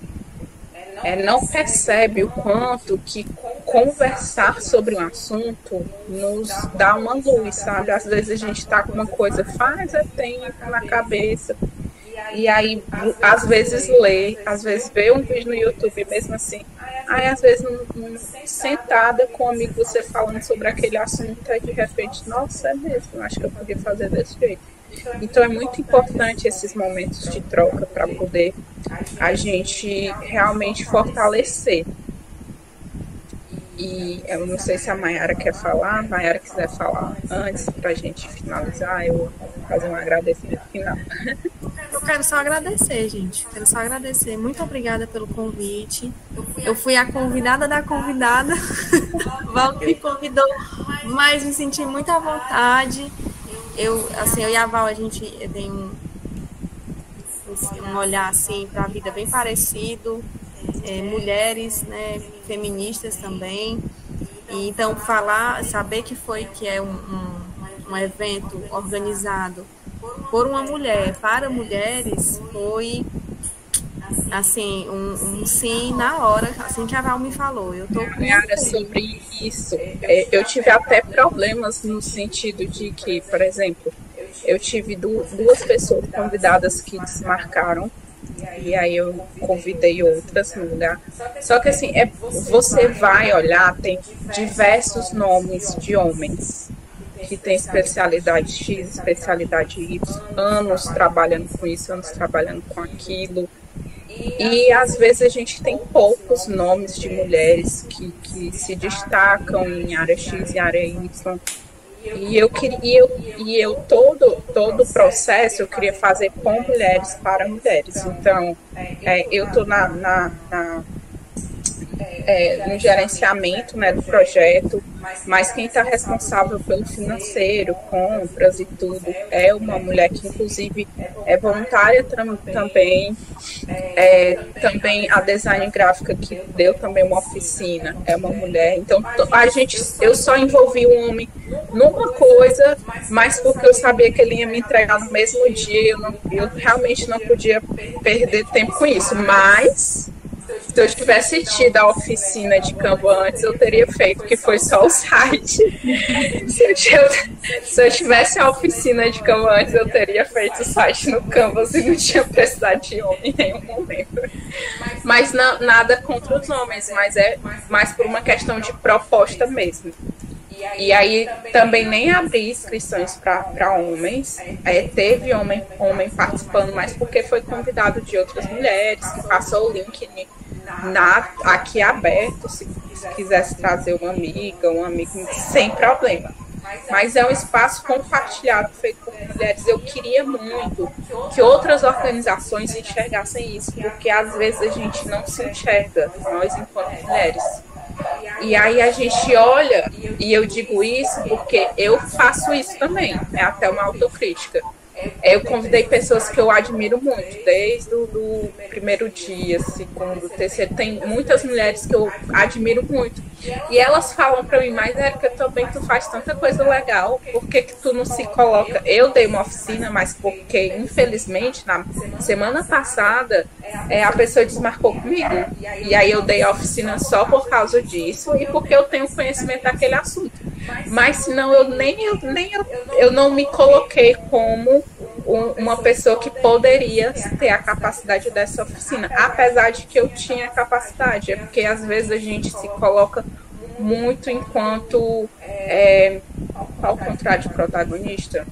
não percebe o quanto que conversar sobre um assunto nos dá uma luz, sabe? Às vezes a gente está com uma coisa faz tempo na cabeça, e aí às vezes lê, às vezes vê um vídeo no YouTube mesmo assim, aí às vezes sentada com um amigo você falando sobre aquele assunto, aí de repente, nossa, é mesmo, acho que eu podia fazer desse jeito. Então é muito importante esses momentos de troca para poder a gente realmente fortalecer. E eu não sei se a Mayara quer falar. A Mayara quiser falar antes para a gente finalizar, eu vou fazer um agradecimento final. Eu quero só agradecer, gente. Quero só agradecer. Muito obrigada pelo convite. Eu fui a convidada da convidada. Val que me convidou, mas me senti muito à vontade. Eu e a Val, a gente tem um olhar assim para a vida bem parecido, mulheres, né, feministas também. E, então saber que é um evento organizado por uma mulher para mulheres foi assim um sim na hora, assim que a Val me falou. Eu tô sobre isso. Eu tive até problemas no sentido de que, por exemplo, eu tive duas pessoas convidadas que desmarcaram, e aí eu convidei outras no lugar. Só que assim, você vai olhar, tem diversos nomes de homens que tem especialidade X, especialidade Y, anos trabalhando com isso, anos trabalhando com aquilo. E às vezes a gente tem poucos nomes de mulheres que se destacam em área X e área Y. E eu todo o processo eu queria fazer com mulheres para mulheres. Então, eu estou no gerenciamento, né, do projeto, mas quem está responsável pelo financeiro, compras e tudo, é uma mulher que inclusive é voluntária também. Também a design gráfica que deu também uma oficina é uma mulher. Então eu só envolvi o homem numa coisa, mas porque eu sabia que ele ia me entregar no mesmo dia, eu realmente não podia perder tempo com isso. Mas se eu tivesse tido a oficina de Canva antes, eu teria feito, que foi só o site. Se eu tivesse a oficina de Canva antes, eu teria feito o site no Canvas e não tinha precisado de homem em nenhum momento. Mas nada contra os homens, mas é mais por uma questão de proposta mesmo. E aí também nem abri inscrições para homens. Teve homem participando, mas porque foi convidado de outras mulheres, que passou o link aqui aberto, se quisesse trazer uma amiga, um amigo, sem problema. Mas é um espaço compartilhado, feito por mulheres. Eu queria muito que outras organizações enxergassem isso, porque às vezes a gente não se enxerga, nós enquanto mulheres. E aí a gente olha, e eu digo isso porque eu faço isso também, é até uma autocrítica. Eu convidei pessoas que eu admiro muito, desde o primeiro dia, segundo, terceiro. Tem muitas mulheres que eu admiro muito. E elas falam para mim, mas Érica, também tu faz tanta coisa legal, por que tu não se coloca? Eu dei uma oficina, mas porque, infelizmente, na semana passada, a pessoa desmarcou comigo. E aí eu dei a oficina só por causa disso e porque eu tenho conhecimento daquele assunto. Mas senão eu não me coloquei como uma pessoa que poderia ter a capacidade dessa oficina, apesar de que eu tinha capacidade. É porque às vezes a gente se coloca muito enquanto ao contrário de protagonista.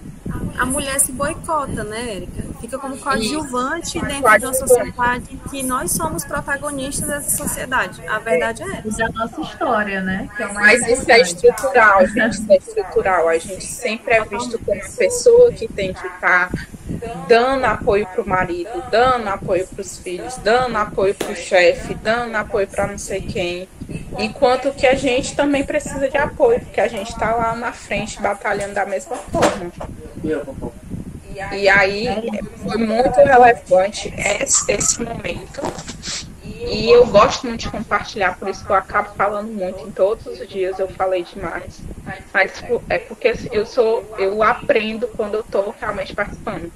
A mulher se boicota, né, Érica? Fica como coadjuvante dentro de uma sociedade que nós somos protagonistas dessa sociedade. A verdade é essa. Da nossa história, né? Que é mas isso é estrutural, gente. Isso é estrutural. A gente sempre é visto como uma pessoa que tem que estar dando apoio para o marido, dando apoio para os filhos, dando apoio para o chefe, dando apoio para não sei quem. Enquanto que a gente também precisa de apoio, porque a gente está lá na frente batalhando da mesma forma. E aí foi muito relevante esse momento. E eu gosto muito de compartilhar, por isso que eu acabo falando muito. Em todos os dias eu falei demais. Mas é porque eu aprendo quando eu estou realmente participando.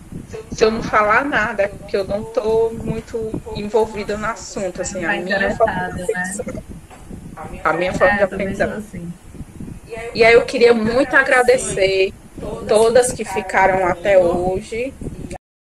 Se eu não falar nada, é porque eu não estou muito envolvida no assunto. Assim, a minha forma de aprendizado. E aí eu queria muito agradecer todas que ficaram até hoje.